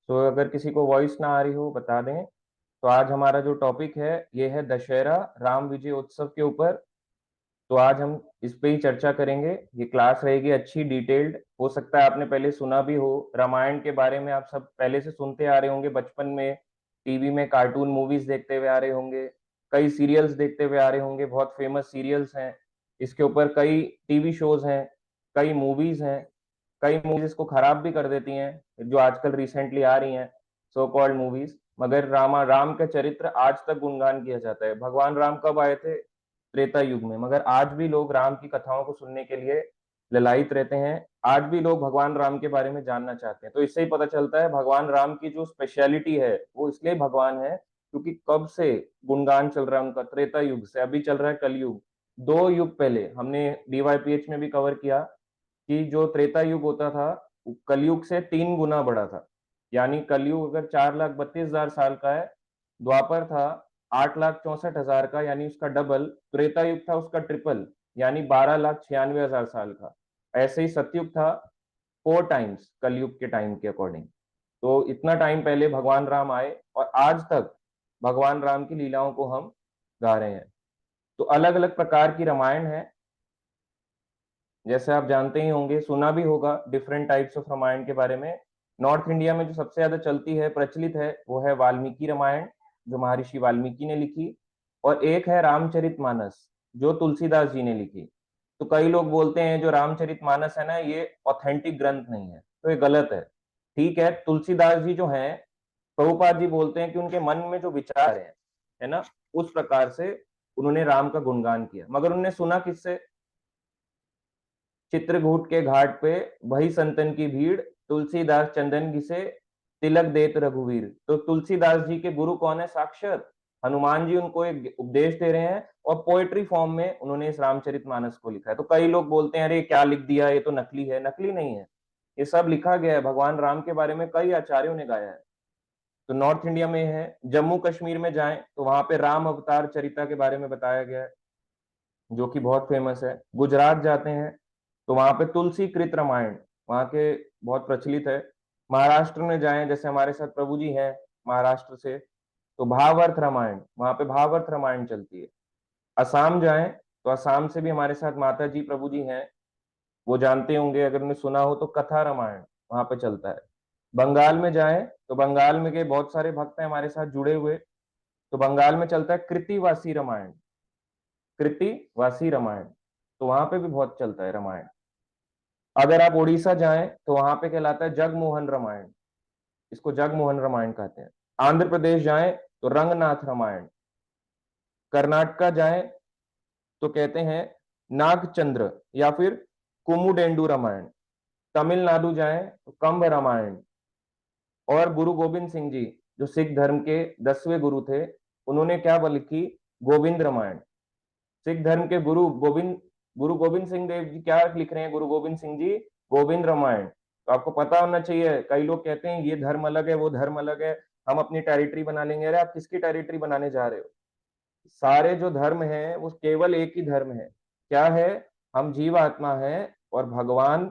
तो अगर किसी को वॉइस ना आ रही हो बता दें। तो आज हमारा जो टॉपिक है ये है दशहरा राम विजय उत्सव के ऊपर। तो आज हम इस पे ही चर्चा करेंगे। ये क्लास रहेगी अच्छी डिटेल्ड। हो सकता है आपने पहले सुना भी हो रामायण के बारे में, आप सब पहले से सुनते आ रहे होंगे, बचपन में टीवी में कार्टून मूवीज देखते हुए आ रहे होंगे, कई सीरियल्स देखते हुए आ रहे होंगे, बहुत फेमस सीरियल्स हैं इसके ऊपर, कई टीवी शोज हैं, कई मूवीज हैं। कई मूवीज इसको खराब भी कर देती हैं जो आजकल रिसेंटली आ रही हैं, सो कॉल्ड मूवीज। मगर राम का चरित्र आज तक गुणगान किया जाता है। भगवान राम कब आए थे? त्रेता युग में। मगर आज भी लोग राम की कथाओं को सुनने के लिए ललायित रहते हैं। आज भी लोग भगवान राम के बारे में जानना चाहते हैं। तो इससे ही पता चलता है भगवान राम की जो स्पेशलिटी है वो इसलिए भगवान है क्योंकि कब से गुणगान चल रहा है उनका, त्रेता युग से। अभी चल रहा है कलयुग। 2 युग पहले हमने डीवाईपीएच में भी कवर किया कि जो त्रेता युग होता था कलयुग से 3 गुना बड़ा था। यानी कलयुग अगर 4,32,000 साल का है, द्वापर था 8,64,000 का यानी उसका डबल, त्रेता युग था उसका ट्रिपल यानी 12,96,000 साल का। ऐसे ही सतयुग था 4 टाइम्स कलयुग के टाइम के अकॉर्डिंग। तो इतना टाइम पहले भगवान राम आए और आज तक भगवान राम की लीलाओं को हम गा रहे हैं। तो अलग अलग प्रकार की रामायण है, जैसे आप जानते ही होंगे, सुना भी होगा डिफरेंट टाइप्स ऑफ रामायण के बारे में। नॉर्थ इंडिया में जो सबसे ज्यादा चलती है, प्रचलित है, वो है वाल्मीकि रामायण, जो महर्षि वाल्मीकि ने लिखी। और एक है रामचरितमानस, जो तुलसीदास जी ने लिखी। तो कई लोग बोलते हैं जो रामचरितमानस है ना, ये ऑथेंटिक ग्रंथ नहीं है, तो ये गलत है। ठीक है, तुलसीदास जी जो हैं, प्रभुपाद जी बोलते हैं कि उनके मन में जो विचार है ना, उस प्रकार से उन्होंने राम का गुणगान किया। मगर उन्होंने सुना किससे? चित्रकूट के घाट पे वही संतन की भीड़, तुलसीदास चंदन घिसे, तिलक देत रघुवीर। तो तुलसीदास जी के गुरु कौन है? साक्षात हनुमान जी उनको एक उपदेश दे रहे हैं और पोएट्री फॉर्म में उन्होंने इस रामचरितमानस को लिखा है। तो कई लोग बोलते हैं अरे क्या लिख दिया, ये तो नकली है। नकली नहीं है, ये सब लिखा गया है। भगवान राम के बारे में कई आचार्यों ने गाया है। तो नॉर्थ इंडिया में है, जम्मू कश्मीर में जाएं तो वहां पे राम अवतार चरिता के बारे में बताया गया है, जो कि बहुत फेमस है। गुजरात जाते हैं तो वहां पे तुलसी कृत रामायण वहां के बहुत प्रचलित है। महाराष्ट्र में जाएं, जैसे हमारे साथ प्रभु जी हैं महाराष्ट्र से, तो भावार्थ रामायण, वहां पे भावार्थ रामायण चलती है। असम जाएं तो असम से भी हमारे साथ माता जी प्रभु जी हैं, वो जानते होंगे अगर उन्हें सुना हो तो, कथा रामायण वहां पे चलता है। बंगाल में जाएं तो बंगाल में के बहुत सारे भक्त हैं हमारे साथ जुड़े हुए, तो बंगाल में चलता है कृतिवासी रामायण, कृतिवासी रामायण। तो वहां पे भी बहुत चलता है रामायण। अगर आप उड़ीसा जाएं तो वहां पे कहलाता है जगमोहन रामायण, इसको जगमोहन रामायण कहते हैं। आंध्र प्रदेश जाएं तो रंगनाथ रामायण। कर्नाटका जाएं तो कहते हैं नागचंद्र या फिर कुमुडेंडु रामायण। तमिलनाडु जाएं तो कंब रामायण। और गुरु गोविंद सिंह जी, जो सिख धर्म के 10वें गुरु थे, उन्होंने क्या लिखी? गोविंद रामायण। सिख धर्म के गुरु गोविंद सिंह देव जी क्या लिख रहे हैं? गुरु गोविंद सिंह जी गोविंद रामायण। तो आपको पता होना चाहिए। कई लोग कहते हैं ये धर्म अलग है, वो धर्म अलग है, हम अपनी टेरिटरी बना लेंगे। अरे आप किसकी टेरिटरी बनाने जा रहे हो? सारे जो धर्म हैं वो केवल एक ही धर्म है। क्या है? हम जीव आत्मा है और भगवान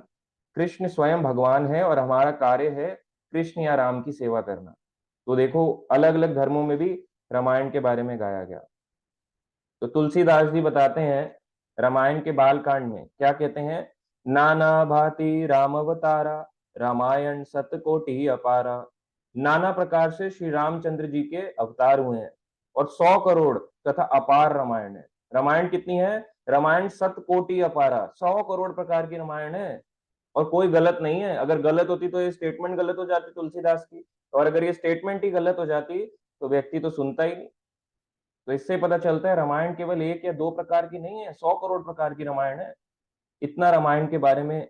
कृष्ण स्वयं भगवान है और हमारा कार्य है कृष्ण या राम की सेवा करना। तो देखो, अलग अलग धर्मों में भी रामायण के बारे में गाया गया। तो तुलसीदास जी बताते हैं रामायण के बाल कांड में क्या कहते हैं? नाना भांति राम अवतारा, रामायण सतकोटि अपारा। नाना प्रकार से श्री रामचंद्र जी के अवतार हुए हैं और 100 करोड़ तथा अपार रामायण है। रामायण कितनी है? रामायण 7 कोटि अपारा, 100 करोड़ प्रकार की रामायण है। और कोई गलत नहीं है। अगर गलत होती तो ये स्टेटमेंट गलत हो जाती तुलसीदास की, और अगर ये स्टेटमेंट ही गलत हो जाती तो व्यक्ति तो सुनता ही नहीं। तो इससे पता चलता है रामायण केवल एक या दो प्रकार की नहीं है, 100 करोड़ प्रकार की रामायण है। इतना रामायण के बारे में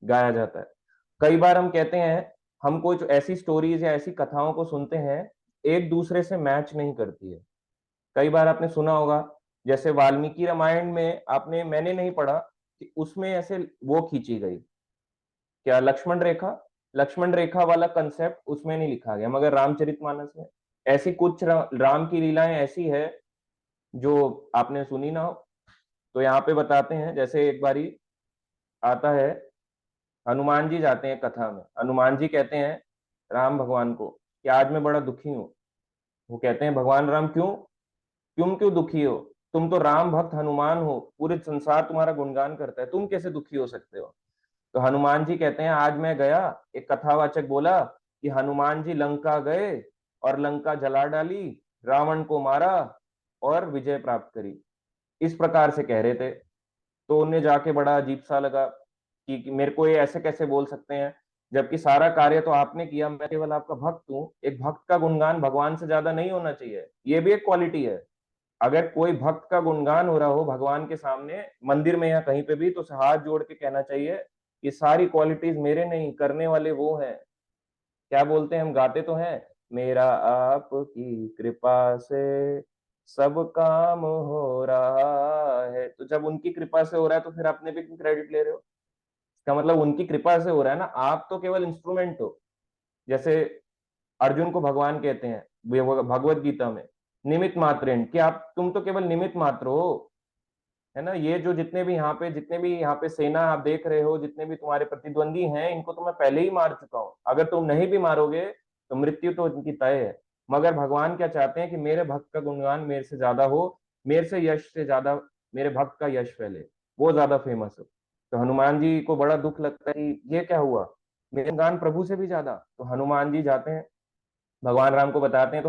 गाया जाता है। कई बार हम कहते हैं हम कुछ ऐसी स्टोरीज या ऐसी कथाओं को सुनते हैं एक दूसरे से मैच नहीं करती है। कई बार आपने सुना होगा, जैसे वाल्मीकि रामायण में आपने, मैंने नहीं पढ़ा कि उसमें ऐसे वो खींची गई क्या, लक्ष्मण रेखा, लक्ष्मण रेखा वाला कंसेप्ट उसमें नहीं लिखा गया। मगर रामचरितमानस में ऐसी कुछ राम की लीलाएं ऐसी है जो आपने सुनी ना हो। तो यहाँ पे बताते हैं, जैसे एक बारी आता है, हनुमान जी जाते हैं कथा में। हनुमान जी कहते हैं राम भगवान को कि आज मैं बड़ा दुखी हूँ। वो कहते हैं भगवान राम क्यों, क्यों दुखी हो? तुम तो राम भक्त हनुमान हो, पूरे संसार तुम्हारा गुणगान करता है, तुम कैसे दुखी हो सकते हो? तो हनुमान जी कहते हैं आज मैं गया, एक कथावाचक बोला कि हनुमान जी लंका गए और लंका जला डाली, रावण को मारा और विजय प्राप्त करी, इस प्रकार से कह रहे थे। तो उन्हें जाके बड़ा अजीब सा लगा कि मेरे को ये ऐसे कैसे बोल सकते हैं, जबकि सारा कार्य तो आपने किया, मैं केवल आपका भक्त हूँ। एक भक्त का गुणगान भगवान से ज्यादा नहीं होना चाहिए, ये भी एक क्वालिटी है। अगर कोई भक्त का गुणगान हो रहा हो भगवान के सामने, मंदिर में या कहीं पे भी, तो उसे हाथ जोड़ के कहना चाहिए ये सारी क्वालिटीज मेरे नहीं, करने वाले वो हैं। क्या बोलते हैं, हम गाते तो हैं, मेरा आपकी कृपा से सब काम हो रहा है। तो जब उनकी कृपा से हो रहा है तो फिर अपने भी क्रेडिट ले रहे हो? इसका मतलब उनकी कृपा से हो रहा है ना, आप तो केवल इंस्ट्रूमेंट हो। जैसे अर्जुन को भगवान कहते हैं भगवत गीता में, निमित मात्रेण, कि आप तुम तो केवल निमित मात्र हो, है ना। ये जो जितने भी यहाँ पे सेना आप देख रहे हो, जितने भी तुम्हारे प्रतिद्वंदी हैं, इनको तो मैं पहले ही मार चुका हूँ। अगर तुम नहीं भी मारोगे तो मृत्यु तो इनकी तय है। मगर भगवान क्या चाहते हैं कि मेरे भक्त का गुणगान मेरे से ज्यादा हो, मेरे से यश से ज्यादा मेरे भक्त का यश फैले, वो ज्यादा फेमस हो। तो हनुमान जी को बड़ा दुख लगता है कि ये क्या हुआ, मेरे गान प्रभु से भी ज्यादा। तो हनुमान जी जाते हैं, भगवान राम को बताते हैं,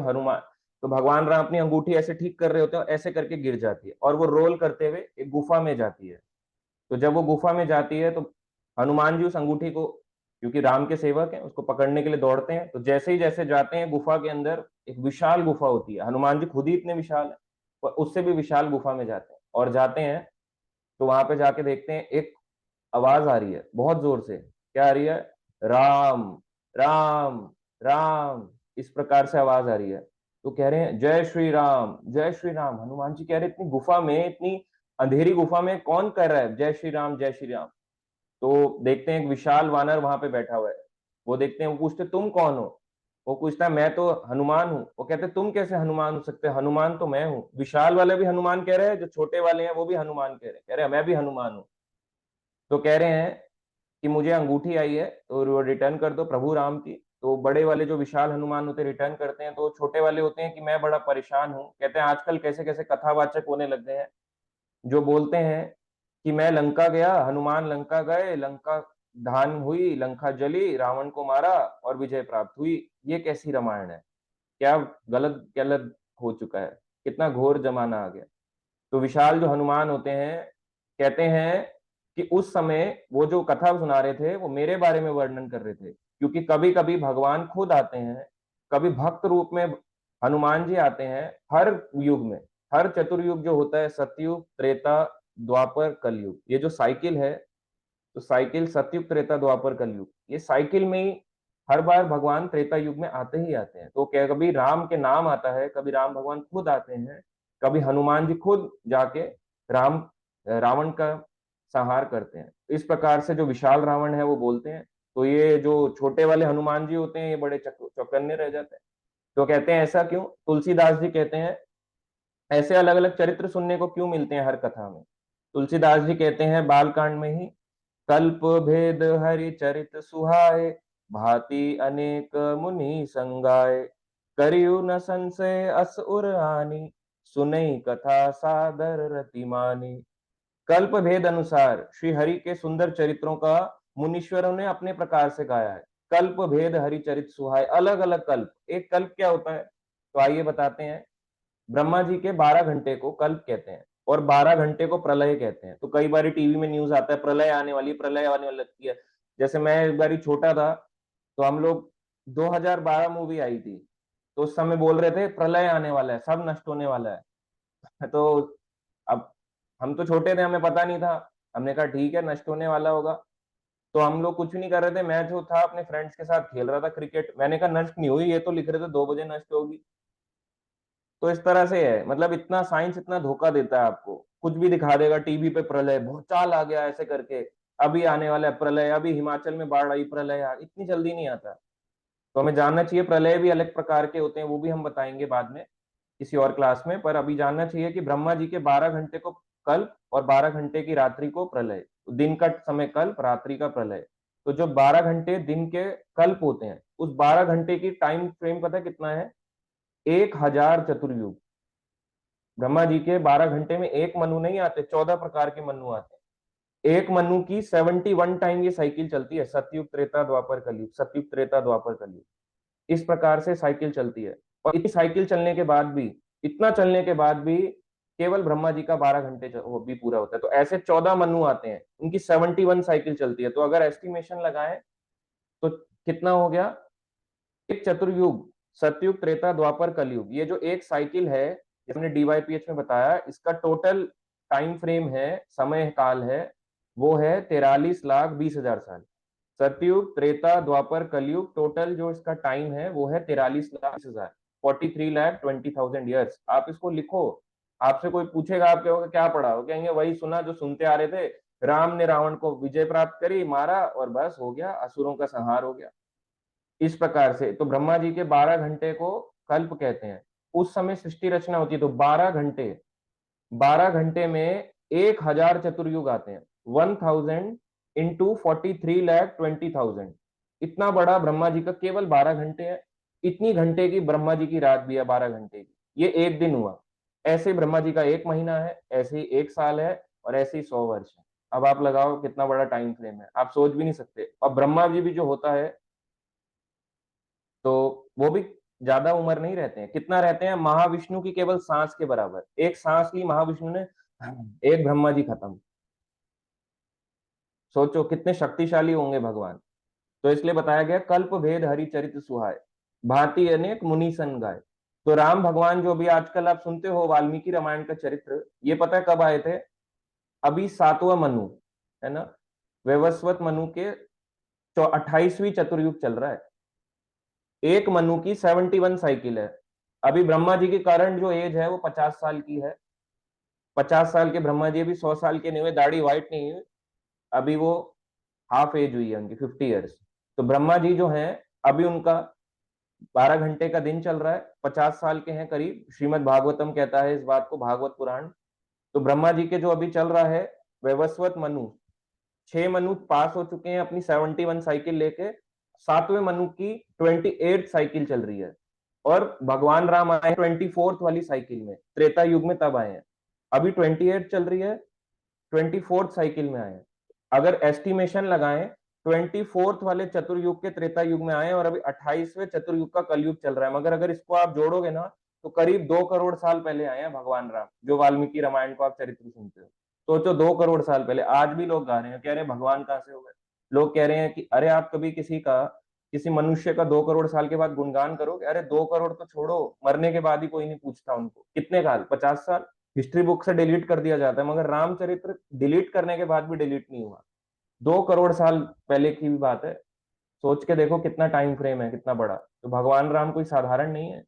तो भगवान राम अपनी अंगूठी ऐसे ठीक कर रहे होते हैं, ऐसे करके गिर जाती है और वो रोल करते हुए एक गुफा में जाती है। तो जब वो गुफा में जाती है तो हनुमान जी उस अंगूठी को, क्योंकि राम के सेवक हैं, उसको पकड़ने के लिए दौड़ते हैं। तो जैसे जाते हैं गुफा के अंदर, एक विशाल गुफा होती है, हनुमान जी खुद ही इतने विशाल है, और उससे भी विशाल गुफा में जाते हैं। और जाते हैं तो वहां पे जाके देखते हैं एक आवाज आ रही है बहुत जोर से। क्या आ रही है? राम, राम, राम, इस प्रकार से आवाज आ रही है। तो कह रहे हैं जय श्री राम, जय श्री राम। हनुमान जी कह रहे इतनी गुफा में, इतनी अंधेरी गुफा में कौन कर रहा है जय श्री राम, जय श्री राम? तो देखते हैं एक विशाल वानर वहां पे बैठा हुआ है। वो देखते हैं, वो पूछते तुम कौन हो? वो पूछता है मैं तो हनुमान हूँ। वो कहते तुम कैसे हनुमान हो सकते, हनुमान तो मैं हूँ। विशाल वाले भी हनुमान कह रहे हैं, जो छोटे वाले हैं वो भी हनुमान कह रहे हैं, कह रहे हैं मैं भी हनुमान हूँ। तो कह रहे हैं कि मुझे अंगूठी आई है तो वो रिटर्न कर दो प्रभु राम की। तो बड़े वाले जो विशाल हनुमान होते रिटर्न करते हैं, तो छोटे वाले होते हैं कि मैं बड़ा परेशान हूँ। कहते हैं आजकल कैसे कैसे कथावाचक होने लग गए हैं, जो बोलते हैं कि मैं लंका गया, हनुमान लंका गए, लंका धान हुई, लंका जली, रावण को मारा और विजय प्राप्त हुई। ये कैसी रामायण है? क्या गलत गलत हो चुका है, कितना घोर जमाना आ गया। तो विशाल जो हनुमान होते हैं कहते हैं कि उस समय वो जो कथा सुना रहे थे वो मेरे बारे में वर्णन कर रहे थे, क्योंकि कभी कभी भगवान खुद आते हैं, कभी भक्त रूप में हनुमान जी आते हैं। हर युग में, हर चतुर्युग जो होता है, सतयुग, त्रेता, द्वापर, कलयुग, ये जो साइकिल है, तो साइकिल सतयुग, त्रेता, द्वापर, कलयुग, ये साइकिल में ही हर बार भगवान त्रेता युग में आते ही आते हैं। तो क्या कभी राम के नाम आता है, कभी राम भगवान खुद आते हैं, कभी हनुमान जी खुद जाके राम रावण का संहार करते हैं। इस प्रकार से जो विशाल रावण है वो बोलते हैं। तो ये जो छोटे वाले हनुमान जी होते हैं ये बड़े चौकन्ने रह जाते हैं। तो कहते हैं ऐसा क्यों? तुलसीदास जी कहते हैं ऐसे अलग अलग चरित्र सुनने को क्यों मिलते हैं हर कथा में? तुलसीदास जी कहते हैं बालकांड में ही, कल्प भेद हरि चरित सुहाए, भांति अनेक मुनि संगाए, करियु न संशय अस उर आनी, सुनई कथा सादर रति मानी। कल्प भेद अनुसार श्री हरि के सुंदर चरित्रों का मुनीश्वरों ने अपने प्रकार से गाया है। कल्प भेद हरि चरित सुहाए, अलग अलग कल्प। एक कल्प क्या होता है तो आइए बताते हैं। ब्रह्मा जी के 12 घंटे को कल्प कहते हैं और 12 घंटे को प्रलय कहते हैं। तो कई बार टीवी में न्यूज आता है प्रलय आने वाली, प्रलय आने वाली लगती है। जैसे मैं एक बार छोटा था तो हम लोग 2012 मूवी आई थी, तो उस समय बोल रहे थे प्रलय आने वाला है, सब नष्ट होने वाला है। तो अब हम तो छोटे थे, हमें पता नहीं था, हमने कहा ठीक है नष्ट होने वाला होगा। तो हम लोग कुछ नहीं कर रहे थे, मैं जो था अपने फ्रेंड्स के साथ खेल रहा था क्रिकेट। मैंने कहा नष्ट नहीं हुई, ये तो लिख रहे थे 2 बजे नष्ट होगी। तो इस तरह से है, मतलब इतना साइंस इतना धोखा देता है आपको, कुछ भी दिखा देगा टीवी पे, प्रलय भूचाल आ गया ऐसे करके, अभी आने वाला है प्रलय, अभी हिमाचल में बाढ़ आई, प्रलय आ, इतनी जल्दी नहीं आता। तो हमें जानना चाहिए प्रलय भी अलग प्रकार के होते हैं, वो भी हम बताएंगे बाद में किसी और क्लास में। पर अभी जानना चाहिए कि ब्रह्मा जी के 12 घंटे को कल्प और 12 घंटे की रात्रि को प्रलय, दिन का समय कल्प, रात्रि का प्रलय। तो जो 12 घंटे दिन के कल्प होते हैं, उस 12 घंटे की टाइम फ्रेम पता है कितना है? 1000 चतुर्युग। ब्रह्मा जी के 12 घंटे में एक मनु नहीं आते, 14 प्रकार के मनु आते हैं। एक मनु की 71 टाइम ये साइकिल चलती है, सतयुग त्रेता द्वापर कलयुग, सतयुग त्रेता द्वापर कलयुग, इस प्रकार से साइकिल चलती है। और इतनी साइकिल चलने के बाद भी, इतना चलने के बाद भी केवल ब्रह्मा जी का 12 घंटे वो भी पूरा होता है। तो ऐसे 14 मनु आते हैं, उनकी 71 साइकिल चलती है। तो अगर एस्टिमेशन लगाएं तो कितना हो गया? एक चतुर्युग, सतयुग त्रेता द्वापर कलयुग, ये जो एक साइकिल है, हमने डीवाईपीएच में बताया, इसका टोटल टाइम फ्रेम है, समय काल है, वो है 43,20,000 साल। सतयुग त्रेता द्वापर कलयुग, टोटल जो इसका टाइम है वो है 43,20,000, 43,20,000 ईयर्स। आप इसको लिखो, आपसे कोई पूछेगा, आप कहोगे क्या पढ़ा हो, कहेंगे वही सुना जो सुनते आ रहे थे, राम ने रावण को विजय प्राप्त करी, मारा और बस हो गया, असुरों का संहार हो गया। इस प्रकार से तो ब्रह्मा जी के 12 घंटे को कल्प कहते हैं। उस समय सृष्टि रचना होती है तो 12 घंटे में 1000 चतुर्युग आते हैं, 1000 इंटू 43,20,000। इतना बड़ा ब्रह्मा जी का केवल 12 घंटे है। इतनी घंटे की ब्रह्मा जी की रात भी है, 12 घंटे की, ये एक दिन हुआ। ऐसे ब्रह्मा जी का एक महीना है, ऐसे ही एक साल है, और ऐसे ही 100 वर्ष है। अब आप लगाओ कितना बड़ा टाइम फ्रेम है, आप सोच भी नहीं सकते। और ब्रह्मा जी भी जो होता है तो वो भी ज्यादा उम्र नहीं रहते हैं। कितना रहते हैं? महाविष्णु की केवल सांस के बराबर। एक सांस ली महाविष्णु ने, एक ब्रह्मा जी खत्म। सोचो कितने शक्तिशाली होंगे भगवान। तो इसलिए बताया गया कल्प भेद हरि चरित सुहाय, भांति अनेक मुनि सन गाय। तो राम भगवान जो भी आजकल आप सुनते हो वाल्मीकि रामायण का चरित्र, ये पता है कब आए थे? अभी 7वां मनु है ना, वैवस्वत मनु के 28वीं चतुर्युग चल रहा है। एक मनु की 71 साइकिल है। अभी ब्रह्मा जी के कारण जो एज है वो 50 साल की है। 50 साल के ब्रह्मा जी अभी 100 साल के नहीं हुए, दाढ़ी व्हाइट नहीं हुई, अभी वो हाफ एज हुई है उनकी, 50 ईयर्स। तो ब्रह्मा जी जो हैं, अभी उनका 12 घंटे का दिन चल रहा है, 50 साल के हैं करीब, श्रीमद् भागवतम कहता है इस बात को, भागवत पुराण। तो ब्रह्मा जी के जो अभी चल रहा है वैवस्वत मनु, 6 मनु पास हो चुके हैं अपनी 71 साइकिल लेके, 7वें मनु की 28 साइकिल चल रही है। और भगवान राम आए 24th वाली साइकिल में, त्रेता युग में तब आए हैं। अभी 28 चल रही है, 24th साइकिल में आए हैं। अगर एस्टिमेशन लगाएं, 24th वाले चतुर्युग के त्रेता युग में आए और अभी 28वें चतुर्युग का कलयुग चल रहा है। मगर अगर इसको आप जोड़ोगे ना तो करीब 2 करोड़ साल पहले आए हैं भगवान राम, जो वाल्मीकि रामायण को आप चरित्र सुनते हो। सोचो 2 करोड़ साल पहले। आज भी लोग गा रहे हैं, कह रहे हैं भगवान कहाँ से हो गए। लोग कह रहे हैं कि अरे आप कभी किसी मनुष्य का 2 करोड़ साल के बाद गुणगान करोगे? अरे 2 करोड़ तो छोड़ो, मरने के बाद ही कोई नहीं पूछता उनको। कितने साल? 50 साल। हिस्ट्री बुक से डिलीट कर दिया जाता है, मगर रामचरित्र डिलीट करने के बाद भी डिलीट नहीं हुआ। 2 करोड़ साल पहले की भी बात है। सोच के देखो कितना टाइम फ्रेम है, कितना बड़ा। तो भगवान राम कोई साधारण नहीं है।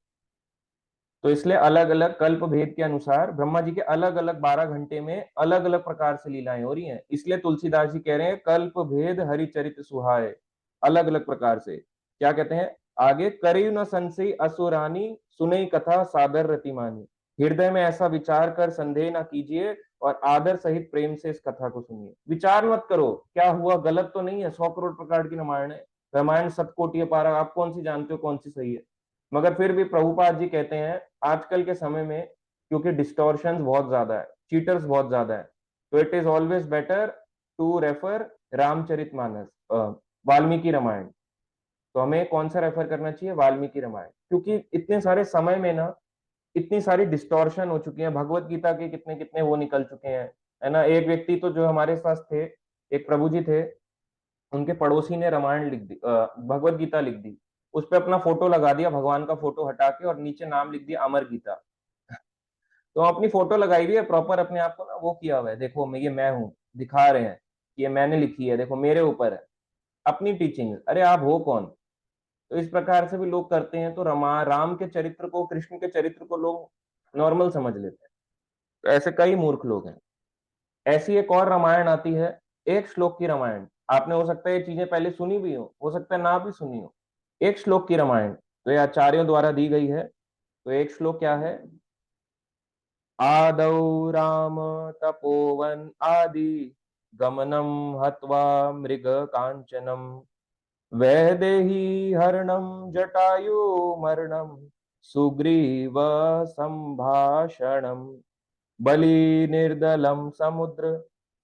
तो इसलिए अलग अलग कल्प भेद के अनुसार ब्रह्मा जी के अलग अलग 12 घंटे में अलग अलग प्रकार से लीलाएं हो रही हैं। इसलिए तुलसीदास जी कह रहे हैं कल्प भेद हरि चरित सुहाए, अलग अलग प्रकार से। क्या कहते हैं आगे? करियु न संशय असुरानी, सुनई कथा सादर रतिमानी। हृदय में ऐसा विचार कर संदेह ना कीजिए, और आदर सहित प्रेम से इस कथा को सुनिए। विचार मत करो क्या हुआ, गलत तो नहीं है। 100 करोड़ प्रकार की रामायण है, रामायण सतकोटि पारा, आप कौन सी जानते हो कौन सी सही है। मगर फिर भी प्रभुपाद जी कहते हैं आजकल के समय में, क्योंकि डिस्टॉर्शन बहुत ज्यादा है, चीटर्स बहुत ज्यादा है, तो it is always better to refer Ramcharitmanas, Valmiki Ramayan. तो हमें कौन सा रेफर करना चाहिए? वाल्मीकि रामायण। क्योंकि इतने सारे समय में ना इतनी सारी डिस्टॉर्शन हो चुकी है। भगवत गीता के कितने कितने वो निकल चुके हैं, है ना। एक व्यक्ति तो जो हमारे साथ थे, एक प्रभु जी थे, उनके पड़ोसी ने रामायण लिख दी, भगवत गीता लिख दी। उस पे अपना फोटो लगा दिया, भगवान का फोटो हटा के, और नीचे नाम लिख दिया अमर गीता। तो अपनी फोटो लगाई हुई है प्रॉपर, अपने आप को ना वो किया हुआ है, देखो मैं हूँ, दिखा रहे हैं कि ये मैंने लिखी है, देखो मेरे ऊपर है अपनी टीचिंग। अरे आप हो कौन? तो इस प्रकार से भी लोग करते हैं। तो राम के चरित्र को, कृष्ण के चरित्र को लोग नॉर्मल समझ लेते हैं। तो ऐसे कई मूर्ख लोग हैं। ऐसी एक और रामायण आती है, एक श्लोक की रामायण। आपने हो सकता है ये चीजें पहले सुनी भी हो सकता है ना भी सुनी हो। एक श्लोक की रामायण तो ये आचार्यों द्वारा दी गई है। तो एक श्लोक क्या है? आदौ राम तपोवन आदि, गमनम हत्वा मृग कांचनम वैदेही हरणम जटायु मरणम सुग्रीव संभाषणम बलि निर्दलं समुद्र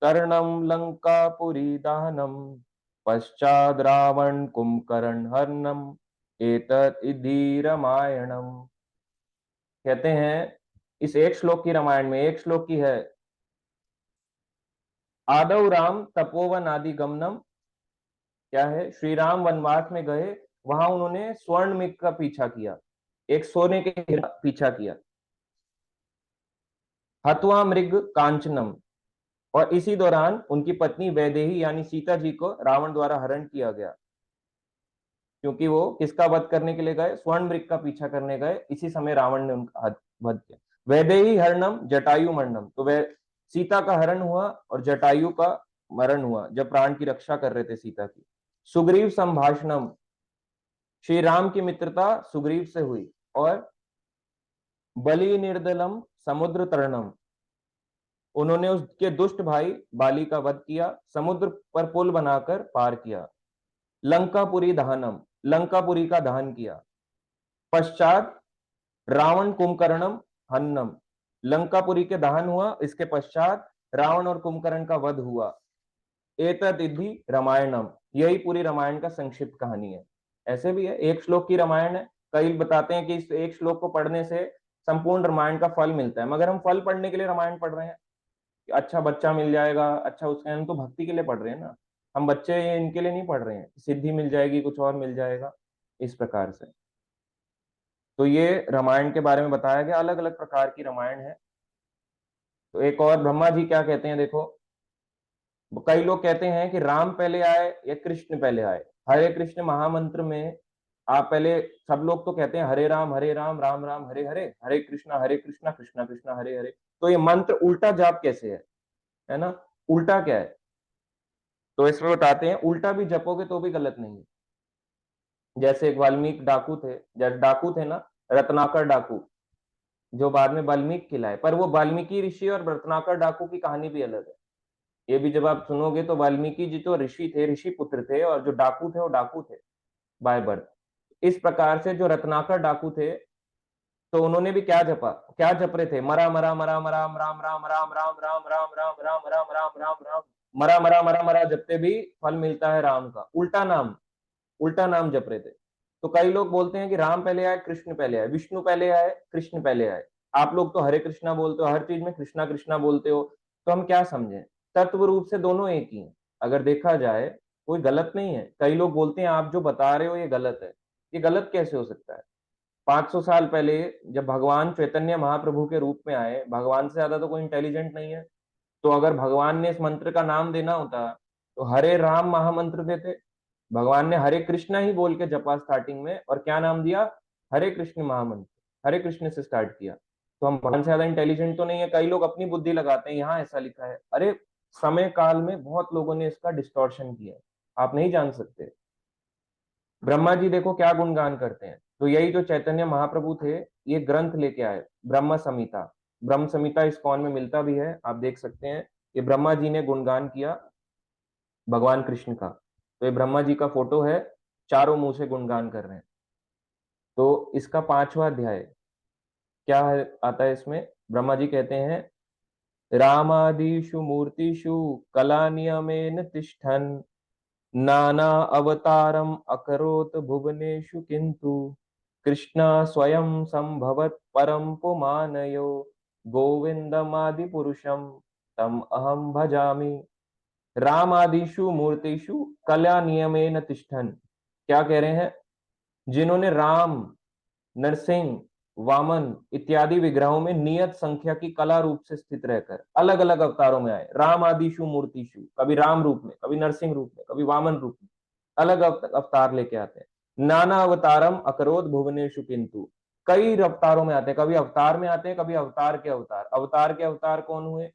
तरणं लंकापुरी दहनम पश्चाद रावण कुंभकर्ण हरणम एतत् इति रामायणम। कहते हैं इस एक श्लोक की रामायण में, एक श्लोक की है, आदौ राम तपोवन आदि गमनम, क्या है, श्री राम वनवास में गए, वहां उन्होंने स्वर्ण मृग का पीछा किया, एक सोने के हिरण का पीछा किया। हत्वा मृग कांचनम, और इसी दौरान उनकी पत्नी वैदेही यानी सीता जी को रावण द्वारा हरण किया गया, क्योंकि वो किसका वध करने के लिए गए, स्वर्ण मृग का पीछा करने गए, इसी समय रावण ने उनका वध किया। वैदेही हरणम जटायु मरणम, तो वह सीता का हरण हुआ और जटायु का मरण हुआ जब प्राण की रक्षा कर रहे थे सीता की। सुग्रीव संभाषणम, श्री राम की मित्रता सुग्रीव से हुई। और बलि निर्दलम समुद्र तरणम, उन्होंने उसके दुष्ट भाई बाली का वध किया, समुद्र पर पुल बनाकर पार किया। लंकापुरी दहनम, लंकापुरी का दहन किया। पश्चात रावण कुंभकर्णम हन्नम, लंकापुरी के दहन हुआ, इसके पश्चात रावण और कुंभकर्ण का वध हुआ। एतदिद्धि रामायणम, यही पूरी रामायण का संक्षिप्त कहानी है। ऐसे भी है, एक श्लोक की रामायण है, कई बताते हैं कि इस एक श्लोक को पढ़ने से संपूर्ण रामायण का फल मिलता है, मगर हम फल पढ़ने के लिए रामायण पढ़ रहे हैं, अच्छा बच्चा मिल जाएगा, अच्छा उसका, हम तो भक्ति के लिए पढ़ रहे हैं ना, हम बच्चे इनके लिए नहीं पढ़ रहे हैं, सिद्धि मिल जाएगी, कुछ और मिल जाएगा, इस प्रकार से। तो ये रामायण के बारे में बताया गया, अलग अलग प्रकार की रामायण है। तो एक और ब्रह्मा जी क्या कहते हैं देखो, कई लोग कहते हैं कि राम पहले आए या कृष्ण पहले आए। हरे कृष्ण महामंत्र में आप पहले, सब लोग तो कहते हैं हरे राम राम राम हरे हरे, हरे कृष्णा कृष्णा कृष्णा हरे हरे। तो ये मंत्र उल्टा जाप कैसे है ना, उल्टा क्या है, तो इसमें बताते हैं उल्टा भी जपोगे तो भी गलत नहीं है। जैसे एक वाल्मीकि डाकू थे, जब डाकू थे ना, रत्नाकर डाकू, जो बाद में वाल्मीकि खिलाए, पर वो वाल्मीकि ऋषि और रत्नाकर डाकू की कहानी भी अलग है। ये भी जब आप सुनोगे तो वाल्मीकि जी तो ऋषि थे, ऋषि पुत्र थे, और जो डाकू थे वो डाकू थे बाय बर्थ। इस प्रकार से जो रत्नाकर डाकू थे, तो उन्होंने भी क्या जपा, क्या जप रहे थे, मरा मरा मरा मरा राम राम राम राम राम राम राम राम राम राम राम राम राम, मरा मरा मरा मरा जपते भी फल मिलता है राम का, उल्टा नाम, उल्टा नाम जप रहे थे। तो कई लोग बोलते हैं कि राम पहले आए कृष्ण पहले आए, विष्णु पहले आए कृष्ण पहले आए। आप लोग तो हरे कृष्णा बोलते हो, हर चीज में कृष्णा कृष्णा बोलते हो, तो हम क्या समझें, तत्व रूप से दोनों एक ही हैं, अगर देखा जाए कोई गलत नहीं है। कई लोग बोलते हैं आप जो बता रहे हो ये गलत है, ये गलत कैसे हो सकता है। 500 साल पहले जब भगवान चैतन्य महाप्रभु के रूप में आए, भगवान से ज्यादा तो कोई इंटेलिजेंट नहीं है, तो अगर भगवान ने इस मंत्र का नाम देना होता तो हरे राम महामंत्र देते। भगवान ने हरे कृष्णा ही बोल के जपा स्टार्टिंग में, और क्या नाम दिया, हरे कृष्ण महामंत्र, हरे कृष्ण से स्टार्ट किया। तो हम भगवान से ज्यादा इंटेलिजेंट तो नहीं है। कई लोग अपनी बुद्धि लगाते हैं, यहाँ ऐसा लिखा है, अरे समय काल में बहुत लोगों ने इसका डिस्टॉर्शन किया है, आप नहीं जान सकते। ब्रह्मा जी देखो क्या गुणगान करते हैं, तो यही जो चैतन्य महाप्रभु थे, ये ग्रंथ लेके आए, ब्रह्म संहिता। ब्रह्म संहिता इस्कॉन में मिलता भी है, आप देख सकते हैं, ये ब्रह्मा जी ने गुणगान किया भगवान कृष्ण का। तो ये ब्रह्मा जी का फोटो है, चारों मुंह से गुणगान कर रहे हैं। तो इसका 5वां अध्याय क्या है, आता है इसमें, ब्रह्मा जी कहते हैं, रामादिषु मूर्तिषु कला नियमेन तिष्ठन् नाना अवतारम अकरोत भुवनेषु किंतु कृष्ण स्वयं संभवत परम पुमानयो गोविंदमादि पुरुषम तम अहम भजामि। राम आदिषु मूर्तिषु कल्या नियमेन तिष्ठन, क्या कह रहे हैं, जिन्होंने राम, नरसिंह, वामन इत्यादि विग्रहों में नियत संख्या की कला रूप से स्थित रहकर अलग अलग अवतारों में आए। राम आदिशु मूर्तिशु, कभी राम रूप में, कभी नरसिंह रूप में, कभी वामन रूप में, अलग अवतार लेके आते हैं। नाना अवतारम अकरोत भुवनेशु किंतु, कई अवतारों में आते हैं, कभी अवतार में आते हैं, कभी अवतार के अवतार। अवतार के अवतार कौन हुए,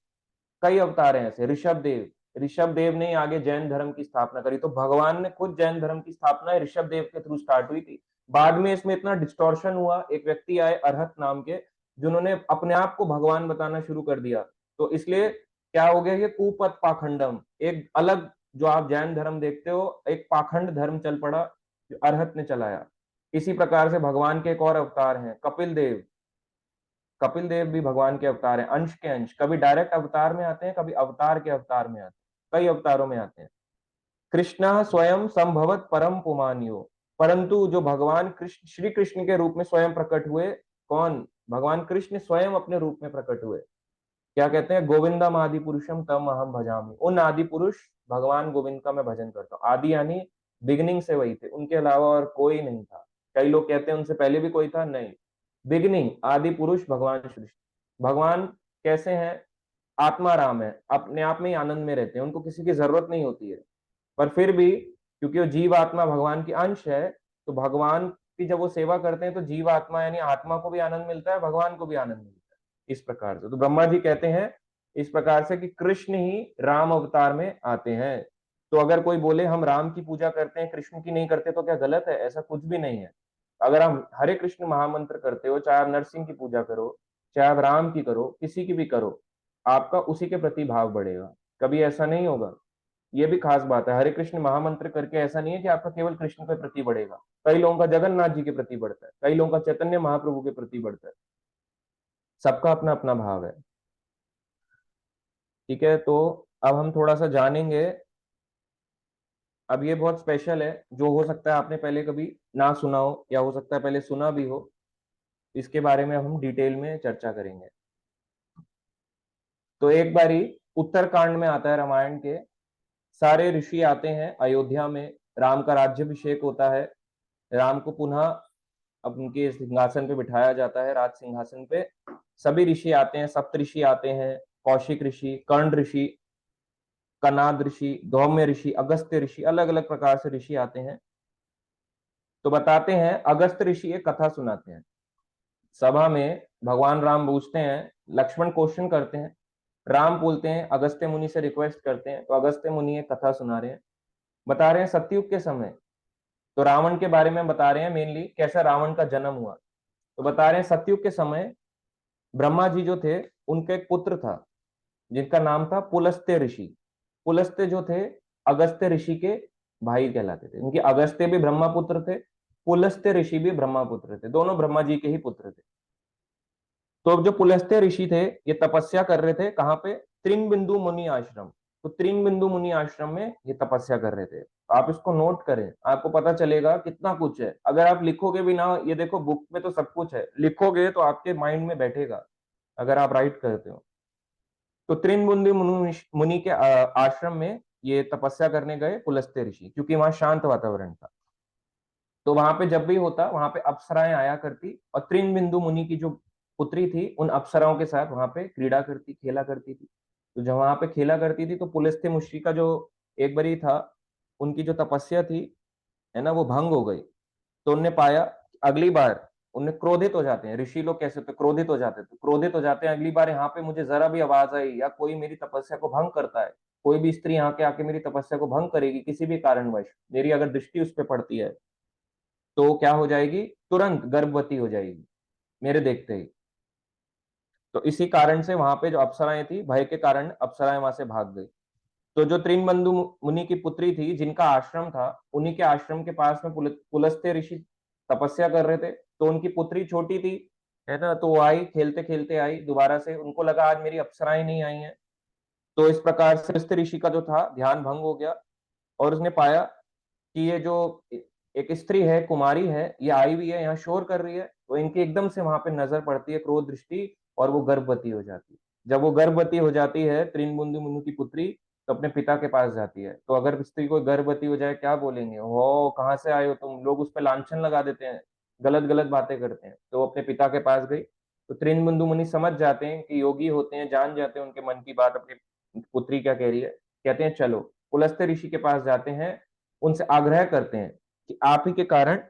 कई अवतार हैं ऐसे, ऋषभ देव, ऋषभ देव ने आगे जैन धर्म की स्थापना करी, तो भगवान ने खुद जैन धर्म की स्थापना ऋषभ देव के थ्रू स्टार्ट हुई थी। बाद में इसमें इतना डिस्टॉर्शन हुआ, एक व्यक्ति आए अरहत नाम के, जिन्होंने अपने आप को भगवान बताना शुरू कर दिया, तो इसलिए क्या हो गया ये कुपथ पाखंडम, एक अलग जो आप जैन धर्म देखते हो, एक पाखंड धर्म चल पड़ा जो अरहत ने चलाया। इसी प्रकार से भगवान के एक और अवतार हैं कपिल देव। कपिल देव भी भगवान के अवतार हैं, अंश के अंश, कभी डायरेक्ट अवतार में आते हैं, कभी अवतार के अवतार में आते हैं, कई अवतारों में आते हैं। कृष्ण स्वयं संभवत परम पुमान्यो, परंतु जो भगवान कृष्ण श्री कृष्ण के रूप में स्वयं प्रकट हुए, कौन? भगवान कृष्ण स्वयं अपने रूप में प्रकट हुए। क्या कहते हैं? गोविंदम आदि पुरुषम तम अहम भजामि, उन आदि पुरुष भगवान गोविंद का मैं भजन करता हूँ। आदि यानी बिगिनिंग से वही थे, उनके अलावा और कोई नहीं था। कई लोग कहते हैं उनसे पहले भी कोई था, नहीं, बिगिनिंग आदि पुरुष भगवान श्री कृष्ण। भगवान कैसे हैं? आत्मा राम है, अपने आप में ही आनंद में रहते हैं, उनको किसी की जरूरत नहीं होती है। पर फिर भी क्योंकि वो जीव आत्मा भगवान की अंश है, तो भगवान की जब वो सेवा करते हैं तो जीव आत्मा यानी आत्मा को भी आनंद मिलता है, भगवान को भी आनंद मिलता है। इस प्रकार से तो ब्रह्मा जी कहते हैं इस प्रकार से कि कृष्ण ही राम अवतार में आते हैं। तो अगर कोई बोले हम राम की पूजा करते हैं कृष्ण की नहीं करते, तो क्या गलत है? ऐसा कुछ भी नहीं है। अगर हम हरे कृष्ण महामंत्र करते हो, चाहे आप नरसिंह की पूजा करो, चाहे आप राम की करो, किसी की भी करो, आपका उसी के प्रति भाव बढ़ेगा, कभी ऐसा नहीं होगा। ये भी खास बात है, हरे कृष्ण महामंत्र करके ऐसा नहीं है कि आपका केवल कृष्ण के प्रति बढ़ेगा। कई लोगों का जगन्नाथ जी के प्रति बढ़ता है, कई लोगों का चैतन्य महाप्रभु के प्रति बढ़ता है, सबका अपना अपना भाव है। ठीक है, तो अब हम थोड़ा सा जानेंगे। अब ये बहुत स्पेशल है, जो हो सकता है आपने पहले कभी ना सुना हो, या हो सकता है पहले सुना भी हो। इसके बारे में हम डिटेल में चर्चा करेंगे। तो एक बारी उत्तरकांड में आता है रामायण के, सारे ऋषि आते हैं अयोध्या में, राम का राज्यभिषेक होता है, राम को पुनः अब उनके सिंहासन पे बिठाया जाता है, राज सिंहासन पे। सभी ऋषि आते हैं, सप्त ऋषि आते हैं, कौशिक ऋषि, कर्ण ऋषि, कनाद ऋषि, धौम्य ऋषि, अगस्त्य ऋषि, अलग अलग प्रकार से ऋषि आते हैं। तो बताते हैं, अगस्त्य ऋषि एक कथा सुनाते हैं सभा में। भगवान राम पूछते हैं, लक्ष्मण क्वेश्चन करते हैं, राम बोलते हैं, अगस्त्य मुनि से रिक्वेस्ट करते हैं। तो अगस्त्य मुनि एक कथा सुना रहे हैं, बता रहे हैं सतयुग के समय, तो रावण के बारे में बता रहे हैं, मेनली कैसा रावण का जन्म हुआ। तो बता रहे हैं सतयुग के समय ब्रह्मा जी जो थे, उनका एक पुत्र था जिनका नाम था पुलस्त्य ऋषि। पुलस्त्य जो थे अगस्त्य ऋषि के भाई कहलाते थे, उनके अगस्त्य भी ब्रह्मा पुत्र थे, पुलस्त्य ऋषि भी ब्रह्मा पुत्र थे, दोनों ब्रह्मा जी के ही पुत्र थे। तो अब जो पुलस्त्य ऋषि थे ये तपस्या कर रहे थे, कहाँ पे? त्रिनबिंदु मुनि आश्रम। तो त्रिनबिंदु मुनि आश्रम में ये तपस्या कर रहे थे। आप इसको नोट करें, आपको पता चलेगा कितना कुछ है। अगर आप लिखोगे भी ना, ये देखो बुक में तो सब कुछ है, लिखोगे तो आपके माइंड में बैठेगा अगर आप राइट करते हो। तो त्रिनबिंदु मुनि के आश्रम में ये तपस्या करने गए पुलस्त्य ऋषि, क्योंकि वहां शांत वातावरण था। तो वहां पे जब भी होता, वहां पे अप्सराएं आया करती, और त्रिनबिंदु मुनि की जो पुत्री थी उन अप्सराओं के साथ वहां पे क्रीड़ा करती, खेला करती थी। तो जब वहां पे खेला करती थी, तो पुलस्त्य मुषि का जो एक बारी था, उनकी जो तपस्या थी, है ना, वो भंग हो गई। तो उनने पाया अगली बार, उनने क्रोधित हो जाते हैं, ऋषि लोग कैसे होते, क्रोधित हो जाते, तो क्रोधित हो जाते हैं, अगली बार यहाँ पे मुझे जरा भी आवाज आई या कोई मेरी तपस्या को भंग करता है, कोई भी स्त्री यहाँ के आके मेरी तपस्या को भंग करेगी किसी भी कारणवश, मेरी अगर दृष्टि उस पर पड़ती है, तो क्या हो जाएगी? तुरंत गर्भवती हो जाएगी मेरे देखते ही। तो इसी कारण से वहां पे जो अप्सराएं थी, भय के कारण अप्सराएं वहां से भाग गई। तो जो त्रिनबंधु मुनि की पुत्री थी जिनका आश्रम था, उन्हीं के आश्रम के पास में पुलस्त्य ऋषि तपस्या कर रहे थे। तो उनकी पुत्री छोटी थी, है ना, तो वो आई, खेलते खेलते आई दोबारा से, उनको लगा आज मेरी अप्सराएं नहीं आई हैं। तो इस प्रकार से पुलस्त्य ऋषि का जो था ध्यान भंग हो गया, और उसने पाया कि ये जो एक स्त्री है, कुमारी है, ये आई हुई है, यहाँ शोर कर रही है। तो इनकी एकदम से वहां पे नजर पड़ती है, क्रोध दृष्टि, और वो गर्भवती हो जाती है। जब वो गर्भवती हो जाती है त्रिनबुंदु मुनि की पुत्री, तो अपने पिता के पास जाती है। तो अगर स्त्री को गर्भवती हो जाए, क्या बोलेंगे? हो कहाँ से आए हो तुम, लोग उस पर लांछन लगा देते हैं, गलत गलत बातें करते हैं। तो वो अपने पिता के पास गई। तो त्रिनबुंदु मुनि समझ जाते हैं कि योगी होते हैं, जान जाते हैं उनके मन की बात, अपनी पुत्री क्या कह रही है। कहते हैं चलो, पुलस्त्य ऋषि के पास जाते हैं, उनसे आग्रह करते हैं कि आप ही के कारण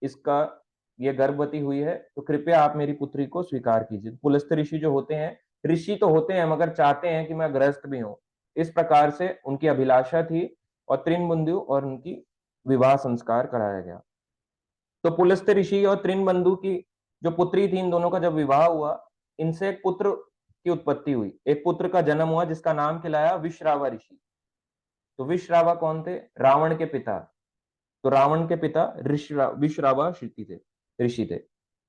इसका ये गर्भवती हुई है, तो कृपया आप मेरी पुत्री को स्वीकार कीजिए। पुलस्त्य ऋषि जो होते हैं, ऋषि तो होते हैं मगर चाहते हैं कि मैं गृहस्थ भी हूं। इस प्रकार से उनकी अभिलाषा थी, और त्रिनबंधु और उनकी विवाह संस्कार कराया गया। तो पुलस्त्य ऋषि और त्रिनबंधु की जो पुत्री थी, इन दोनों का जब विवाह हुआ, इनसे एक पुत्र की उत्पत्ति हुई, एक पुत्र का जन्म हुआ जिसका नाम खिलाया विश्रावा ऋषि। तो विश्रावा कौन थे? रावण के पिता। तो रावण के पिता विश्रावा ऋषि थे।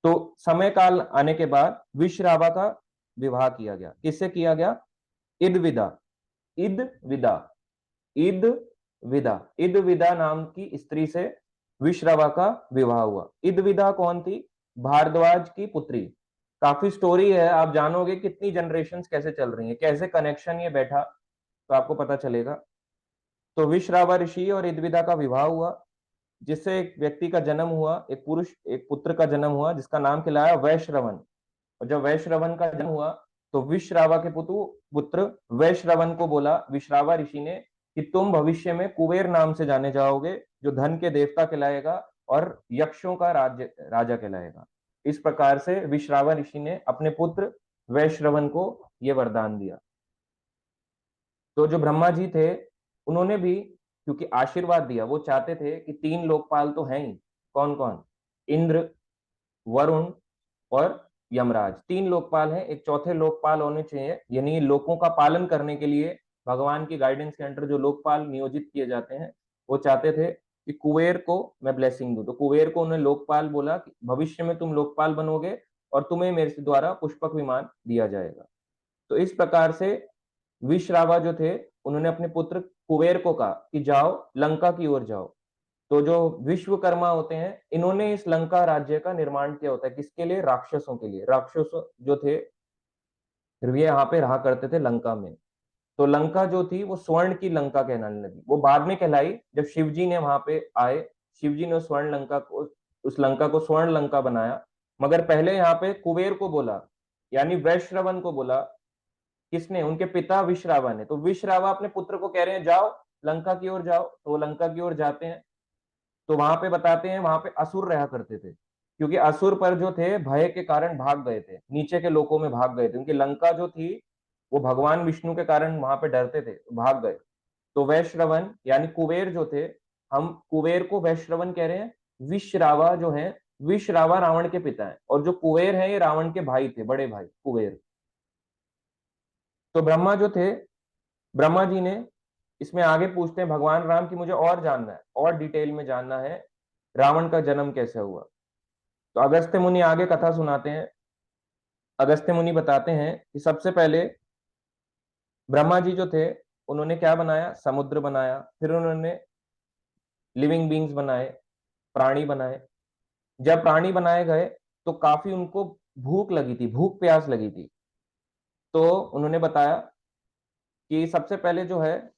तो समय काल आने के बाद विश्रावा का विवाह किया गया। किससे किया गया? इदविदा। इदविदा। इदविदा। इदविदा नाम की स्त्री से विश्रावा का विवाह हुआ। इदविदा कौन थी? भारद्वाज की पुत्री। काफी स्टोरी है, आप जानोगे कितनी जनरेशंस कैसे चल रही हैं, कैसे कनेक्शन ये बैठा, तो आपको पता चलेगा। तो विश्रावा ऋषि और इदविदा का विवाह हुआ, जिससे एक व्यक्ति का जन्म हुआ, एक पुरुष, एक पुत्र का जन्म हुआ जिसका नाम खिलाया वैश्रवन। और जब वैश्रवन का जन्म हुआ तो विश्रावा के पुत्र वैश्रवन को बोला विश्रावा ऋषि ने कि तुम भविष्य में कुबेर नाम से जाने जाओगे, जो धन के देवता कहलाएगा और यक्षों का राजा कहलाएगा। इस प्रकार से विश्रावा ऋषि ने अपने पुत्र वैश्रवन को यह वरदान दिया। तो जो ब्रह्मा जी थे उन्होंने भी क्योंकि आशीर्वाद दिया, वो चाहते थे कि 3 लोकपाल तो हैं ही। कौन कौन? इंद्र, वरुण और यमराज। 3 लोकपाल हैं, एक चौथे लोकपाल होने चाहिए, यानी लोगों का पालन करने के लिए भगवान की गाइडेंस के अंडर जो लोकपाल नियोजित किए जाते हैं, वो चाहते थे कि कुबेर को मैं ब्लेसिंग दूं। तो कुबेर को उन्हें लोकपाल बोला कि भविष्य में तुम लोकपाल बनोगे और तुम्हें मेरे द्वारा पुष्पक विमान दिया जाएगा। तो इस प्रकार से विश्रावा जो थे उन्होंने अपने पुत्र कुबेर को कहा कि जाओ लंका की ओर जाओ। तो जो विश्वकर्मा होते हैं इन्होंने इस लंका राज्य का निर्माण किया होता है। किसके लिए? राक्षसों के लिए। राक्षस जो थे ये यहाँ पे रहा करते थे लंका में। तो लंका जो थी वो स्वर्ण की लंका कहलाने लगी। वो बाद में कहलाई जब शिवजी ने वहां पे आए, शिवजी ने स्वर्ण लंका को, उस लंका को स्वर्ण लंका बनाया। मगर पहले यहाँ पे कुबेर को बोला, यानी वैश्रवन को बोला। किसने? उनके पिता विश्रावा ने। तो विश्रावा अपने पुत्र को कह रहे हैं जाओ लंका की ओर जाओ। तो वो लंका की ओर जाते हैं। तो वहां पे बताते हैं वहां पे असुर रहा करते थे, क्योंकि असुर पर जो थे भय के कारण भाग गए थे, नीचे के लोकों में भाग गए थे। उनकी लंका जो थी वो भगवान विष्णु के कारण वहां पे डरते थे, भाग गए। तो वैश्रवन यानी कुबेर जो थे, हम कुबेर को वैश्रवन कह रहे हैं। विश्रावा जो है, विश्रावा रावण के पिता है, और जो कुबेर है ये रावण के भाई थे, बड़े भाई कुबेर। तो ब्रह्मा जो थे, ब्रह्मा जी ने इसमें आगे पूछते हैं भगवान राम की मुझे और जानना है, और डिटेल में जानना है रावण का जन्म कैसे हुआ। तो अगस्त्य मुनि आगे कथा सुनाते हैं। अगस्त्य मुनि बताते हैं कि सबसे पहले ब्रह्मा जी जो थे उन्होंने क्या बनाया? समुद्र बनाया। फिर उन्होंने लिविंग बींग्स बनाए, प्राणी बनाए। जब प्राणी बनाए गए तो काफी उनको भूख लगी थी, भूख प्यास लगी थी। तो उन्होंने बताया कि सबसे पहले जो है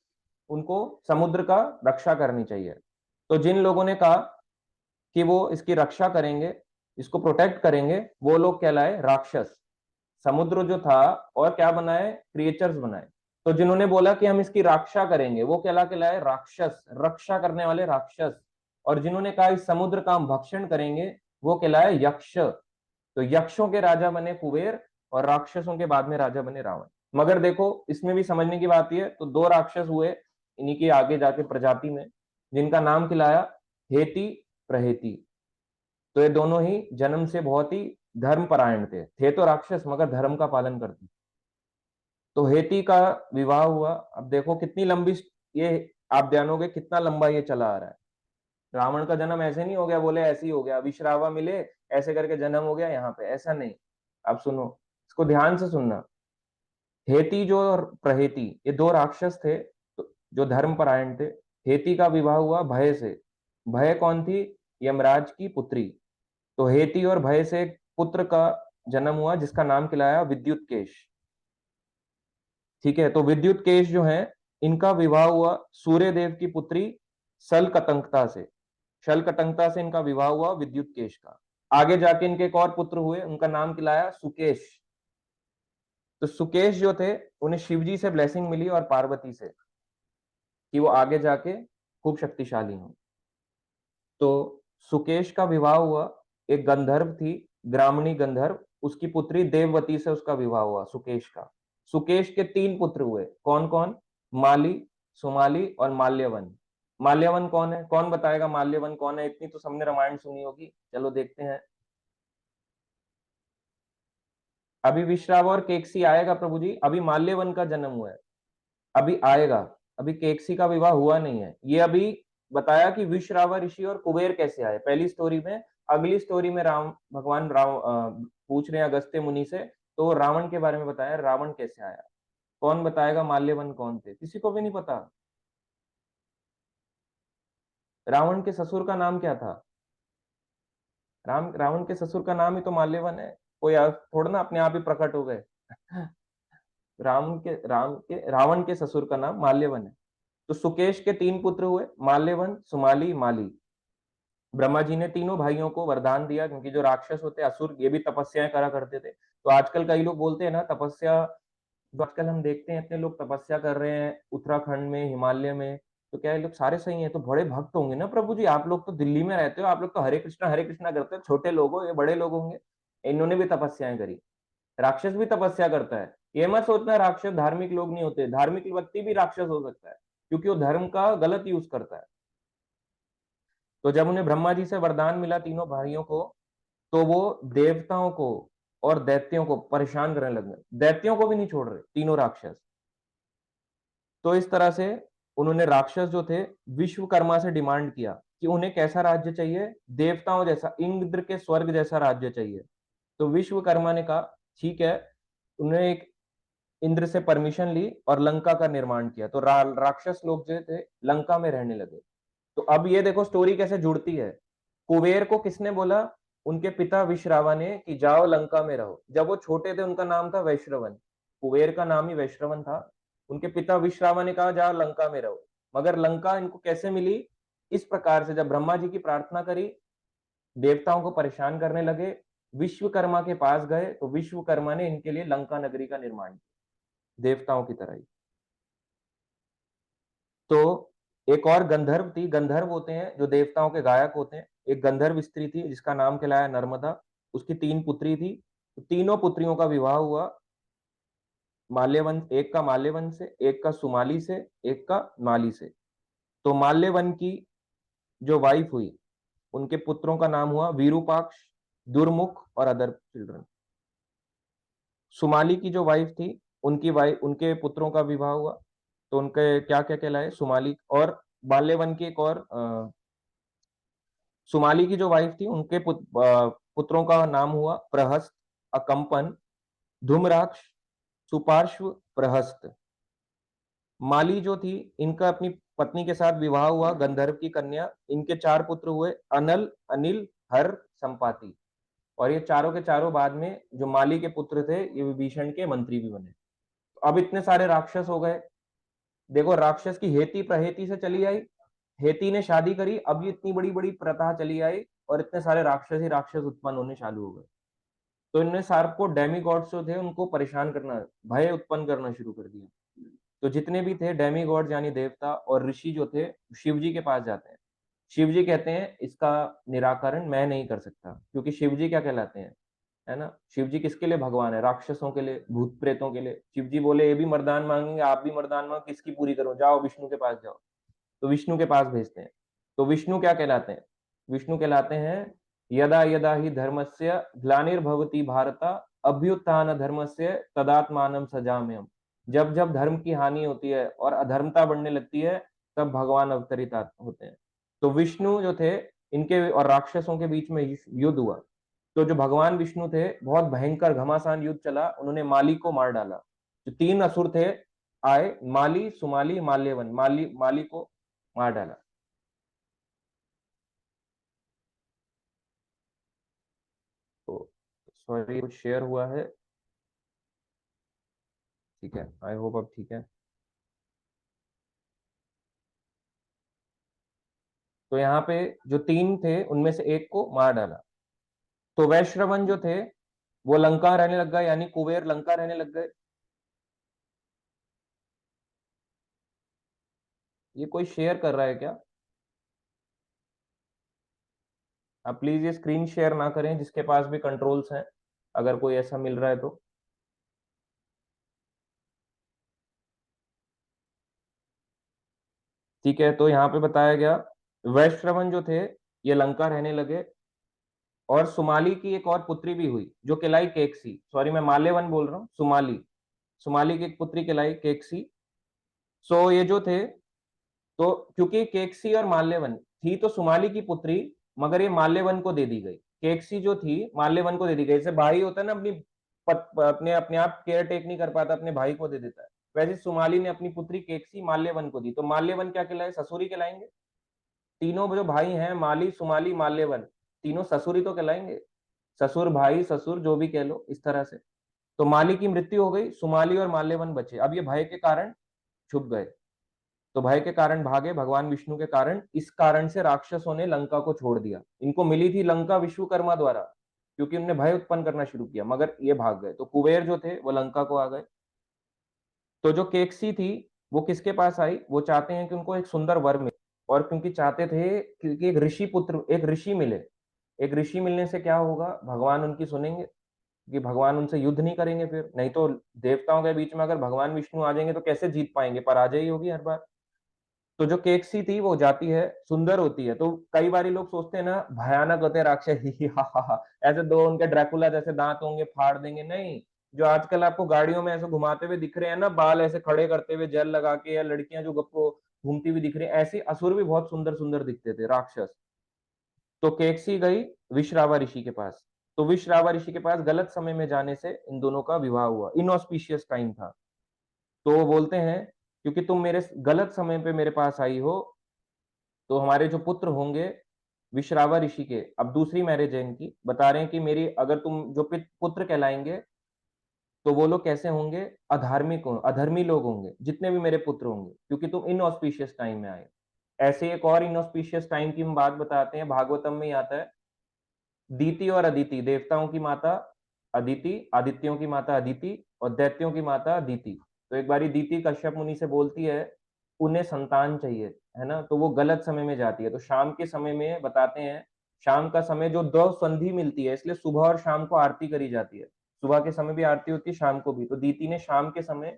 उनको समुद्र का रक्षा करनी चाहिए। तो जिन लोगों ने कहा कि वो इसकी रक्षा करेंगे, इसको प्रोटेक्ट करेंगे, वो लोग कहलाए राक्षस। समुद्र जो था और क्या बनाए? क्रिएचर्स बनाए। तो जिन्होंने बोला कि हम इसकी रक्षा करेंगे वो कहलाए राक्षस, रक्षा करने वाले राक्षस। और जिन्होंने कहा इस समुद्र का हम भक्षण करेंगे वो कहलाए यक्ष। तो यक्षों के राजा बने कुबेर और राक्षसों के बाद में राजा बने रावण। मगर देखो इसमें भी समझने की बात यह है, तो 2 राक्षस हुए इन्हीं की आगे जाके प्रजाति में, जिनका नाम खिलाया हेती, प्रहेती। तो ये दोनों ही जन्म से बहुत ही धर्मपरायण थे तो राक्षस मगर धर्म का पालन करते। तो हेती का विवाह हुआ। अब देखो कितनी लंबी ये, आप जानोगे कितना लंबा ये चला आ रहा है। रावण का जन्म ऐसे नहीं हो गया, बोले ऐसे ही हो गया, विश्रावा मिले ऐसे करके जन्म हो गया यहाँ पे, ऐसा नहीं। अब सुनो, इसको ध्यान से सुनना। हेती जो और प्रहेती ये 2 राक्षस थे तो जो धर्मपरायण थे। हेती का विवाह हुआ भय से। भय कौन थी? यमराज की पुत्री। तो हेती और भय से एक पुत्र का जन्म हुआ जिसका नाम खिलाया विद्युत केश। ठीक है, तो विद्युत केश जो है इनका विवाह हुआ सूर्य देव की पुत्री शलकटंकता से। शलकटंकता से इनका विवाह हुआ विद्युत केश का। आगे जाके इनके एक और पुत्र हुए, उनका नाम खिलाया सुकेश। तो सुकेश जो थे उन्हें शिवजी से ब्लेसिंग मिली और पार्वती से कि वो आगे जाके खूब शक्तिशाली हों। तो सुकेश का विवाह हुआ, एक गंधर्व थी, ग्रामणी गंधर्व, उसकी पुत्री देववती से उसका विवाह हुआ सुकेश का। सुकेश के 3 पुत्र हुए। कौन कौन? माली, सुमाली और माल्यवन। माल्यवन कौन है? कौन बताएगा माल्यवन कौन है? इतनी तो सबने रामायण सुनी होगी, चलो देखते हैं। अभी विश्रावा और केकसी आएगा प्रभु जी, अभी माल्यवन का जन्म हुआ है, अभी आएगा, अभी केकसी का विवाह हुआ नहीं है। ये अभी बताया कि विश्रावा ऋषि और कुबेर कैसे आए पहली स्टोरी में। अगली स्टोरी में भगवान राम पूछ रहे हैं अगस्त्य मुनि से, तो रावण के बारे में बताया, रावण कैसे आया। कौन बताएगा माल्यवन कौन थे, किसी को भी नहीं पता। रावण के ससुर का नाम क्या था? रावण के ससुर का नाम ही तो माल्यवन है, कोई थोड़ा ना अपने आप ही प्रकट हो गए। रावण के ससुर का नाम माल्यवन है। तो सुकेश के 3 पुत्र हुए, माल्यवन, सुमाली, माली। ब्रह्मा जी ने तीनों भाइयों को वरदान दिया, क्योंकि जो राक्षस होते असुर ये भी तपस्याएं करा करते थे। तो आजकल कई लोग बोलते हैं ना तपस्या, जो आजकल हम देखते हैं इतने लोग तपस्या कर रहे हैं उत्तराखंड में, हिमालय में, तो क्या ये लोग सारे सही हैं? तो बड़े भक्त होंगे ना प्रभु जी, आप लोग तो दिल्ली में रहते हो, आप लोग तो हरे कृष्णा करते हो, छोटे लोग हो, ये बड़े लोग होंगे। इन्होंने भी तपस्याएं करी, राक्षस भी तपस्या करता है। ये मत सोचना राक्षस धार्मिक लोग नहीं होते, धार्मिक व्यक्ति भी राक्षस हो सकता है, क्योंकि वो धर्म का गलत यूज करता है। तो जब उन्हें ब्रह्मा जी से वरदान मिला तीनों भाइयों को, तो वो देवताओं को और दैत्यों को परेशान करने लगे, दैत्यों को भी नहीं छोड़ रहे तीनों राक्षस। तो इस तरह से उन्होंने राक्षस जो थे विश्वकर्मा से डिमांड किया कि उन्हें कैसा राज्य चाहिए, देवताओं जैसा, इंद्र के स्वर्ग जैसा राज्य चाहिए। तो विश्वकर्मा ने कहा ठीक है। उन्होंने एक इंद्र से परमिशन ली और लंका का निर्माण किया। तो राक्षस लोग जो थे लंका में रहने लगे। तो अब ये देखो स्टोरी कैसे जुड़ती है। कुबेर को किसने बोला? उनके पिता विश्रावा ने, कि जाओ लंका में रहो। जब वो छोटे थे उनका नाम था वैश्रवन, कुबेर का नाम ही वैश्रवन था। उनके पिता विश्रावा ने कहा जाओ लंका में रहो। मगर लंका इनको कैसे मिली? इस प्रकार से, जब ब्रह्मा जी की प्रार्थना करी, देवताओं को परेशान करने लगे, विश्वकर्मा के पास गए, तो विश्वकर्मा ने इनके लिए लंका नगरी का निर्माण किया, देवताओं की तरह ही। तो एक और गंधर्व थी, गंधर्व होते हैं जो देवताओं के गायक होते हैं। एक गंधर्व स्त्री थी जिसका नाम कहलाया नर्मदा। उसकी 3 पुत्री थी। तो तीनों पुत्रियों का विवाह हुआ माल्यवन, एक का माल्यवन से, एक का सुमाली से, एक का माली से। तो माल्यवन की जो वाइफ हुई, उनके पुत्रों का नाम हुआ विरूपाक्ष, दुर्मुख और अदर चिल्ड्रन। सुमाली की जो वाइफ थी, उनके पुत्रों का विवाह हुआ, तो उनके क्या क्या कहलाए, सुमाली। और माल्यवन की एक और सुमाली की जो वाइफ थी, उनके पुत्रों का नाम हुआ प्रहस्त, अकंपन, धूम्राक्ष, सुपार्श्व, प्रहस्त। माली जो थी, इनका अपनी पत्नी के साथ विवाह हुआ, गंधर्व की कन्या। इनके 4 पुत्र हुए, अनल, अनिल, हर, संपाति। और ये चारों के चारों बाद में जो माली के पुत्र थे, ये विभीषण के मंत्री भी बने। तो अब इतने सारे राक्षस हो गए। देखो राक्षस की हेती प्रहेती से चली आई, हेती ने शादी करी, अब ये इतनी बड़ी बड़ी प्रथा चली आई, और इतने सारे राक्षस ही राक्षस उत्पन्न होने चालू हो गए। तो इनने सबको डेमी गॉड्स जो थे उनको परेशान करना, भय उत्पन्न करना शुरू कर दिया। तो जितने भी थे डेमी गॉड्स यानी देवता और ऋषि जो थे, शिव जी के पास जाते हैं। शिव जी कहते हैं इसका निराकरण मैं नहीं कर सकता, क्योंकि शिव जी क्या कहलाते हैं, है ना? शिव जी किसके लिए भगवान है? राक्षसों के लिए, भूत प्रेतों के लिए। शिव जी बोले ये भी वरदान मांगेंगे, आप भी वरदान मांगो, किसकी पूरी करो, जाओ विष्णु के पास जाओ। तो विष्णु के पास भेजते हैं। तो विष्णु क्या कहलाते हैं? विष्णु कहलाते हैं यदा यदा ही धर्मस्य ग्लानिर्भवति भारत, अभ्युत्थान धर्मस्य तदात्मानं सजाम्यहम्। जब जब धर्म की हानि होती है और अधर्मता बढ़ने लगती है, तब भगवान अवतरित होते हैं। तो विष्णु जो थे, इनके और राक्षसों के बीच में युद्ध हुआ। तो जो भगवान विष्णु थे, बहुत भयंकर घमासान युद्ध चला, उन्होंने माली को मार डाला। जो 3 असुर थे आए, माली, सुमाली, माल्यवन, माली को मार डाला। तो सॉरी कुछ शेयर हुआ है, ठीक है, आई होप अब ठीक है। तो यहाँ पे जो 3 थे उनमें से एक को मार डाला। तो वैश्रवन जो थे वो लंका रहने लग गए, यानी कुबेर लंका रहने लग गए। ये कोई शेयर कर रहा है क्या? आप प्लीज ये स्क्रीन शेयर ना करें, जिसके पास भी कंट्रोल्स हैं, अगर कोई ऐसा मिल रहा है तो। ठीक है, तो यहाँ पे बताया गया वैश्रवन जो थे ये लंका रहने लगे। और सुमाली की एक और पुत्री भी हुई जो कहलाई केकसी। सॉरी, मैं माल्यवन बोल रहा हूँ, सुमाली। सुमाली की एक पुत्री कहलाई केकसी। सो ये जो थे, तो क्योंकि केकसी और माल्यवन थी तो सुमाली की पुत्री, मगर ये माल्यवन को दे दी गई। केकसी जो थी माल्यवन को दे दी गई। जैसे भाई होता है ना, अपने अपने आप केयर टेक नहीं कर पाता, अपने भाई को दे देता है, वैसे सुमाली ने अपनी पुत्री केकसी माल्यवन को दी। तो माल्यवन क्या कहलाए? ससुरी कहलाएंगे। तीनों जो भाई हैं, माली, सुमाली, माल्यवन, तीनों ससुरी तो कहलाएंगे। ससुर, भाई, ससुर, जो भी कह लो, इस तरह से। तो माली की मृत्यु हो गई, सुमाली और माल्यवन बचे। अब ये भय के कारण छुप गए। तो भय के कारण भागे, भगवान विष्णु के कारण। इस कारण से राक्षसों ने लंका को छोड़ दिया। इनको मिली थी लंका विश्वकर्मा द्वारा, क्योंकि उन्होंने भय उत्पन्न करना शुरू किया, मगर ये भाग गए। तो कुबेर जो थे वो लंका को आ गए। तो जो केकसी थी वो किसके पास आई? वो चाहते हैं कि उनको एक सुंदर वर मिले, और क्योंकि चाहते थे, क्योंकि एक ऋषि पुत्र, एक ऋषि मिले। एक ऋषि मिलने से क्या होगा? भगवान उनकी सुनेंगे, कि भगवान उनसे युद्ध नहीं करेंगे फिर। नहीं तो देवताओं के बीच में अगर भगवान विष्णु आ जाएंगे तो कैसे जीत पाएंगे? पराजय ही होगी हर बार। तो जो केकसी थी वो जाती है, सुंदर होती है। तो कई बार लोग सोचते हैं ना, भयानक होते हैं राक्षस, ही हा हा हा, ऐसे दो उनके ड्रैकुला जैसे दांत होंगे, फाड़ देंगे। नहीं, जो आजकल आपको गाड़ियों में ऐसे घुमाते हुए दिख रहे हैं ना, बाल ऐसे खड़े करते हुए जेल लगा के, या लड़कियां जो गप्पो घूमती हुई दिख रही है, ऐसे असुर भी बहुत सुंदर सुंदर दिखते थे, राक्षस। तो केकसी गई विश्रावा ऋषि के पास। तो विश्रावा ऋषि के पास गलत समय में जाने से इन दोनों का विवाह हुआ। इनऑस्पिशियस टाइम था। तो वो बोलते हैं, क्योंकि तुम मेरे गलत समय पे मेरे पास आई हो, तो हमारे जो पुत्र होंगे विश्रावा ऋषि के, अब दूसरी मैरिज है इनकी, बता रहे हैं कि मेरी, अगर तुम जो पुत्र कहलाएंगे, तो वो लोग कैसे होंगे? अधार्मिक हो, अधर्मी लोग होंगे जितने भी मेरे पुत्र होंगे, क्योंकि तुम इनऑस्पिशियस टाइम में आए। ऐसे एक और इनऑस्पिशियस टाइम की हम बात बताते हैं, भागवतम में ही आता है। दीति और अदिति, देवताओं की माता अदिति, आदित्यों की माता अदिति, और दैत्यों की माता अदिति। तो एक बारी दीति कश्यप मुनि से बोलती है, उन्हें संतान चाहिए, है ना। तो वो गलत समय में जाती है। तो शाम के समय में बताते हैं, शाम का समय जो दो संधि मिलती है, इसलिए सुबह और शाम को आरती करी जाती है। सुबह के समय भी आरती होती है, शाम को भी। तो दीति ने शाम के समय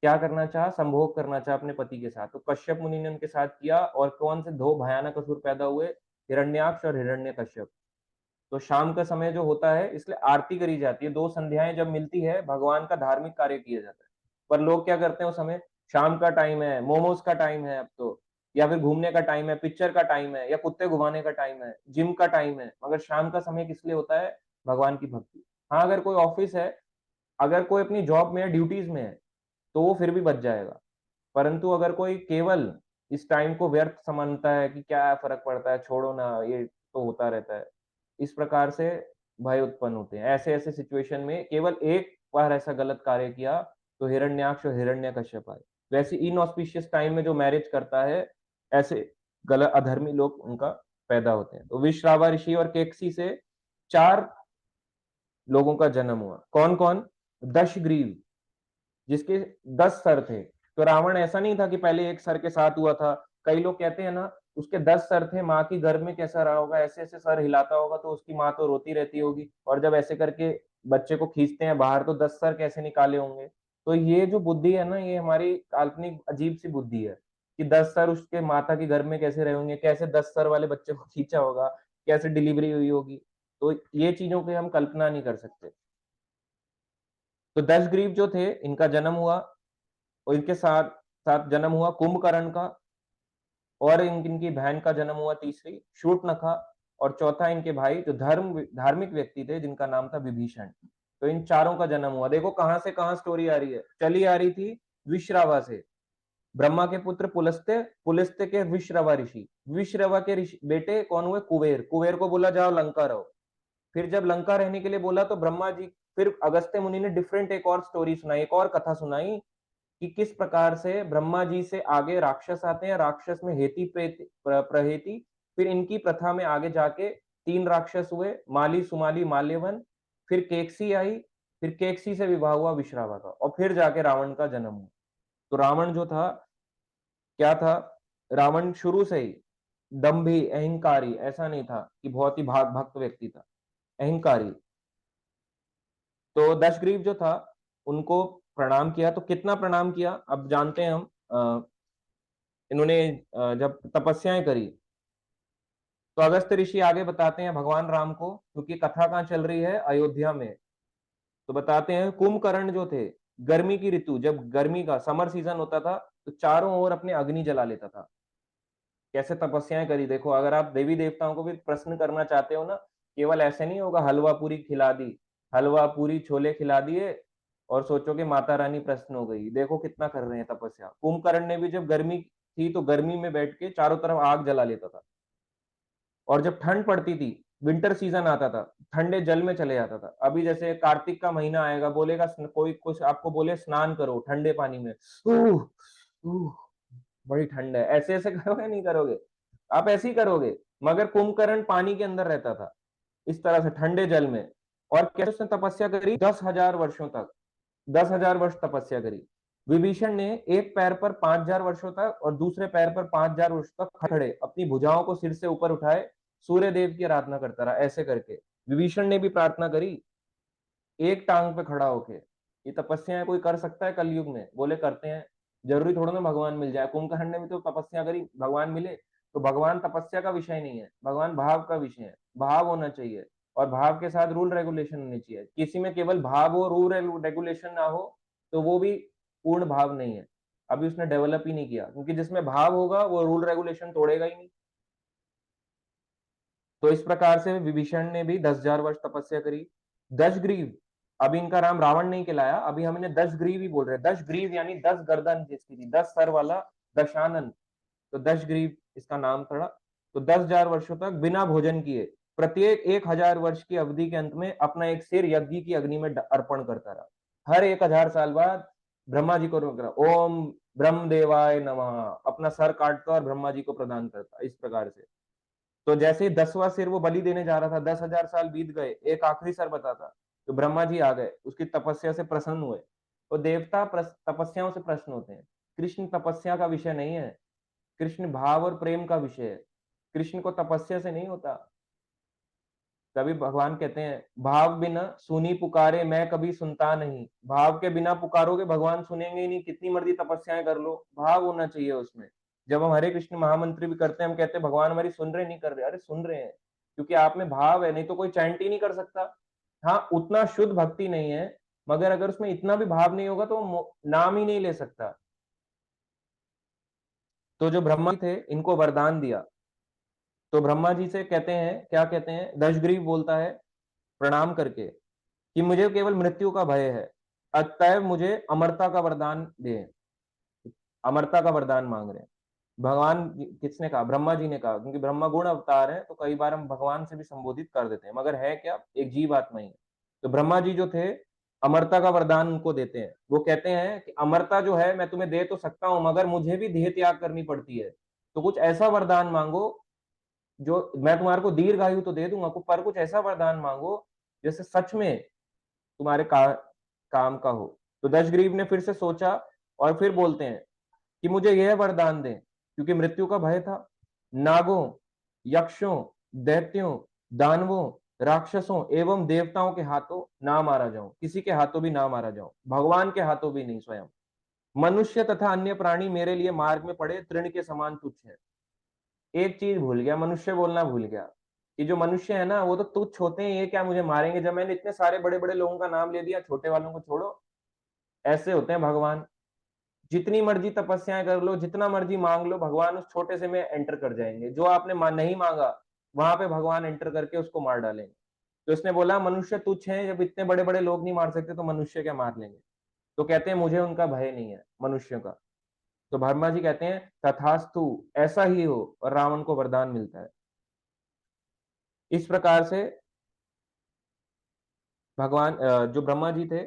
क्या करना चाहा? संभोग करना चाहा अपने पति के साथ। तो कश्यप मुनि ने उनके साथ किया, और कौन से दो भयानक असुर पैदा हुए? हिरण्याक्ष और हिरण्यकश्यप। तो शाम का समय जो होता है, इसलिए आरती करी जाती है। दो संध्याएं जब मिलती है, भगवान का धार्मिक कार्य किया जाता है। पर लोग क्या करते हैं उस समय? शाम का टाइम है, मोमोज का टाइम है अब तो, या फिर घूमने का टाइम है, पिक्चर का टाइम है, या कुत्ते घुमाने का टाइम है, जिम का टाइम है। मगर शाम का समय किस लिए होता है? भगवान की भक्ति। हाँ, अगर कोई ऑफिस है, अगर कोई अपनी जॉब में है, ड्यूटीज में है, तो वो फिर भी बच जाएगा। परंतु अगर कोई केवल इस टाइम को व्यर्थ समझता है कि क्या फर्क पड़ता है, छोड़ो ना, ये तो होता रहता है, इस प्रकार से भय उत्पन्न होते हैं। ऐसे ऐसे सिचुएशन में केवल एक बार ऐसा गलत कार्य किया तो हिरण्याक्ष और हिरण्यकश्यप आए। वैसे इनऑस्पिशियस टाइम में जो मैरिज करता है, ऐसे गलत अधर्मी लोग उनका पैदा होते हैं। तो विश्रावा ऋषि और केकसी से 4 लोगों का जन्म हुआ। कौन कौन? दशग्रीव, जिसके 10 सर थे। तो रावण ऐसा नहीं था कि पहले एक सर के साथ हुआ था। कई लोग कहते हैं ना, उसके 10 सर थे, माँ की गर्भ में कैसा रहा होगा, ऐसे ऐसे सर हिलाता होगा, तो उसकी माँ तो रोती रहती होगी, और जब ऐसे करके बच्चे को खींचते हैं बाहर, तो 10 सर कैसे निकाले होंगे। तो ये जो बुद्धि है ना, ये हमारी काल्पनिक अजीब सी बुद्धि है, कि 10 सर उसके माता की गर्भ में कैसे रहे होंगे, कैसे 10 सर वाले बच्चे को खींचा होगा, कैसे डिलीवरी हुई होगी। तो ये चीजों की हम कल्पना नहीं कर सकते। तो दशग्रीव जो थे, इनका जन्म हुआ, और इनके साथ साथ जन्म हुआ कुंभकर्ण का, और इनकी बहन का जन्म हुआ तीसरी, शूर्पणखा, और चौथा इनके भाई जो धार्मिक व्यक्ति थे, जिनका नाम था विभीषण। तो इन चारों का जन्म हुआ। देखो कहां से कहां स्टोरी आ रही है, चली आ रही थी विश्रावा से। ब्रह्मा के पुत्र पुलस्त्य, पुलस्त्य के विश्रवा ऋषि, विश्रवा के ऋषि बेटे कौन हुए? कुबेर। कुबेर को बोला जाओ लंका रहो। फिर जब लंका रहने के लिए बोला, तो ब्रह्मा जी, फिर अगस्त्य मुनि ने डिफरेंट एक और स्टोरी सुनाई, एक और कथा सुनाई, कि किस प्रकार से ब्रह्मा जी से आगे राक्षस आते हैं, राक्षस में हेति प्रहेति, फिर इनकी प्रथा में आगे जाके 3 राक्षस हुए, माली, सुमाली, माल्यवन। फिर केकसी आई, फिर केकसी से विवाह हुआ विश्रावा का, और फिर जाके रावण का जन्म हुआ। तो रावण जो था, क्या था? रावण शुरू से ही दंभी, अहंकारी, ऐसा नहीं था कि बहुत ही भक्त व्यक्ति था, अहंकारी। तो दशग्रीव जो था, उनको प्रणाम किया। तो कितना प्रणाम किया अब जानते हैं हम। इन्होंने जब तपस्याएं करी, तो अगस्त्य ऋषि आगे बताते हैं भगवान राम को, क्योंकि कथा कहाँ चल रही है, अयोध्या में। तो बताते हैं कुंभकर्ण जो थे, गर्मी की ऋतु, जब गर्मी का समर सीजन होता था, तो चारों ओर अपने अग्नि जला लेता था। कैसे तपस्याएं करी देखो। अगर आप देवी देवताओं को भी प्रश्न करना चाहते हो ना, केवल ऐसे नहीं होगा हलवा पूरी खिला दी, हलवा पूरी छोले खिला दिए और सोचो कि माता रानी प्रसन्न हो गई। देखो कितना कर रहे हैं तपस्या। कुंभकर्ण ने भी जब गर्मी थी तो गर्मी में बैठ के चारों तरफ आग जला लेता था, और जब ठंड पड़ती थी, विंटर सीजन आता था, ठंडे जल में चले जाता था। अभी जैसे कार्तिक का महीना आएगा, बोलेगा कोई कुछ आपको बोले स्नान करो ठंडे पानी में, उह, उह, बड़ी ठंड है, ऐसे ऐसे करोगे नहीं करोगे? आप ऐसे ही करोगे। मगर कुंभकर्ण पानी के अंदर रहता था, इस तरह से ठंडे जल में। और कैसे उसने तपस्या करी? 10,000 वर्षों तक, 10,000 वर्ष तपस्या करी। विभीषण ने एक पैर पर 5,000 वर्षों तक और दूसरे पैर पर 5,000 वर्ष तक खड़े अपनी भुजाओं को सिर से ऊपर उठाए सूर्य देव की आराधना करता रहा। ऐसे करके विभीषण ने भी प्रार्थना करी, एक टांग पे खड़ा होके। ये तपस्या कोई कर सकता है कलयुग में? बोले करते हैं। जरूरी थोड़ा ना भगवान मिल जाए। कुंभकर्ण ने भी तो तपस्या करी, भगवान मिले? तो भगवान तपस्या का विषय नहीं है, भगवान भाव का विषय है। भाव होना चाहिए, और भाव के साथ रूल रेगुलेशन होनी चाहिए। किसी में केवल भाव हो, रूल रेगुलेशन ना हो, तो वो भी पूर्ण भाव नहीं है। अभी उसने डेवलप ही नहीं किया, क्योंकि जिसमें भाव होगा वो रूल रेगुलेशन तोड़ेगा ही नहीं। तो इस प्रकार से विभीषण ने भी 10,000 वर्ष तपस्या करी। दशग्रीव, अभी इनका नाम रावण नहीं कहलाया, अभी हम इन्हें दशग्रीव ही बोल रहे हैं। दशग्रीव यानी 10 गर्दन जिसकी थी, 10 सर वाला, दशानन, तो दशग्रीव इसका नाम पड़ा। तो 10,000 वर्षों तक बिना भोजन किए, प्रत्येक 1,000 वर्ष की अवधि के अंत में अपना एक सिर यज्ञ की अग्नि में अर्पण करता रहा। हर 1,000 साल बाद ब्रह्मा जी को ओम ब्रह्म देवाय नमः, अपना सर काटता और ब्रह्मा जी को प्रदान करता। इस प्रकार से, तो जैसे ही 10वां सिर वो बलि देने जा रहा था, 10,000 साल बीत गए, एक आखिरी सर बता था, तो ब्रह्मा जी आ गए, उसकी तपस्या से प्रसन्न हुए। तो देवता तपस्याओं से प्रश्न होते हैं। कृष्ण तपस्या का विषय नहीं है, कृष्ण भाव और प्रेम का विषय है। कृष्ण को तपस्या से नहीं होता। कभी भगवान कहते हैं, भाव बिना सुनी पुकारे मैं कभी सुनता नहीं। भाव के बिना पुकारोगे भगवान सुनेंगे ही नहीं, कितनी मर्जी तपस्याएं कर लो, भाव होना चाहिए उसमें। जब हम हरे कृष्ण महामंत्र भी करते हैं, हम कहते हैं भगवान हमारी सुन रहे नहीं कर रहे, अरे सुन रहे हैं, क्योंकि आप में भाव है, नहीं तो कोई चैंट ही नहीं कर सकता। हाँ, उतना शुद्ध भक्ति नहीं है, मगर अगर उसमें इतना भी भाव नहीं होगा तो वो नाम ही नहीं ले सकता। तो जो ब्रह्मा थे, इनको वरदान दिया। तो ब्रह्मा जी से कहते हैं, क्या कहते हैं, दशग्रीव बोलता है प्रणाम करके कि मुझे केवल मृत्यु का भय है, अतएव मुझे अमरता का वरदान दे। अमरता का वरदान मांग रहे हैं। भगवान किसने कहा? ब्रह्मा जी ने कहा, क्योंकि ब्रह्मा गुण अवतार है, तो कई बार हम भगवान से भी संबोधित कर देते हैं, मगर है क्या? एक जीव आत्मा ही है। तो ब्रह्मा जी जो थे, अमरता का वरदान उनको देते हैं। वो कहते हैं कि अमरता जो है मैं तुम्हें दे तो सकता हूं, मगर मुझे भी देह त्याग करनी पड़ती है। तो कुछ ऐसा वरदान मांगो, जो मैं तुम्हारे को दीर्घायु तो दे दूंगा, पर कुछ ऐसा वरदान मांगो जैसे सच में तुम्हारे काम का हो। तो दशग्रीव ने फिर से सोचा और फिर बोलते हैं कि मुझे यह वरदान दें, क्योंकि मृत्यु का भय था। नागों, यक्षों, दैत्यों, दानवों, राक्षसों एवं देवताओं के हाथों ना मारा जाऊं, किसी के हाथों भी ना मारा जाऊं, भगवान के हाथों भी नहीं स्वयं। मनुष्य तथा अन्य प्राणी मेरे लिए मार्ग में पड़े तृण के समान तुच्छ है। एक चीज भूल गया, मनुष्य बोलना भूल गया, कि जो मनुष्य है ना वो तो तुच्छ होते हैं, ये क्या मुझे मारेंगे? जब मैंने इतने सारे बड़े बड़े लोगों का नाम ले दिया, छोटे वालों को छोड़ो। ऐसे होते हैं भगवान। जितनी मर्जी तपस्याएं कर लो, जितना मर्जी मांग लो, भगवान उस छोटे से में एंटर कर जाएंगे। जो आपने नहीं मांगा, वहां पे भगवान एंटर करके उसको मार डालेंगे। तो इसने बोला मनुष्य तुच्छ है, जब इतने बड़े बड़े लोग नहीं मार सकते तो मनुष्य क्या मार लेंगे? तो कहते हैं मुझे उनका भय नहीं है, मनुष्यों का। तो ब्रह्मा जी कहते हैं तथास्तु, ऐसा ही हो, और रावण को वरदान मिलता है। इस प्रकार से भगवान जो ब्रह्मा जी थे,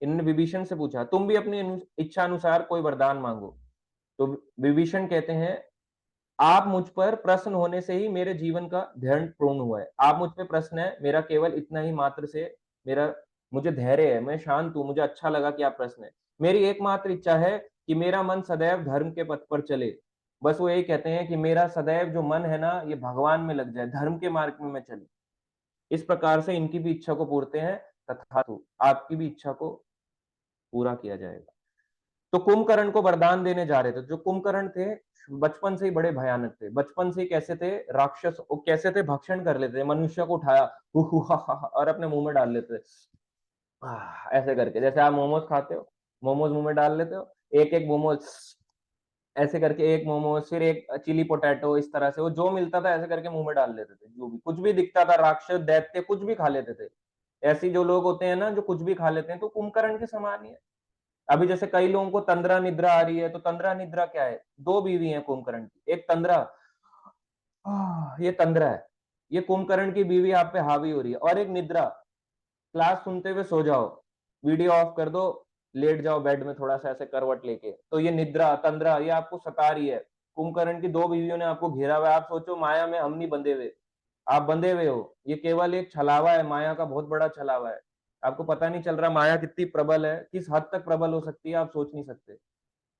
इन्होंने विभीषण से पूछा तुम भी अपनी इच्छा अनुसार कोई वरदान मांगो। तो विभीषण कहते हैं आप मुझ पर प्रसन्न होने से ही मेरे जीवन का ध्यान पूर्ण हुआ है। आप मुझ पे प्रसन्न है, मेरा केवल इतना ही मात्र से मेरा, मुझे धैर्य है, मैं शांत हूं, मुझे अच्छा लगा कि आप प्रसन्न है। मेरी एकमात्र इच्छा है कि मेरा मन सदैव धर्म के पथ पर चले। बस वो यही कहते हैं कि मेरा सदैव जो मन है ना, ये भगवान में लग जाए, धर्म के मार्ग में मैं चलूं। इस प्रकार से इनकी भी इच्छा को पूरते हैं, तथास्तु आपकी भी इच्छा को पूरा किया जाएगा। तो कुंभकर्ण को वरदान देने जा रहे थे। जो कुंभकर्ण थे, बचपन से ही बड़े भयानक थे। बचपन से ही कैसे थे, राक्षस, वो कैसे थे, भक्षण कर लेते थे, मनुष्य को उठाया हु हु हा हा हा, और अपने मुंह में डाल लेते थे ऐसे करके। जैसे आप मोमोज खाते हो, मोमोज मुंह में डाल लेते हो, एक एक मोमोज ऐसे करके, एक मोमोज, फिर एक चिली पोटैटो, इस तरह से वो जो मिलता था ऐसे करके मुंह में डाल लेते थे। जो भी कुछ भी दिखता था, राक्षस, दैत्य, कुछ भी खा लेते थे। ऐसी जो लोग होते हैं ना, जो कुछ भी खा लेते हैं, तो कुंभकर्ण के समान ही है। अभी जैसे कई लोगों को तंद्रा निद्रा आ रही है, तो तंद्रा निद्रा क्या है? दो बीवी हैं कुंभकर्ण की, एक तंद्रा, ये तंद्रा है, ये कुंभकर्ण की बीवी आप पे हावी हो रही है, और एक निद्रा, क्लास सुनते हुए सो जाओ, वीडियो ऑफ कर दो, लेट जाओ बेड में थोड़ा सा ऐसे करवट लेके, तो ये निद्रा तंद्रा ये आपको सता रही है। कुंभकर्ण की दो बीवियों ने आपको घेरा हुआ है। आप सोचो माया में हम नहीं बंधे हुए, आप बंधे हुए हो। ये केवल एक छलावा है, माया का बहुत बड़ा छलावा है। आपको पता नहीं चल रहा माया कितनी प्रबल है, किस हद तक प्रबल हो सकती है, आप सोच नहीं सकते।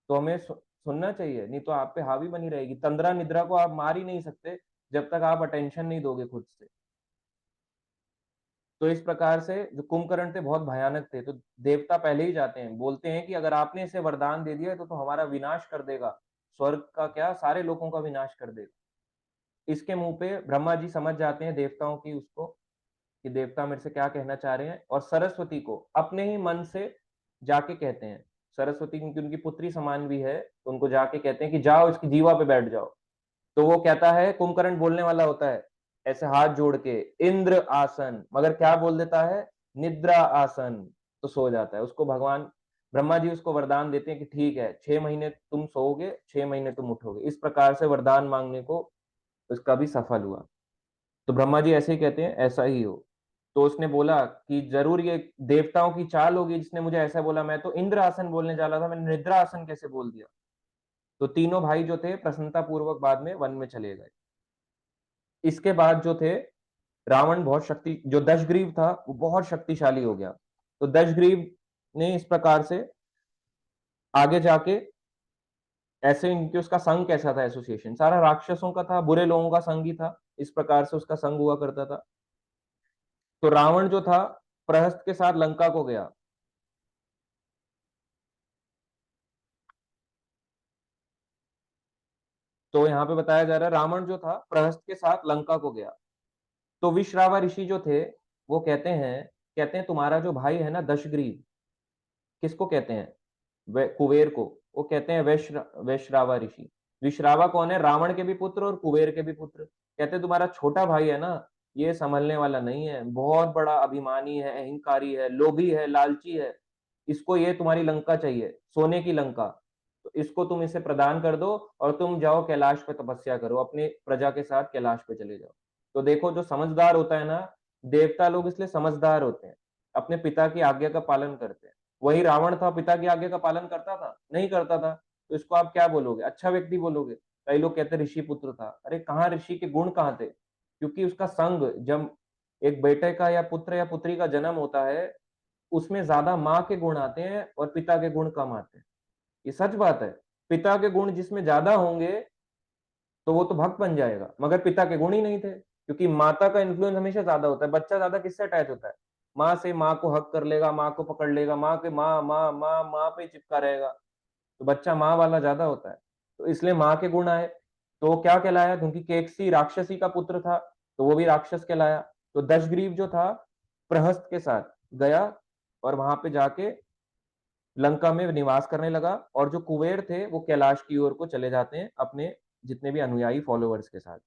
तो हमें सुनना चाहिए, नहीं तो आप पे हावी बनी रहेगी। तंद्रा निद्रा को आप मार ही नहीं सकते जब तक आप अटेंशन नहीं दोगे खुद से। तो इस प्रकार से जो कुंभकर्ण थे बहुत भयानक थे। तो देवता पहले ही जाते हैं, बोलते हैं कि अगर आपने इसे वरदान दे दिया तो हमारा विनाश कर देगा, स्वर्ग का क्या सारे लोगों का विनाश कर देगा। इसके मुंह पे ब्रह्मा जी समझ जाते हैं देवताओं की उसको, कि देवता मेरे से क्या कहना चाह रहे हैं, और सरस्वती को अपने ही मन से जाके कहते हैं। सरस्वती क्योंकि उनकी पुत्री समान भी है, तो उनको जाके कहते हैं कि जाओ इसकी जीवा पे बैठ जाओ। तो वो कहता है, कुंभकर्ण बोलने वाला होता है ऐसे हाथ जोड़ के, इंद्र आसन, मगर क्या बोल देता है, निद्रा आसन, तो सो जाता है। उसको भगवान ब्रह्मा जी उसको वरदान देते हैं कि ठीक है, 6 महीने तुम सोओगे, 6 महीने तुम उठोगे। इस प्रकार से वरदान मांगने को उसका भी सफल हुआ। तो ब्रह्मा जी ऐसे ही कहते हैं ऐसा ही हो। तो उसने बोला कि जरूर ये देवताओं की चाल होगी, जिसने मुझे ऐसा बोला, मैं तो इंद्र आसन बोलने जा रहा था, मैंने निद्रा आसन कैसे बोल दिया। तो तीनों भाई जो थे प्रसन्नता पूर्वक बाद में वन में चले गए। इसके बाद जो थे, रावण बहुत शक्ति, जो दशग्रीव था वो बहुत शक्तिशाली हो गया। तो दशग्रीव ने इस प्रकार से आगे जाके, ऐसे इनके उसका संघ कैसा था, एसोसिएशन सारा राक्षसों का था, बुरे लोगों का संघ ही था। इस प्रकार से उसका संघ हुआ करता था। तो रावण जो था प्रहस्त के साथ लंका को गया। तो यहाँ पे बताया जा रहा है रावण जो था प्रहस्त के साथ लंका को गया। तो विश्रावा ऋषि जो थे वो कहते हैं तुम्हारा जो भाई है ना दशग्रीव, किसको कहते हैं, कुबेर को, वो कहते हैं वैश्रावा ऋषि। विश्रावा कौन है, रावण के भी पुत्र और कुबेर के भी पुत्र। कहते हैं तुम्हारा छोटा भाई है ना, ये संभलने वाला नहीं है, बहुत बड़ा अभिमानी है, अहंकारी है, लोभी है, लालची है। इसको ये तुम्हारी लंका चाहिए, सोने की लंका। तो इसको तुम इसे प्रदान कर दो, और तुम जाओ कैलाश पे तपस्या करो, अपनी प्रजा के साथ कैलाश पे चले जाओ। तो देखो जो समझदार होता है ना, देवता लोग इसलिए समझदार होते हैं, अपने पिता की आज्ञा का पालन करते हैं। वही रावण था, पिता की आज्ञा का पालन करता था, नहीं करता था। तो इसको आप क्या बोलोगे, अच्छा व्यक्ति बोलोगे। कई लोग कहते हैं ऋषि पुत्र था, अरे कहाँ ऋषि के गुण कहाँ थे, क्योंकि उसका संग, जब एक बेटे का या पुत्र या पुत्री का जन्म होता है, उसमें ज्यादा माँ के गुण आते हैं और पिता के गुण कम आते हैं। ये सच बात है। पिता के गुण जिसमें ज्यादा होंगे तो वो तो भक्त बन जाएगा, मगर पिता के गुण ही नहीं थे, क्योंकि माता का इन्फ्लुएंस हमेशा ज्यादा होता है। बच्चा ज्यादा किससे अटैच होता है, माँ से। माँ को हक कर लेगा, माँ को पकड़ लेगा, माँ के माँ माँ माँ माँ पे चिपका रहेगा। तो बच्चा माँ वाला ज्यादा होता है। तो इसलिए माँ के गुण आए, तो वो क्या कहलाया, क्योंकि केकसी राक्षसी का पुत्र था, तो वो भी राक्षस कहलाया। तो दशग्रीव जो था प्रहस्त के साथ गया, और वहां पे जाके लंका में निवास करने लगा। और जो कुबेर थे वो कैलाश की ओर को चले जाते हैं अपने जितने भी अनुयायी फॉलोअर्स के साथ।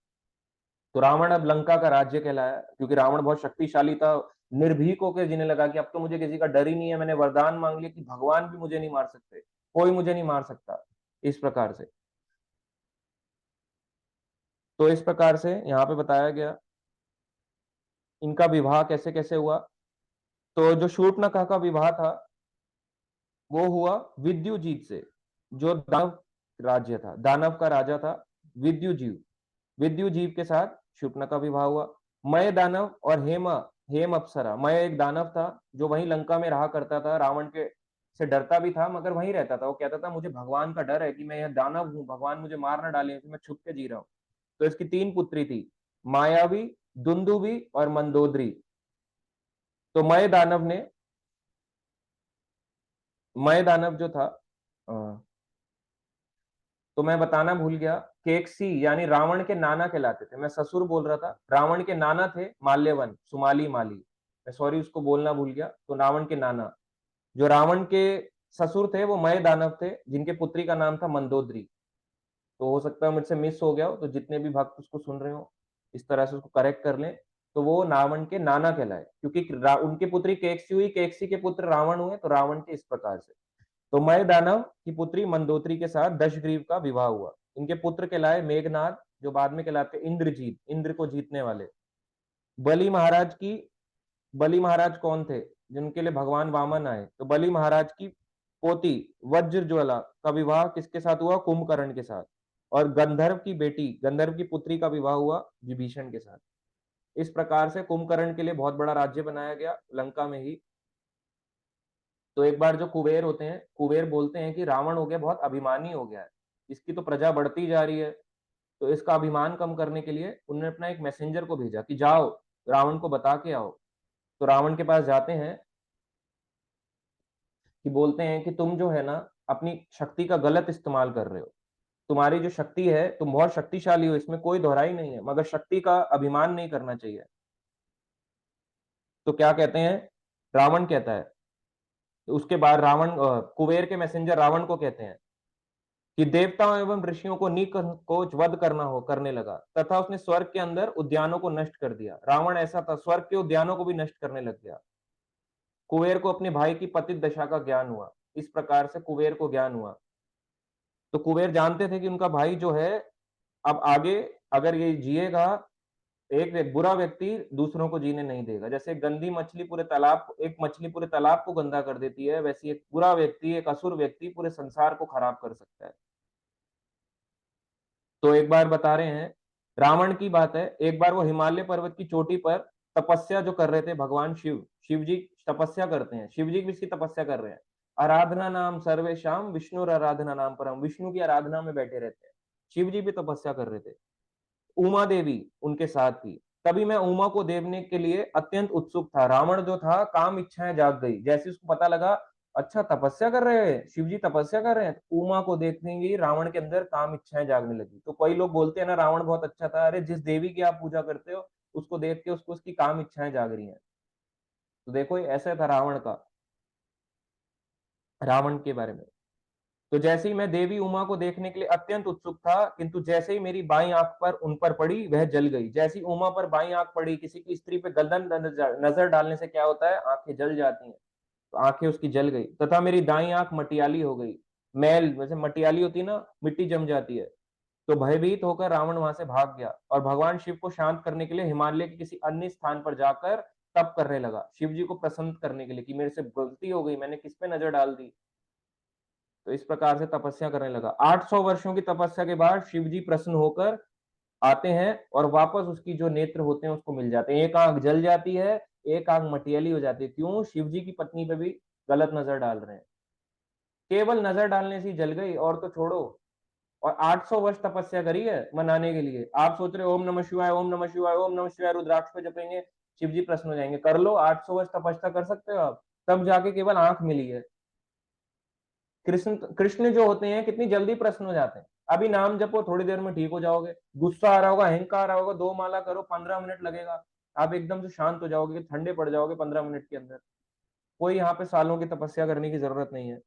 तो रावण अब लंका का राज्य कहलाया, क्योंकि रावण बहुत शक्तिशाली था। निर्भीक होकर जीने लगा कि अब तो मुझे किसी का डर ही नहीं है, मैंने वरदान मांग लिया कि भगवान भी मुझे नहीं मार सकते, कोई मुझे नहीं मार सकता। इस प्रकार से, तो इस प्रकार से यहाँ पे बताया गया इनका विवाह कैसे कैसे हुआ। तो जो शूर्पणखा का विवाह था वो हुआ विद्युजीत से, जो दानव राज्य था, दानव का राजा था विद्युजीव। विद्युजीव के साथ शूर्पणखा का विवाह हुआ। मय दानव और हेम अप्सरा। मय एक दानव था जो वहीं लंका में रहा करता था, रावण के से डरता भी था, मगर वहीं रहता था। वो कहता था मुझे भगवान का डर है कि मैं यह दानव हूँ, भगवान मुझे मार ना डाले, मैं छुप के जी रहा हूँ। तो इसकी 3 पुत्री थी, मायावी, दुंदुभी और मंदोदरी। तो मय दानव जो था, तो मैं बताना भूल गया, केकसी यानी रावण के नाना कहलाते थे। मैं ससुर बोल रहा था, रावण के नाना थे माल्यवन, सुमाली माली। मैं सॉरी उसको बोलना भूल गया। तो रावण के नाना, जो रावण के ससुर थे वो मय दानव थे, जिनके पुत्री का नाम था मंदोदरी। तो हो सकता है मुझसे मिस हो गया हो, तो जितने भी भक्त उसको सुन रहे हो इस तरह से उसको करेक्ट कर लें। तो वो रावण के नाना कहलाए, क्योंकि उनकी पुत्री केकसी हुई, केकसी के पुत्र रावण हुए, तो रावण के इस प्रकार से। तो मय दानव की पुत्री मंदोदरी के साथ दशग्रीव का विवाह हुआ। इनके पुत्र कहलाए मेघनाद, जो बाद में कहलाते इंद्रजीत, इंद्र को जीतने वाले। बलि महाराज की, बलि महाराज कौन थे? जिनके लिए भगवान वामन आए। तो बलि महाराज की पोती वज्र ज्वाला का विवाह किसके साथ हुआ? कुंभकर्ण के साथ। और गंधर्व की बेटी, गंधर्व की पुत्री का विवाह हुआ विभीषण के साथ। इस प्रकार से कुंभकर्ण के लिए बहुत बड़ा राज्य बनाया गया लंका में ही। तो एक बार जो कुबेर होते हैं, कुबेर बोलते हैं कि रावण हो गया बहुत अभिमानी हो गया है, इसकी तो प्रजा बढ़ती जा रही है। तो इसका अभिमान कम करने के लिए उन्होंने अपना एक मैसेंजर को भेजा कि जाओ रावण को बता के आओ। तो रावण के पास जाते हैं कि बोलते हैं कि तुम जो है ना अपनी शक्ति का गलत इस्तेमाल कर रहे हो। तुम्हारी जो शक्ति है, तुम बहुत शक्तिशाली हो, इसमें कोई दोहराई नहीं है, मगर शक्ति का अभिमान नहीं करना चाहिए। तो क्या कहते हैं, रावण कहता है। तो उसके बाद रावण कुबेर के मैसेंजर रावण को कहते हैं कि देवताओं एवं ऋषियों को निकोच वध करने लगा, तथा उसने स्वर्ग के अंदर उद्यानों को नष्ट कर दिया। रावण ऐसा था, स्वर्ग के उद्यानों को भी नष्ट करने लग गया। कुबेर को अपने भाई की पतित दशा का ज्ञान हुआ। इस प्रकार से कुबेर को ज्ञान हुआ। तो कुबेर जानते थे कि उनका भाई जो है अब आगे अगर ये जिएगा, एक बुरा व्यक्ति दूसरों को जीने नहीं देगा। जैसे गंदी मछली पूरे तालाब, एक मछली पूरे तालाब को गंदा कर देती है, वैसे एक बुरा व्यक्ति, एक असुर व्यक्ति पूरे संसार को खराब कर सकता है। तो एक बार बता रहे हैं, रावण की बात है, एक बार वो हिमालय पर्वत की चोटी पर तपस्या जो कर रहे थे, भगवान शिव, शिव जी तपस्या करते हैं, शिव जी भी इसकी तपस्या कर रहे हैं। आराधना नाम सर्वेशाम विष्णु आराधना नाम परम, विष्णु की आराधना में बैठे रहते हैं। शिव जी भी तपस्या कर रहे थे। उमा देवी उनके साथ थी। तभी मैं उमा को देखने के लिए अत्यंत उत्सुक था। रावण जो था, काम इच्छाएं जाग गई। जैसे उसको पता लगा अच्छा तपस्या कर रहे हैं शिव जी, तपस्या कर रहे हैं, तो उमा को देखने की रावण के अंदर काम इच्छाएं जागने लगी। तो कई लोग बोलते हैं ना रावण बहुत अच्छा था, अरे जिस देवी की आप पूजा करते हो उसको देख के उसको उसकी काम इच्छाएं जाग रही हैं। तो देखो ये ऐसा था रावण का, रावण के बारे में। तो जैसे ही मैं देवी उमा को देखने के लिए अत्यंत उत्सुक था, किंतु जैसे ही मेरी बाईं आंख पर उन पर पड़ी वह जल गई। जैसी उमा पर बाईं आंख पड़ी, किसी की स्त्री पे गलत नजर डालने से क्या होता है, आंखें जल जाती हैं। तो आंखें उसकी जल गई, तथा मेरी दाईं आंख मटियाली हो गई। मैल वैसे मटियाली होती है ना, मिट्टी जम जाती है। तो भयभीत होकर रावण वहां से भाग गया और भगवान शिव को शांत करने के लिए हिमालय के किसी अन्य स्थान पर जाकर तप करने लगा, शिव जी को प्रसन्न करने के लिए कि मेरे से गलती हो गई, मैंने किस पे नजर डाल दी। तो इस प्रकार से तपस्या करने लगा। 800 वर्षों की तपस्या के बाद शिव जी प्रसन्न होकर आते हैं और वापस उसकी जो नेत्र होते हैं उसको मिल जाते हैं। एक आंख जल जाती है, एक आंख मटियाली हो जाती है। क्यों? शिव जी की पत्नी पे भी गलत नजर डाल रहे हैं। केवल नजर डालने से ही जल गई, और तो छोड़ो। और 800 वर्ष तपस्या करी है मनाने के लिए। आप सोच रहे ओम नमः शिवाय, ओम नमः शिवाय, ओम नमः शिवाय रुद्राक्ष पे जपेंगे शिव जी प्रसन्न हो जाएंगे। कर लो, 800 वर्ष तपस्या कर सकते हो आप, तब जाके केवल आंख मिली है। कृष्ण कृष्ण जो होते हैं कितनी जल्दी प्रसन्न हो जाते हैं। अभी नाम जपो, थोड़ी देर में ठीक हो जाओगे। गुस्सा आ रहा होगा, अहंकार आ रहा होगा, 2 माला करो, 15 मिनट लगेगा, आप एकदम से शांत हो जाओगे, ठंडे पड़ जाओगे 15 मिनट के अंदर। कोई यहाँ पे सालों की तपस्या करने की जरूरत नहीं है।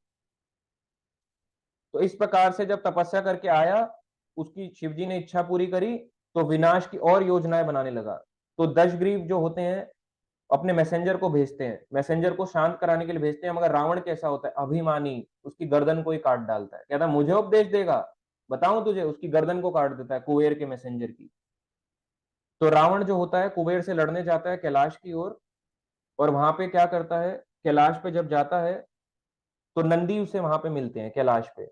तो इस प्रकार से जब तपस्या करके आया, उसकी शिवजी ने इच्छा पूरी करी, तो विनाश की और योजनाएं बनाने लगा। तो दशग्रीव जो होते हैं अपने मैसेंजर को भेजते हैं, मैसेंजर को शांत कराने के लिए भेजते हैं, मगर रावण कैसा होता है, अभिमानी, उसकी गर्दन को ही काट डालता है। कहता है मुझे उपदेश देगा, बताऊं तुझे, उसकी गर्दन को काट देता है कुबेर के मैसेंजर की। तो रावण जो होता है कुबेर से लड़ने जाता है कैलाश की ओर, और वहां पे क्या करता है, कैलाश पे जब जाता है तो नंदी उसे वहां पे मिलते हैं कैलाश पे।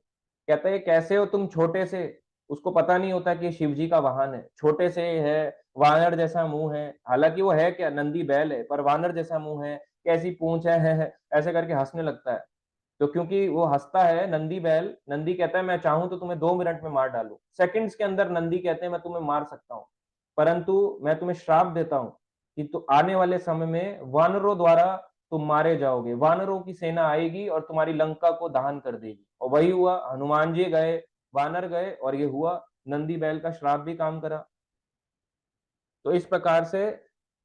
कहता है कैसे हो तुम छोटे से, उसको पता नहीं होता कि ये शिव जी का वाहन है, छोटे से है, वानर जैसा मुंह है, हालांकि वो है क्या, नंदी बैल है, पर वानर जैसा मुंह है, कैसी पूंछ है, ऐसे करके हंसने लगता है। तो क्योंकि वो हंसता है नंदी बैल, नंदी कहता है मैं चाहूं तो तुम्हें 2 मिनट में मार डालू, सेकंड्स के अंदर नंदी कहते हैं मैं तुम्हें मार सकता हूँ, परंतु मैं तुम्हें श्राप देता हूँ कि तो आने वाले समय में वानरों द्वारा तुम मारे जाओगे, वानरों की सेना आएगी और तुम्हारी लंका को दहन कर देगी। और वही हुआ, हनुमान जी गए, वानर गए और ये हुआ, नंदी बैल का श्राप भी काम करा। तो इस प्रकार से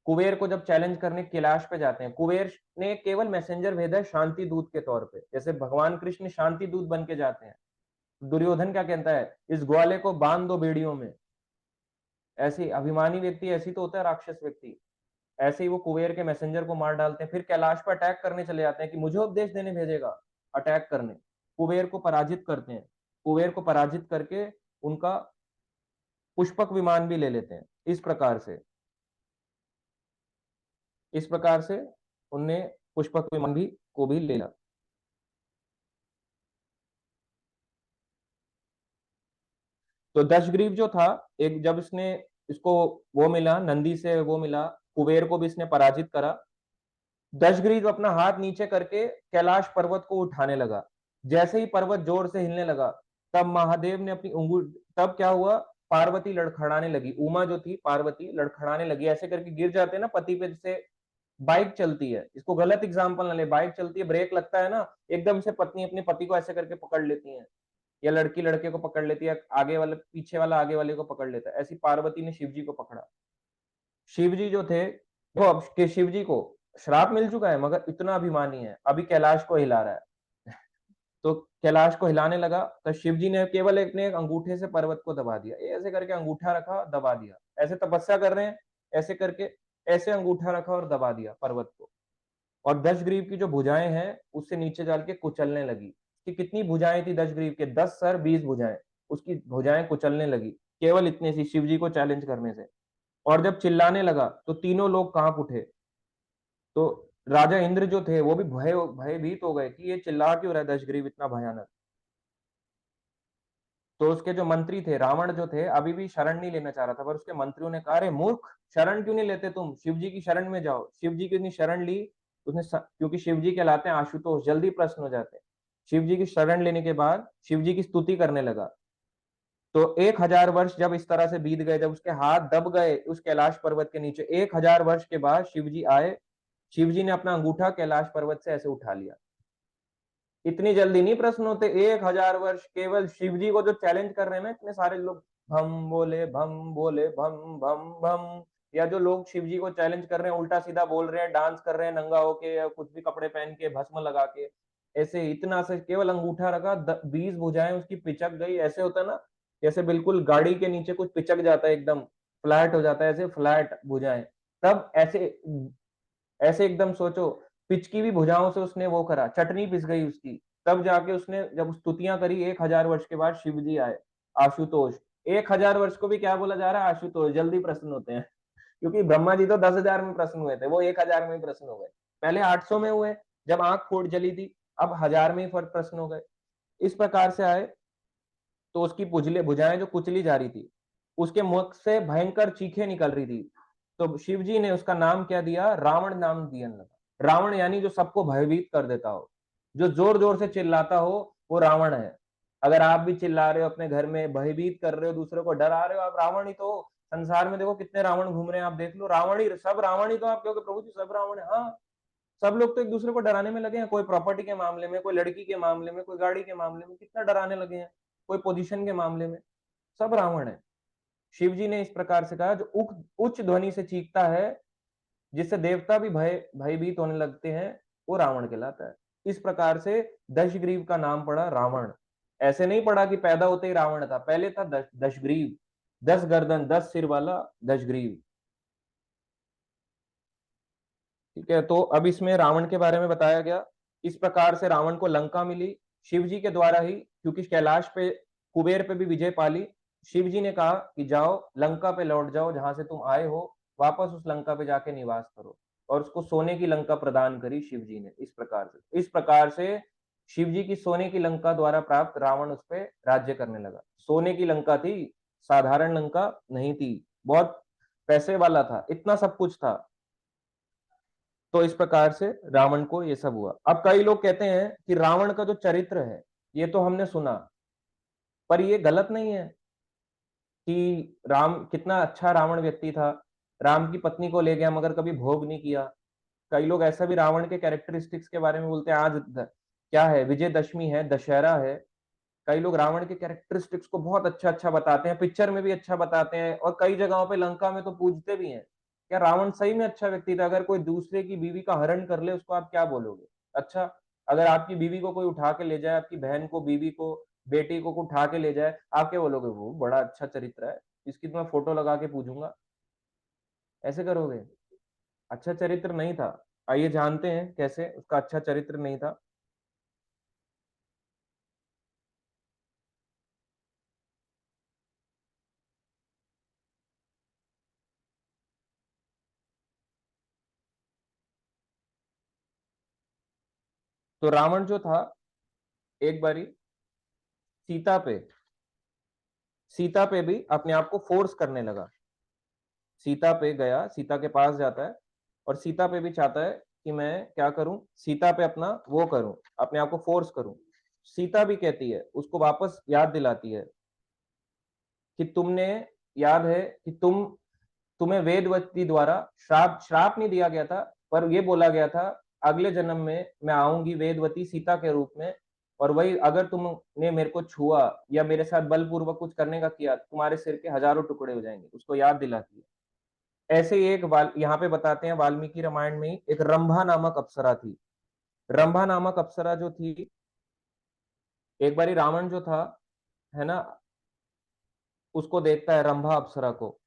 कुबेर को जब चैलेंज करने कैलाश पे जाते हैं, कुबेर ने केवल मैसेंजर भेजा है शांति दूत के तौर पे, जैसे भगवान कृष्ण शांति दूत बन के जाते हैं। दुर्योधन क्या कहता है, इस ग्वाले को बांध दो बेड़ियों में। ऐसी अभिमानी व्यक्ति ऐसी तो होता है राक्षस व्यक्ति, ऐसे ही वो कुबेर के मैसेंजर को मार डालते हैं, फिर कैलाश पर अटैक करने चले जाते हैं कि मुझे उपदेश देने भेजेगा, अटैक करने। कुबेर को पराजित करते हैं, कुबेर को पराजित करके उनका पुष्पक विमान भी ले लेते हैं। इस प्रकार से उनने पुष्पक विमान भी को भी ले लिया। तो दशग्रीव जो था, एक जब इसने इसको वो मिला, नंदी से वो मिला, कुबेर को भी इसने पराजित करा। दशग्रीव अपना हाथ नीचे करके कैलाश पर्वत को उठाने लगा। जैसे ही पर्वत जोर से हिलने लगा, तब महादेव ने अपनी उंगली, तब क्या हुआ, पार्वती लड़खड़ाने लगी। उमा जो थी पार्वती लड़खड़ाने लगी, ऐसे करके गिर जाते हैं ना पति पे, जैसे बाइक चलती है, इसको गलत एग्जांपल ना ले, बाइक चलती है, ब्रेक लगता है ना, एकदम से पत्नी अपने पति को ऐसे करके पकड़ लेती है, या लड़की लड़के को पकड़ लेती है, आगे वाले पीछे वाला आगे वाले को पकड़ लेता है, ऐसी पार्वती ने शिव जी को पकड़ा। शिव जी जो थे वो, अब के शिव जी को श्राप मिल चुका है, मगर इतना अभिमानी है, अभी कैलाश को हिला रहा है। तो कैलाश को हिलाने लगा, तो शिव जी ने केवल एक अंगूठे से पर्वत को दबा दिया, ऐसे करके अंगूठा रखा, दबा दिया, ऐसे तपस्या कर रहे हैं, ऐसे करके ऐसे अंगूठा रखा और दबा दिया पर्वत को। और दशग्रीव की जो भुजाएं हैं उससे नीचे डाल के कुचलने लगी। कि कितनी भुजाएं थी दशग्रीव के, 10 सर 20 भुजाएं, उसकी भुजाएं कुचलने लगी, केवल इतने सी शिव जी को चैलेंज करने से। और जब चिल्लाने लगा तो तीनों लोग कांप उठे। तो राजा इंद्र जो थे वो भी भयभीत हो गए कि ये चिल्ला क्यों रहा है दशग्रीव इतना भयानक। तो उसके जो मंत्री थे, रावण जो थे, अभी भी शरण नहीं लेना चाह रहा था, पर उसके मंत्रियों ने कहा, अरे मूर्ख, शरण क्यों नहीं लेते तुम, शिव जी की शरण में जाओ। शिव जी की शरण ली उसने, क्योंकि शिव जी कहलाते हैं आशुतोष, जल्दी प्रसन्न हो जाते हैं। शिव जी की शरण लेने के बाद शिव जी की स्तुति करने लगा। तो 1000 वर्ष जब इस तरह से बीत गए, जब उसके हाथ दब गए उस कैलाश पर्वत के नीचे, 1000 वर्ष के बाद शिव जी आए। शिव जी ने अपना अंगूठा कैलाश पर्वत से ऐसे उठा लिया। इतनी जल्दी नहीं प्रश्न होते, 1000 वर्ष केवल शिव जी को जो चैलेंज कर रहे हैं ना इतने सारे लोग, भम बोले भम बोले भम भम भम, या जो लोग शिव जी को चैलेंज कर रहे हैं, उल्टा सीधा बोल रहे हैं, डांस कर रहे हैं नंगा होके, या कुछ भी कपड़े पहन के, भस्म लगा के, ऐसे इतना से केवल अंगूठा रखा, 20 भुजाएं उसकी पिचक गई। ऐसे होता है ना, जैसे बिल्कुल गाड़ी के नीचे कुछ पिचक जाता है, एकदम फ्लैट हो जाता है, ऐसे फ्लैट भुजाएं। तब ऐसे ऐसे एकदम सोचो, पिचकी भी भुजाओं से उसने वो करा, चटनी पिस गई उसकी। तब जाके उसने जब स्तुतियां करी, 1000 वर्ष के बाद शिव जी आए, आशुतोष। 1000 वर्ष को भी क्या बोला जा रहा है, आशुतोष, जल्दी प्रसन्न होते हैं। क्योंकि ब्रह्मा जी तो 10,000 में प्रसन्न हुए थे, वो 1000 में प्रसन्न हो गए। पहले 800 में हुए जब आंख फूट जली थी, अब 1000 में ही फर्क प्रसन्न हो गए। इस प्रकार से आए। तो उसकी भुजाएं जो कुचली जा रही थी, उसके मुख से भयंकर चीखें निकल रही थी। तो शिव जी ने उसका नाम क्या दिया, रावण नाम दिया लगा। रावण यानी जो सबको भयभीत कर देता हो, जो जोर जोर से चिल्लाता हो, वो रावण है। अगर आप भी चिल्ला रहे हो अपने घर में, भयभीत कर रहे हो, दूसरे को डरा रहे हो, आप रावण ही तो हो। संसार में देखो कितने रावण घूम रहे हैं, आप देख लो, रावण ही, सब रावण ही तो। आप कहोगे प्रभु जी सब रावण है, हाँ, सब लोग तो एक दूसरे को डराने में लगे हैं, कोई प्रॉपर्टी के मामले में, कोई लड़की के मामले में, कोई गाड़ी के मामले में, कितना डराने लगे हैं, कोई पोजीशन के मामले में, सब रावण है। शिव जी ने इस प्रकार से कहा, जो उच्च ध्वनि से चीखता है, जिससे देवता भी भयभीत होने लगते हैं, वो रावण कहलाता है। इस प्रकार से दशग्रीव का नाम पड़ा रावण। ऐसे नहीं पड़ा कि पैदा होते ही रावण था, पहले था दशग्रीव, 10 गर्दन 10 सिर वाला दशग्रीव। ठीक है, तो अब इसमें रावण के बारे में बताया गया। इस प्रकार से रावण को लंका मिली शिव जी के द्वारा ही, क्योंकि कैलाश पे कुबेर पे भी विजय पाली। शिव जी ने कहा कि जाओ लंका पे लौट जाओ, जहां से तुम आए हो, वापस उस लंका पे जाके निवास करो। और उसको सोने की लंका प्रदान करी शिव जी ने। इस प्रकार से शिव जी की सोने की लंका द्वारा प्राप्त रावण उस पर राज्य करने लगा। सोने की लंका थी, साधारण लंका नहीं थी, बहुत पैसे वाला था, इतना सब कुछ था। तो इस प्रकार से रावण को ये सब हुआ। अब कई लोग कहते हैं कि रावण का जो चरित्र है, ये तो हमने सुना, पर ये गलत नहीं है कि राम कितना अच्छा रावण व्यक्ति था, राम की पत्नी को ले गया मगर कभी भोग नहीं किया। कई लोग ऐसा भी रावण के कैरेक्टरिस्टिक्स के बारे में बोलते हैं। आज क्या है, विजयदशमी है, दशहरा है, कई लोग रावण के कैरेक्टरिस्टिक्स को बहुत अच्छा अच्छा बताते हैं, पिक्चर में भी अच्छा बताते हैं, और कई जगहों पे लंका में तो पूछते भी हैं क्या रावण सही में अच्छा व्यक्ति था? अगर कोई दूसरे की बीवी का हरण कर ले उसको आप क्या बोलोगे? अच्छा, अगर आपकी बीवी को कोई उठा के ले जाए, आपकी बहन को, बीवी को, बेटी को उठा के ले जाए, आप क्या बोलोगे? वो बड़ा अच्छा चरित्र है, इसकी तो मैं फोटो लगा के पूजूंगा। ऐसे करोगे? अच्छा चरित्र नहीं था। आइए जानते हैं कैसे उसका अच्छा चरित्र नहीं था। तो रावण जो था, एक बारी सीता पे सीता पे भी अपने आप को फोर्स करने लगा। सीता पे गया, सीता के पास जाता है और सीता पे भी चाहता है कि मैं क्या करूं, सीता पे अपना वो करूं, अपने आप को फोर्स करूं। सीता भी कहती है, उसको वापस याद दिलाती है कि तुमने, याद है कि तुम्हें वेदवती द्वारा श्राप श्राप नहीं दिया गया था, पर ये बोला गया था अगले जन्म में मैं आऊंगी वेदवती सीता के रूप में, और वही अगर तुमने मेरे को छुआ या मेरे साथ बलपूर्वक कुछ करने का किया, तुम्हारे सिर के हजारों टुकड़े हो जाएंगे, उसको याद दिलाती है। ऐसे ही एक यहाँ पे बताते हैं वाल्मीकि रामायण में ही एक रंभा नामक अप्सरा थी। रंभा नामक अप्सरा जो थी, एक बारी रावण जो था, है ना, उसको देखता है रंभा अप्सरा को,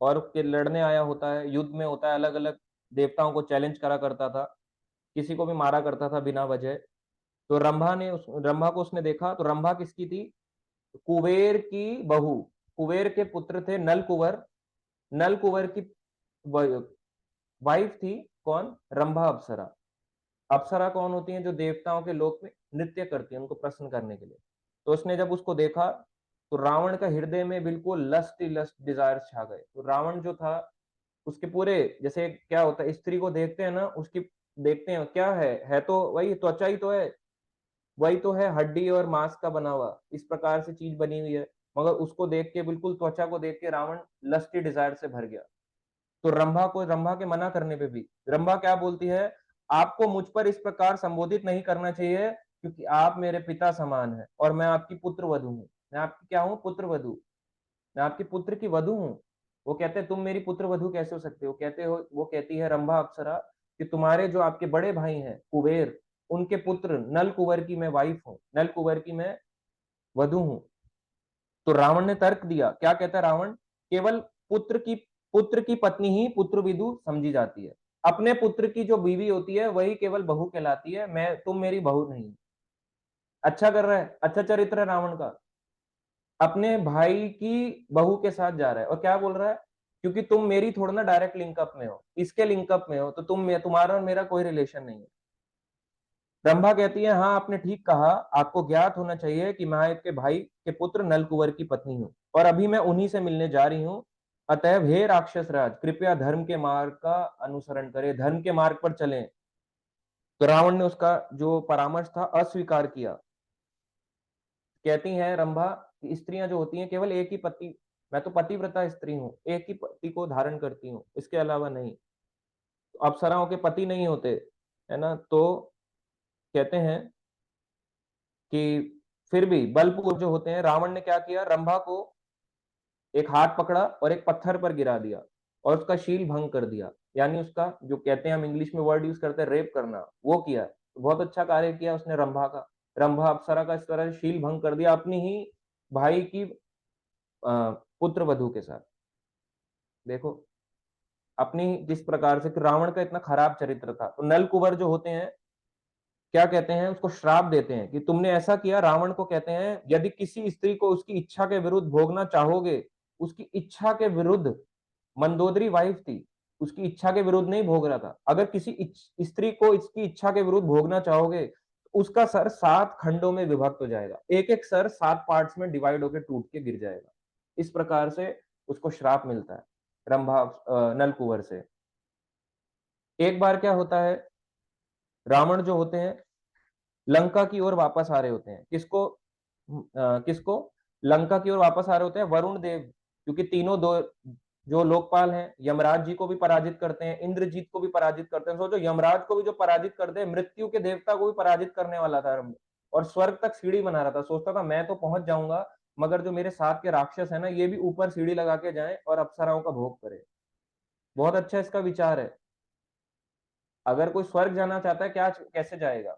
और के लड़ने आया होता है, युद्ध में होता है, अलग अलग देवताओं को चैलेंज करा करता था, किसी को भी मारा करता था बिना वजह। तो रंभा को उसने देखा, तो रंभा किसकी थी? कुबेर की बहू। कुबेर के पुत्र थे नल कुंवर। नल कुंवर की वाइफ थी कौन? रंभा अप्सरा। अप्सरा कौन होती हैं? जो देवताओं के लोक में नृत्य करती हैं उनको प्रसन्न करने के लिए। तो उसने जब उसको देखा, तो रावण का हृदय में बिल्कुल लस्ट ही लस्ट डिजायर छा गए। तो रावण जो था, उसके पूरे, जैसे क्या होता है, स्त्री को देखते हैं ना, उसकी देखते हैं क्या है तो वही त्वचा ही तो है, वही तो है, हड्डी और मांस का बना हुआ, इस प्रकार से चीज बनी हुई है। मगर उसको देख के, बिल्कुल त्वचा को देख के रावण लस्टी डिजायर से भर गया। तो रंभा के मना करने पे भी रंभा क्या बोलती है? आपको मुझ पर इस प्रकार संबोधित नहीं करना चाहिए, क्योंकि आप मेरे पिता समान है और मैं आपकी पुत्र वधु हूँ। मैं आपकी क्या हूँ? पुत्र वधु। मैं आपकी पुत्र की वधु हूँ। वो कहते हैं तुम मेरी पुत्र वधु कैसे हो सकते हो? वो कहती है रंभा अप्सरा कि तुम्हारे जो आपके बड़े भाई हैं कुबेर, उनके पुत्र नल कुंवर की मैं वाइफ हूँ, नल कुंवर की मैं वधु हूँ। तो रावण ने तर्क दिया, क्या कहता है रावण? केवल पुत्र की पत्नी ही पुत्र विदु समझी जाती है। अपने पुत्र की जो बीवी होती है वही केवल बहू कहलाती है, मैं तुम मेरी बहू नहीं। अच्छा कर रहा है, अच्छा चरित्र है रावण का। अपने भाई की बहू के साथ जा रहा है और क्या बोल रहा है? क्योंकि तुम मेरी थोड़ा ना डायरेक्ट लिंकअप में हो, इसके लिंकअप में हो, तो तुम्हारा और मेरा कोई रिलेशन नहीं है। रंभा कहती है हाँ आपने ठीक कहा, आपको ज्ञात होना चाहिए कि मैं आपके भाई के पुत्र नल कुंवर की पत्नी हूँ और अभी मैं उन्हीं से मिलने जा रही हूँ। अतएव हे राक्षस राज, कृपया धर्म के मार्ग का अनुसरण करें, धर्म के मार्ग पर चलें। तो रावण ने उसका जो परामर्श था अस्वीकार किया। कहती हैं रंभा कि स्त्रियां जो होती हैं केवल एक ही पति, मैं तो पतिव्रता स्त्री हूँ, एक ही पति को धारण करती हूँ, इसके अलावा नहीं। तो अप्सराओं के पति नहीं होते, है ना। तो कहते हैं कि फिर भी बलपूर्वक जो होते हैं, रावण ने क्या किया, रंभा को एक हाथ पकड़ा और एक पत्थर पर गिरा दिया और उसका शील भंग कर दिया। यानी उसका जो कहते हैं, हम इंग्लिश में वर्ड यूज करते हैं, रेप करना, वो किया। तो बहुत अच्छा कार्य किया उसने रंभा का। रंभा अप्सरा का इस तरह से शील भंग कर दिया अपनी ही भाई की पुत्र वधु के साथ। देखो अपनी जिस प्रकार से, कि रावण का इतना खराब चरित्र था। तो नल कुंवर जो होते हैं, क्या कहते हैं, उसको श्राप देते हैं कि तुमने ऐसा किया। रावण को कहते हैं यदि किसी स्त्री को उसकी इच्छा के विरुद्ध भोगना चाहोगे, उसकी इच्छा के विरुद्ध, मंदोदरी वाइफ थी, उसकी इच्छा के विरुद्ध नहीं भोग रहा था, अगर किसी स्त्री को इसकी इच्छा के विरुद्ध भोगना चाहोगे, तो उसका सर 7 खंडों में विभक्त हो जाएगा, एक एक सर 7 पार्ट्स में डिवाइड होकर टूट के गिर जाएगा। इस प्रकार से उसको श्राप मिलता है रंभा नल कुंवर से। एक बार क्या होता है, रावण जो होते हैं लंका की ओर वापस आ रहे होते हैं। किसको लंका की ओर वापस आ रहे होते हैं? वरुण देव। क्योंकि तीनों दो जो लोकपाल हैं, यमराज जी को भी पराजित करते हैं, इंद्रजीत को भी पराजित करते हैं। सोचो, यमराज को भी जो पराजित करते हैं, मृत्यु के देवता को भी पराजित करने वाला था और स्वर्ग तक सीढ़ी बना रहा था। सोचता था मैं तो पहुंच जाऊंगा, मगर जो मेरे साथ के राक्षस है ना, ये भी ऊपर सीढ़ी लगा के जाएं और अप्सराओं का भोग करें। बहुत अच्छा इसका विचार है। अगर कोई स्वर्ग जाना चाहता है, क्या कैसे जाएगा?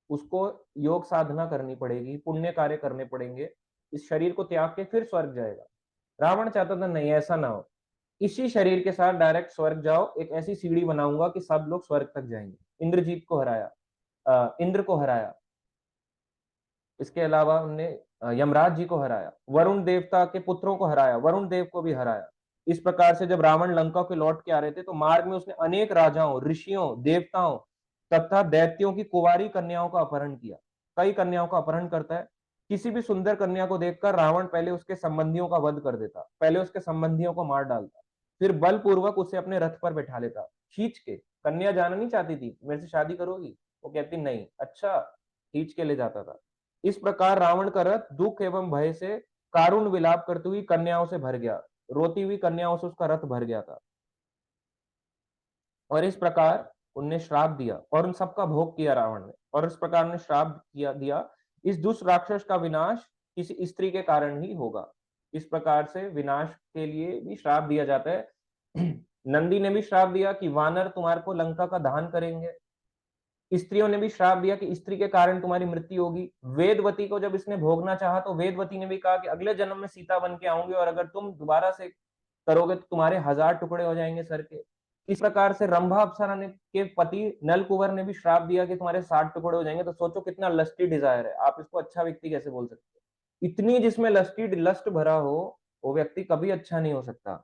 उसको योग साधना करनी पड़ेगी, पुण्य कार्य करने पड़ेंगे, इस शरीर को त्याग के फिर स्वर्ग जाएगा। रावण चाहता था नहीं, ऐसा ना हो, इसी शरीर के साथ डायरेक्ट स्वर्ग जाओ, एक ऐसी सीढ़ी बनाऊंगा कि सब लोग स्वर्ग तक जाएंगे। इंद्रजीत को हराया, इंद्र को हराया। इसके अलावा उनने यमराज जी को हराया, वरुण देवता के पुत्रों को हराया, वरुण देव को भी हराया। इस प्रकार से जब रावण लंका के लौट के आ रहे थे, तो मार्ग में उसने अनेक राजाओं, ऋषियों, देवताओं तथा दैत्यों की कुंवारी कन्याओं का अपहरण किया। कई कन्याओं का अपहरण करता है। किसी भी सुंदर कन्या को देखकर रावण पहले उसके संबंधियों का वध कर देता, पहले उसके संबंधियों को मार डालता, फिर बलपूर्वक उसे अपने रथ पर बैठा लेता खींच के। कन्या जाना नहीं चाहती थी, मेरे से शादी करोगी? वो कहती नहीं, अच्छा, खींच के ले जाता था। इस प्रकार रावण का रथ दुख एवं भय से कारुण विलाप करती हुई कन्याओं से भर गया, रोती हुई कन्याओं से उसका रथ भर गया था। और इस प्रकार उनने श्राप दिया और उन सबका भोग किया रावण ने, और इस प्रकार ने श्राप दिया इस दुष्ट राक्षस का विनाश किसी स्त्री के कारण ही होगा। इस प्रकार से विनाश के लिए भी श्राप दिया जाता है। नंदी ने भी श्राप दिया कि वानर तुम्हारे को लंका का दहन करेंगे। स्त्रियों ने भी श्राप दिया कि स्त्री के कारण तुम्हारी मृत्यु होगी। वेदवती को जब इसने भोगना चाहा, तो वेदवती ने भी कहा कि अगले जन्म में सीता बन के आऊंगी, और अगर तुम दोबारा से करोगे तो तुम्हारे 1000 टुकड़े हो जाएंगे सर के। इस प्रकार से रंभा अप्सरा ने के पति नल कुंवर ने भी श्राप दिया कि तुम्हारे 60 टुकड़े हो जाएंगे। तो सोचो कितना लस्टी डिजायर है, आप इसको अच्छा व्यक्ति कैसे बोल सकते हो? इतनी जिसमें लस्टी लस्ट भरा हो, वो व्यक्ति कभी अच्छा नहीं हो सकता।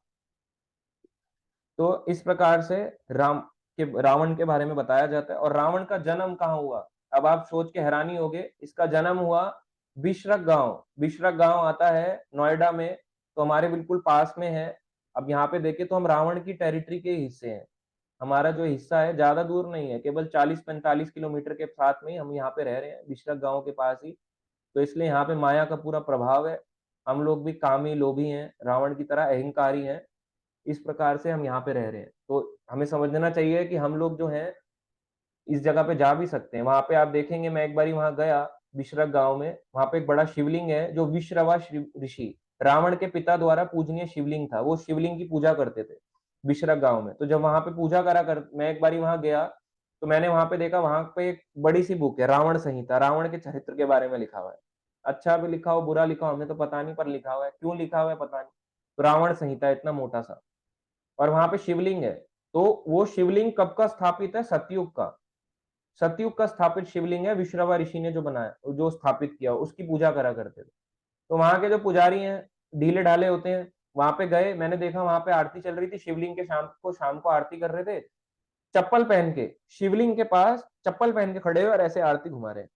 तो इस प्रकार से रावण के बारे में बताया जाता है। और रावण का जन्म कहाँ हुआ? अब आप सोच के हैरानी होगे, इसका जन्म हुआ बिशरक गांव। बिशरक गांव आता है नोएडा में, तो हमारे बिल्कुल पास में है। अब यहाँ पे देखे तो हम रावण की टेरिटरी के हिस्से हैं। हमारा जो हिस्सा है ज्यादा दूर नहीं है, केवल 40-45 किलोमीटर के साथ में ही हम यहाँ पे रह रहे हैं, बिशरक गांव के पास ही। तो इसलिए यहाँ पे माया का पूरा प्रभाव है। हम लोग भी कामी, लोभी हैं, रावण की तरह अहंकारी हैं। इस प्रकार से हम यहाँ पे रह रहे हैं। तो हमें समझना चाहिए कि हम लोग जो हैं इस जगह पे जा भी सकते हैं। वहां पे आप देखेंगे, मैं एक बारी वहां गया बिशरक गांव में, वहां पे एक बड़ा शिवलिंग है जो विश्रवा ऋषि, रावण के पिता द्वारा पूजनीय शिवलिंग था। वो शिवलिंग की पूजा करते थे बिशरक गांव में। तो जब वहां पे पूजा करा कर मैं एक बारी वहां गया, तो मैंने वहां पे देखा, वहां पे एक बड़ी सी बुक है, रावण संहिता, रावण के चरित्र के बारे में लिखा हुआ है। अच्छा भी लिखा हो, बुरा लिखा हो, हमें तो पता नहीं, पर लिखा हुआ है। क्यों लिखा हुआ है पता नहीं। तो रावण संहिता इतना मोटा सा, और वहां पे शिवलिंग है। तो वो शिवलिंग कब का स्थापित है? सतयुग का। सतयुग का स्थापित शिवलिंग है, विश्रवा ऋषि ने जो बनाया, जो स्थापित किया, उसकी पूजा करा करते थे। तो वहां के जो पुजारी हैं, ढीले ढाले होते हैं। वहां पे गए, मैंने देखा वहां पे आरती चल रही थी शिवलिंग के, शाम को आरती कर रहे थे, चप्पल पहन के शिवलिंग के पास चप्पल पहन के खड़े हुए और ऐसे आरती घुमा रहे हैं,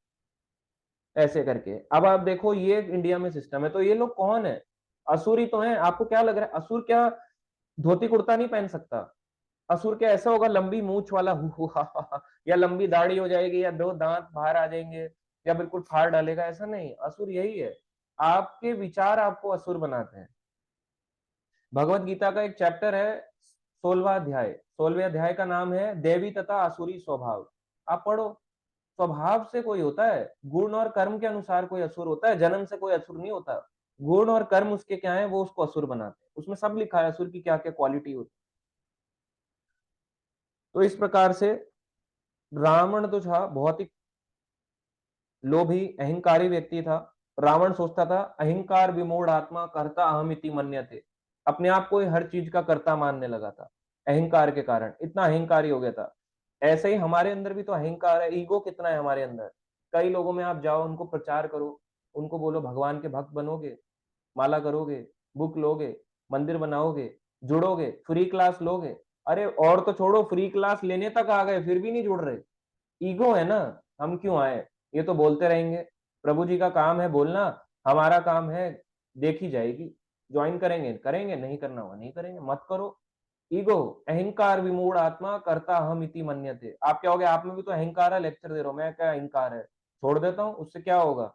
ऐसे करके। अब आप देखो, ये इंडिया में सिस्टम है। तो ये लोग कौन है? असुर ही तो हैं। आपको क्या लग रहा है, असुर क्या धोती कुर्ता नहीं पहन सकता? असुर क्या ऐसा होगा लंबी मूछ वाला, हु हा हा हा, या लंबी दाढ़ी हो जाएगी, या दो दांत बाहर आ जाएंगे, या बिल्कुल फाड़ डालेगा? ऐसा नहीं, असुर यही है। आपके विचार आपको असुर बनाते हैं। भगवत गीता का एक चैप्टर है, 16वां अध्याय, 16वें अध्याय का नाम है देवी तथा आसुरी स्वभाव। आप पढ़ो। स्वभाव से कोई होता है, गुण और कर्म के अनुसार कोई असुर होता है, जन्म से कोई असुर नहीं होता। गुण और कर्म उसके क्या है, वो उसको असुर बनाते हैं। उसमें सब लिखा है असुर की क्या क्या क्वालिटी होती है। तो इस प्रकार से रावण तो था बहुत ही लोभी अहंकारी व्यक्ति था। रावण सोचता था अहंकार विमूढ़ आत्मा कर्ता अहमिति मन्यते। अपने आप को ही हर चीज का कर्ता मानने लगा था, अहंकार के कारण इतना अहंकारी हो गया था। ऐसे ही हमारे अंदर भी तो अहंकार है, ईगो कितना है हमारे अंदर। कई लोगों में आप जाओ, उनको प्रचार करो, उनको बोलो भगवान के भक्त बनोगे, माला करोगे, बुक लोगे, मंदिर बनाओगे, जुड़ोगे, फ्री क्लास लोगे। अरे और तो छोड़ो, फ्री क्लास लेने तक आ गए फिर भी नहीं जुड़ रहे। ईगो है ना। हम क्यों आए? ये तो बोलते रहेंगे। प्रभु जी का काम है बोलना, हमारा काम है देखी जाएगी। ज्वाइन करेंगे करेंगे, नहीं करना हुआ नहीं करेंगे, मत करो। ईगो, अहंकार विमूढ़ आत्मा कर्ता हम इति मन्यते। आप क्या हो गए? आप में भी तो अहंकार है, लेक्चर दे रहा हूं मैं, क्या अहंकार है? छोड़ देता हूँ, उससे क्या होगा?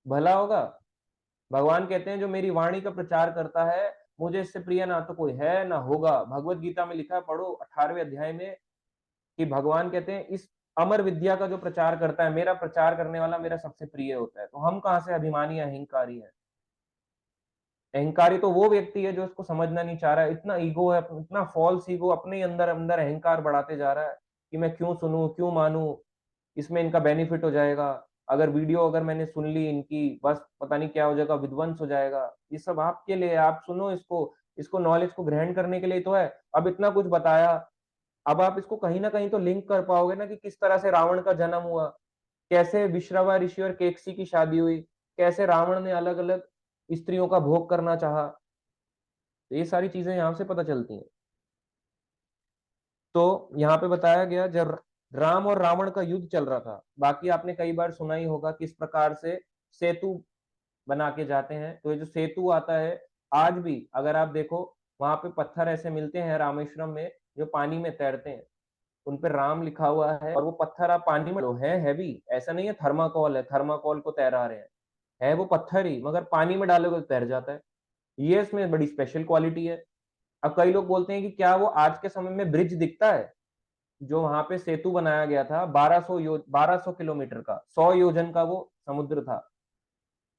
भला होगा। भगवान कहते हैं जो मेरी वाणी का प्रचार करता है, मुझे इससे प्रिय ना तो कोई है ना होगा। भगवत गीता में लिखा है, पढ़ो 18वें अध्याय में, कि भगवान कहते हैं इस अमर विद्या का जो प्रचार करता है, मेरा प्रचार करने वाला मेरा सबसे प्रिय होता है। तो हम कहाँ से अभिमानी अहंकारी हैं? अहंकारी तो वो व्यक्ति है जो इसको समझना नहीं चाह रहा है। इतना ईगो है, इतना फॉल्स ईगो, अपने ही अंदर अंदर अहंकार बढ़ाते जा रहा है कि मैं क्यों सुनूं, क्यों मानूं, इसमें इनका बेनिफिट हो जाएगा, अगर वीडियो अगर मैंने सुन ली इनकी, बस पता नहीं क्या हो जाएगा, विध्वंस हो जाएगा। ये सब आपके लिए, आप सुनो इसको, इसको नॉलेज को ग्रहण करने के लिए तो है। अब इतना कुछ बताया, अब आप इसको कहीं ना कहीं तो लिंक कर पाओगे ना कि किस तरह से रावण का जन्म हुआ, कैसे विश्रवा ऋषि और केकसी की शादी हुई, कैसे रावण ने अलग अलग स्त्रियों का भोग करना चाहा। तो ये सारी चीजें यहाँ से पता चलती हैं। तो यहाँ पे बताया गया जब राम और रावण का युद्ध चल रहा था, बाकी आपने कई बार सुना ही होगा किस प्रकार से सेतु बना के जाते हैं। तो ये जो सेतु आता है, आज भी अगर आप देखो, वहां पे पत्थर ऐसे मिलते हैं रामेश्वरम में जो पानी में तैरते हैं, उन पे राम लिखा हुआ है, और वो पत्थर आप पानी में लो, है हैवी, ऐसा नहीं है थर्माकोल है, थर्माकोल को तैरा रहे हैं, है वो पत्थर ही, मगर पानी में डालोगे तो तैर जाता है। ये इसमें बड़ी स्पेशल क्वालिटी है। अब कई लोग बोलते हैं कि क्या वो आज के समय में ब्रिज दिखता है? जो वहां पे सेतु बनाया गया था 1200 किलोमीटर का, 100 योजन का वो समुद्र था।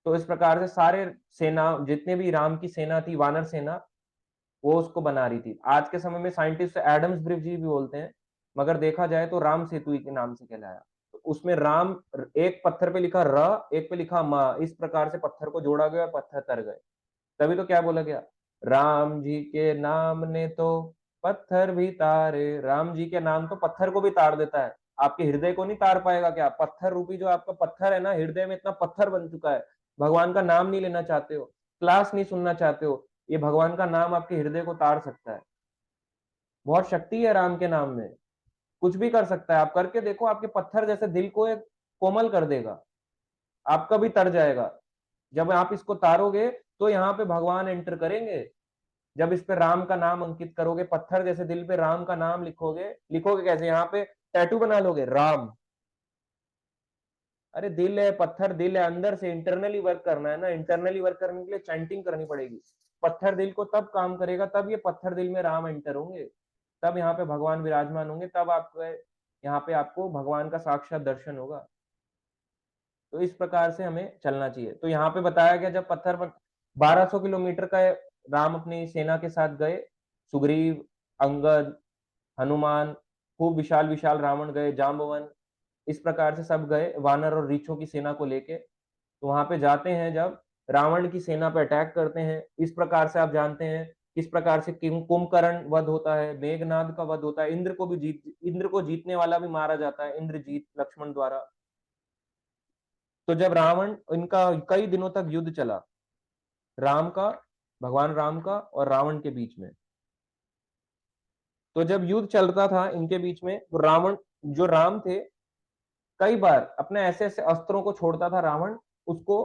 तो इस प्रकार से सारे सेना, जितने भी राम की सेना थी, वानर सेना, वो उसको बना रही थी। आज के समय में साइंटिस्ट एडम्स ब्रिज ही भी बोलते हैं, मगर देखा जाए तो राम सेतु ही के नाम से कहलाया। तो उसमें राम, एक पत्थर पे लिखा र, एक पे लिखा मा, इस प्रकार से पत्थर को जोड़ा गया और पत्थर तर गए। तभी तो क्या बोला गया, राम जी के नाम ने तो पत्थर भी तारे। राम जी के नाम तो पत्थर को भी तार देता है, आपके हृदय को नहीं तार पाएगा क्या? पत्थर रूपी जो आपका पत्थर है ना, हृदय में इतना पत्थर बन चुका है, भगवान का नाम नहीं लेना चाहते हो, क्लास नहीं सुनना चाहते हो, ये भगवान का नाम आपके हृदय को तार सकता है। बहुत शक्ति है राम के नाम में, कुछ भी कर सकता है। आप करके देखो, आपके पत्थर जैसे दिल को एक कोमल कर देगा, आपका भी तर जाएगा। जब आप इसको तारोगे तो यहाँ पे भगवान एंटर करेंगे। जब इस पे राम का नाम अंकित करोगे, पत्थर जैसे दिल पे राम का नाम लिखोगे, लिखोगे कैसे? यहाँ पे टैटू बना लोगे राम। अरे दिल है, पत्थर दिल है, अंदर से इंटरनली वर्क करना है ना, इंटरनली वर्क करने के लिए चैंटिंग करनी पड़ेगी। पत्थर दिल को तब काम करेगा, तब ये पत्थर दिल में राम एंटर होंगे, तब यहाँ पे भगवान विराजमान होंगे, तब आपको यहाँ पे आपको भगवान का साक्षात दर्शन होगा। तो इस प्रकार से हमें चलना चाहिए। तो यहाँ पे बताया गया जब पत्थर पर 1200 किलोमीटर का राम अपनी सेना के साथ गए, सुग्रीव, अंगद, हनुमान, खूब विशाल विशाल रावण गए, जाम्बवन, इस प्रकार से सब गए वानर और रीछों की सेना को लेके। तो वहां पे जाते हैं, जब रावण की सेना पे अटैक करते हैं, इस प्रकार से आप जानते हैं किस प्रकार से कुंभकर्ण वध होता है, मेघनाद का वध होता है, इंद्र को जीतने वाला भी मारा जाता है, इंद्रजीत लक्ष्मण द्वारा। तो जब रावण, इनका कई दिनों तक युद्ध चला, राम का, भगवान राम का और रावण के बीच में। तो जब युद्ध चलता था इनके बीच में, तो रावण, जो राम थे, कई बार अपने ऐसे ऐसे अस्त्रों को छोड़ता था रावण, उसको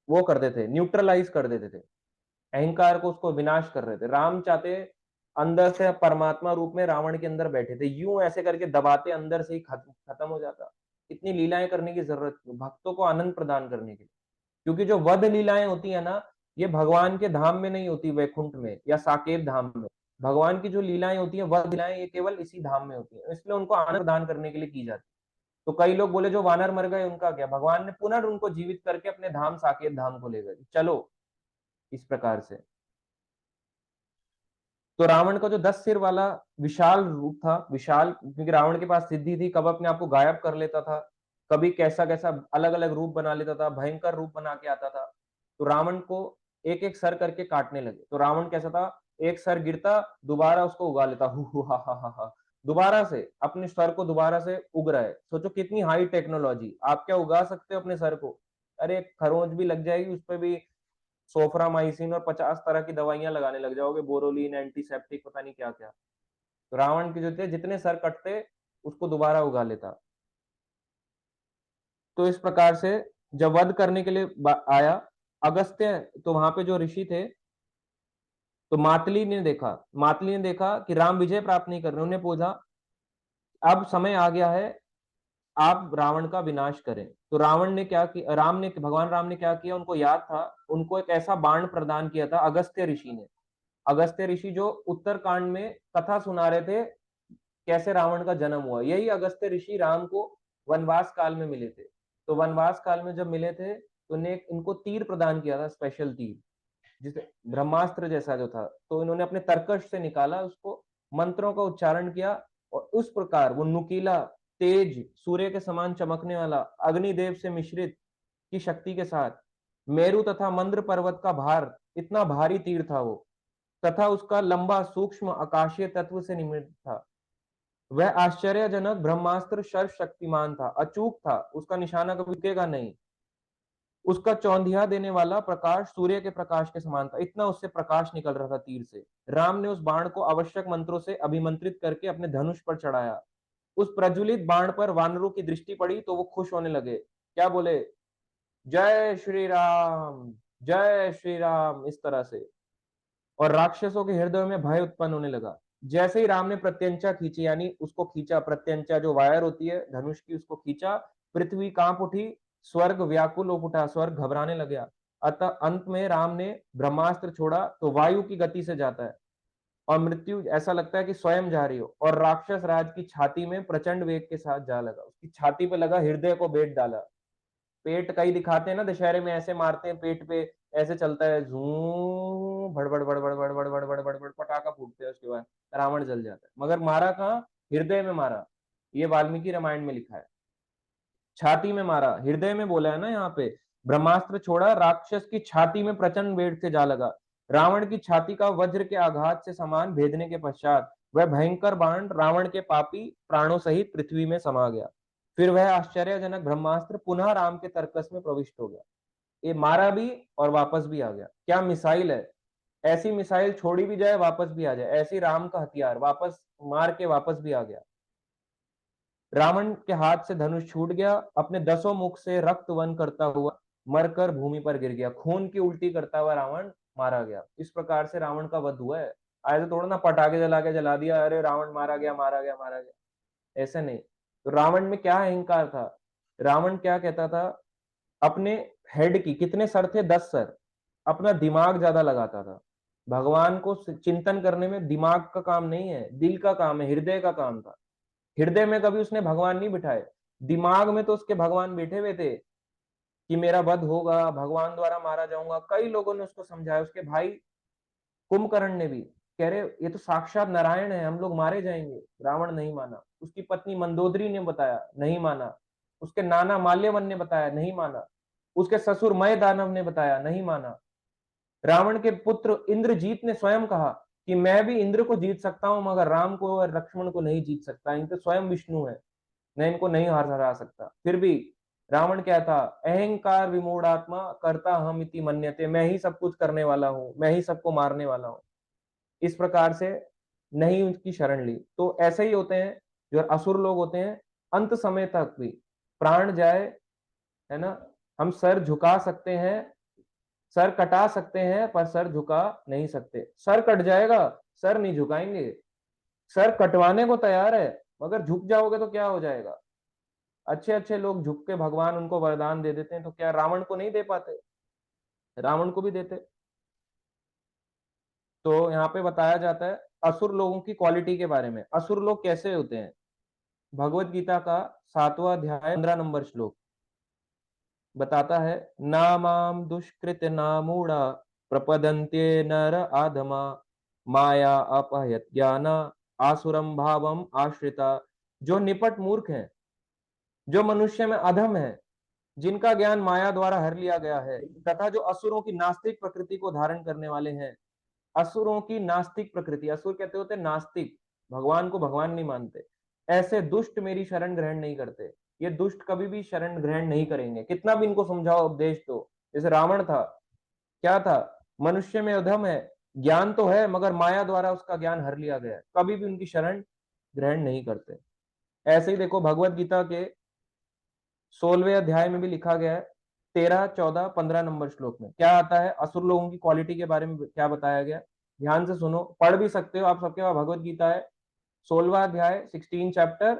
वो कर देते, न्यूट्रलाइज कर देते थे, अहंकार को उसको विनाश कर रहे थे। राम चाहते अंदर से परमात्मा रूप में रावण के अंदर बैठे थे, यूं ऐसे करके दबाते, अंदर से ही खत्म हो जाता। इतनी लीलाएं करने की जरूरत क्यों? भक्तों को आनंद प्रदान करने के लिए। क्योंकि जो वध लीलाएं होती है ना, ये भगवान के धाम में नहीं होती, वैकुंठ में या साकेत धाम में। भगवान की जो लीलाएं होती है, वध लीलाएं, ये केवल इसी धाम में होती है, इसलिए उनको आनंद प्रदान करने के लिए की जाती है। तो कई लोग बोले जो वानर मर गए उनका क्या? भगवान ने पुनः जीवित करके अपने धाम साकेत धाम को ले गए, चलो, इस प्रकार से। तो रावण का जो 10 सिर वाला विशाल रूप था, विशाल क्योंकि रावण के पास सिद्धि थी, कब अपने आप को गायब कर लेता था, कभी कैसा कैसा अलग अलग रूप बना लेता था, भयंकर रूप बना के आता था। तो रावण को एक एक सर करके काटने लगे। तो रावण कैसा था, एक सर गिरता, दोबारा उसको उगा लेता, हु हा, दोबारा से अपने सर को दोबारा से उग रहा है। सोचो कितनी हाई टेक्नोलॉजी, आप क्या उगा सकते हो अपने सर को? अरे खरोंच भी लग जाएगी उस पर भी, सोफ्रामाइसिन और 50 तरह की दवाइयां लगाने लग जाओगे, बोरोलिन, एंटीसेप्टिक, पता नहीं क्या क्या। तो रावण के जो थे, जितने सर कटते उसको दोबारा उगा लेता। तो इस प्रकार से जब वध करने के लिए आया अगस्त्य, तो वहां पे जो ऋषि थे, तो मातली ने देखा कि राम विजय प्राप्त नहीं कर रहे, उन्हें पूछा अब समय आ गया है, आप रावण का विनाश करें। तो रावण ने क्या किया, भगवान राम ने क्या किया, उनको याद था, उनको एक ऐसा बाण प्रदान किया था अगस्त्य ऋषि ने। अगस्त्य ऋषि जो उत्तरकांड में कथा सुना रहे थे कैसे रावण का जन्म हुआ। यही अगस्त्य ऋषि राम को वनवास काल में मिले थे। तो वनवास काल में जब मिले थे तो ने इनको तीर प्रदान किया था, स्पेशल तीर, जिसे ब्रह्मास्त्र जैसा जो था। तो इन्होंने अपने तर्कश से निकाला उसको, मंत्रों का उच्चारण किया, और उस प्रकार वो नुकीला, तेज, सूर्य के समान चमकने वाला, अग्निदेव से मिश्रित की शक्ति के साथ, मेरु तथा मंद्र पर्वत का भार, इतना भारी तीर था वो, तथा उसका लंबा सूक्ष्म आकाशीय तत्व से निर्मित था। वह आश्चर्यजनक ब्रह्मास्त्र सर्वशक्तिमान था, अचूक था, उसका निशाना कभी रुकेगा नहीं। उसका चौंधिया देने वाला प्रकाश सूर्य के प्रकाश के समान था, इतना उससे प्रकाश निकल रहा था तीर से। राम ने उस बाण को आवश्यक मंत्रों से अभिमंत्रित करके अपने धनुष पर चढ़ाया। उस प्रज्वलित बाण पर वानरों की दृष्टि पड़ी तो वो खुश होने लगे। क्या बोले? जय श्री राम, जय श्री राम, इस तरह से। और राक्षसों के हृदय में भय उत्पन्न होने लगा। जैसे ही राम ने प्रत्यंचा खींची, यानी उसको खींचा, प्रत्यंचा जो वायर होती है धनुष की, उसको खींचा, पृथ्वी कांप उठी, स्वर्ग व्याकुल हो उठा, स्वर्ग घबराने लगा। अतः अंत में राम ने ब्रह्मास्त्र छोड़ा तो वायु की गति से जाता है, और मृत्यु ऐसा लगता है कि स्वयं जा रही हो, और राक्षस राज की छाती में प्रचंड वेग के साथ जा लगा, उसकी छाती पे लगा, हृदय को बेट डाला। पेट कई दिखाते हैं ना दशहरे में, ऐसे मारते हैं पेट पे, ऐसे चलता है, जू भड़बड़ भड़बड़ भड़बड़ भड़बड़ भड़बड़, पटाखा फूटते हैं, उसके बाद रावण जल जाता है। मगर मारा कहाँ? हृदय में मारा। ये वाल्मीकि रामायण में लिखा है, छाती में मारा, हृदय में बोला है ना यहाँ पे। ब्रह्मास्त्र छोड़ा, राक्षस की छाती में प्रचंड वेग से जा लगा। रावण की छाती का वज्र के आघात से समान भेदने के पश्चात वह भयंकर बाण रावण के पापी प्राणों सहित पृथ्वी में समा गया। फिर वह आश्चर्यजनक ब्रह्मास्त्र पुनः राम के तर्कस में प्रविष्ट हो गया। ये मारा भी और वापस भी आ गया। क्या मिसाइल है! ऐसी मिसाइल छोड़ी भी जाए वापस भी आ जाए, ऐसी राम का हथियार, वापस मार के वापस भी आ गया। रावण के हाथ से धनुष छूट गया, अपने 10 मुख से रक्त वन करता हुआ मरकर भूमि पर गिर गया। खून की उल्टी करता हुआ रावण मारा गया। इस प्रकार से रावण का वध हुआ है। ऐसे थोड़ा ना पटाखे जला के जला दिया, अरे रावण मारा गया, मारा गया, मारा गया, ऐसे नहीं। तो रावण में क्या अहंकार था? रावण क्या कहता था? अपने हेड की, कितने सर थे? 10 सर। अपना दिमाग ज्यादा लगाता था। भगवान को चिंतन करने में दिमाग का काम नहीं है, दिल का काम है, हृदय का काम था। हृदय में कभी उसने भगवान नहीं बिठाए, दिमाग में तो उसके भगवान बैठे हुए थे कि मेरा वध होगा, भगवान द्वारा मारा जाऊंगा। कई लोगों ने उसको समझाया, उसके भाई कुंभकर्ण ने भी, कह रहे ये तो साक्षात नारायण है, हम लोग मारे जाएंगे। रावण नहीं माना। उसकी पत्नी मंदोदरी ने बताया, नहीं माना। उसके नाना माल्यवन ने बताया, नहीं माना। उसके ससुर मय दानव ने बताया, नहीं माना। रावण के पुत्र इंद्रजीत ने स्वयं कहा कि मैं भी इंद्र को जीत सकता हूं, मगर राम को और लक्ष्मण को नहीं जीत सकता, इनके स्वयं विष्णु है, मैं इनको नहीं हरा सकता। फिर भी रावण क्या था? अहंकार विमूढ़ात्मा कर्ता हम इति मन्यते, मैं ही सब कुछ करने वाला हूं, मैं ही सबको मारने वाला हूं, इस प्रकार से नहीं उनकी शरण ली। तो ऐसे ही होते हैं जो असुर लोग होते हैं, अंत समय तक भी प्राण जाए, है ना, हम सर झुका सकते हैं, सर कटा सकते हैं, पर सर झुका नहीं सकते। सर कट जाएगा, सर नहीं झुकाएंगे। सर कटवाने को तैयार है, मगर झुक जाओगे तो क्या हो जाएगा? अच्छे अच्छे लोग झुक के भगवान उनको वरदान दे देते हैं, तो क्या रावण को नहीं दे पाते? रावण को भी देते। तो यहाँ पे बताया जाता है असुर लोगों की क्वालिटी के बारे में। असुर लोग कैसे होते हैं? भगवत गीता का 7वां अध्याय 15 नंबर श्लोक बताता है, नामाम दुष्कृत नामूढ़ा प्रपदन्ते नर आधमा माया अपहयत ज्ञाना आसुरम भावम आश्रिता। जो निपट मूर्ख हैं, जो मनुष्य में अधम है, जिनका ज्ञान माया द्वारा हर लिया गया है, तथा जो असुरों की नास्तिक प्रकृति को धारण करने वाले हैं। असुरों की नास्तिक प्रकृति, असुर कहते होते नास्तिक, भगवान को भगवान नहीं मानते, ऐसे दुष्ट मेरी शरण ग्रहण नहीं करते। ये दुष्ट कभी भी शरण ग्रहण नहीं करेंगे, कितना भी इनको समझाओ, उपदेश दो। जैसे रावण था, क्या था? मनुष्य में अधम है, ज्ञान तो है, मगर माया द्वारा उसका ज्ञान हर लिया गया है, कभी भी उनकी शरण ग्रहण नहीं करते। ऐसे ही देखो भगवत गीता के 16वें अध्याय में भी लिखा गया है, 13, 14, 15 नंबर श्लोक में क्या आता है, असुर लोगों की क्वालिटी के बारे में क्या बताया गया। ध्यान से सुनो, पढ़ भी सकते हो आप, सबके पास भगवत गीता है। 16वां अध्याय, 16 चैप्टर,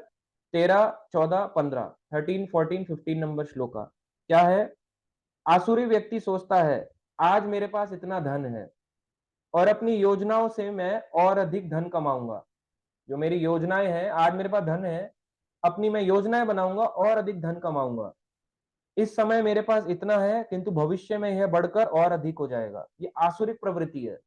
13, 14, 15, 13, 14, 15 नंबर श्लोक का क्या है? आसुरी व्यक्ति सोचता है आज मेरे पास इतना धन है और अपनी योजनाओं से मैं और अधिक धन कमाऊंगा। जो मेरी योजनाएं हैं, आज मेरे पास धन है, अपनी मैं योजनाएं बनाऊंगा और अधिक धन कमाऊंगा। इस समय मेरे पास इतना है, किंतु भविष्य में यह बढ़कर और अधिक हो जाएगा। ये आसुरिक प्रवृत्ति है।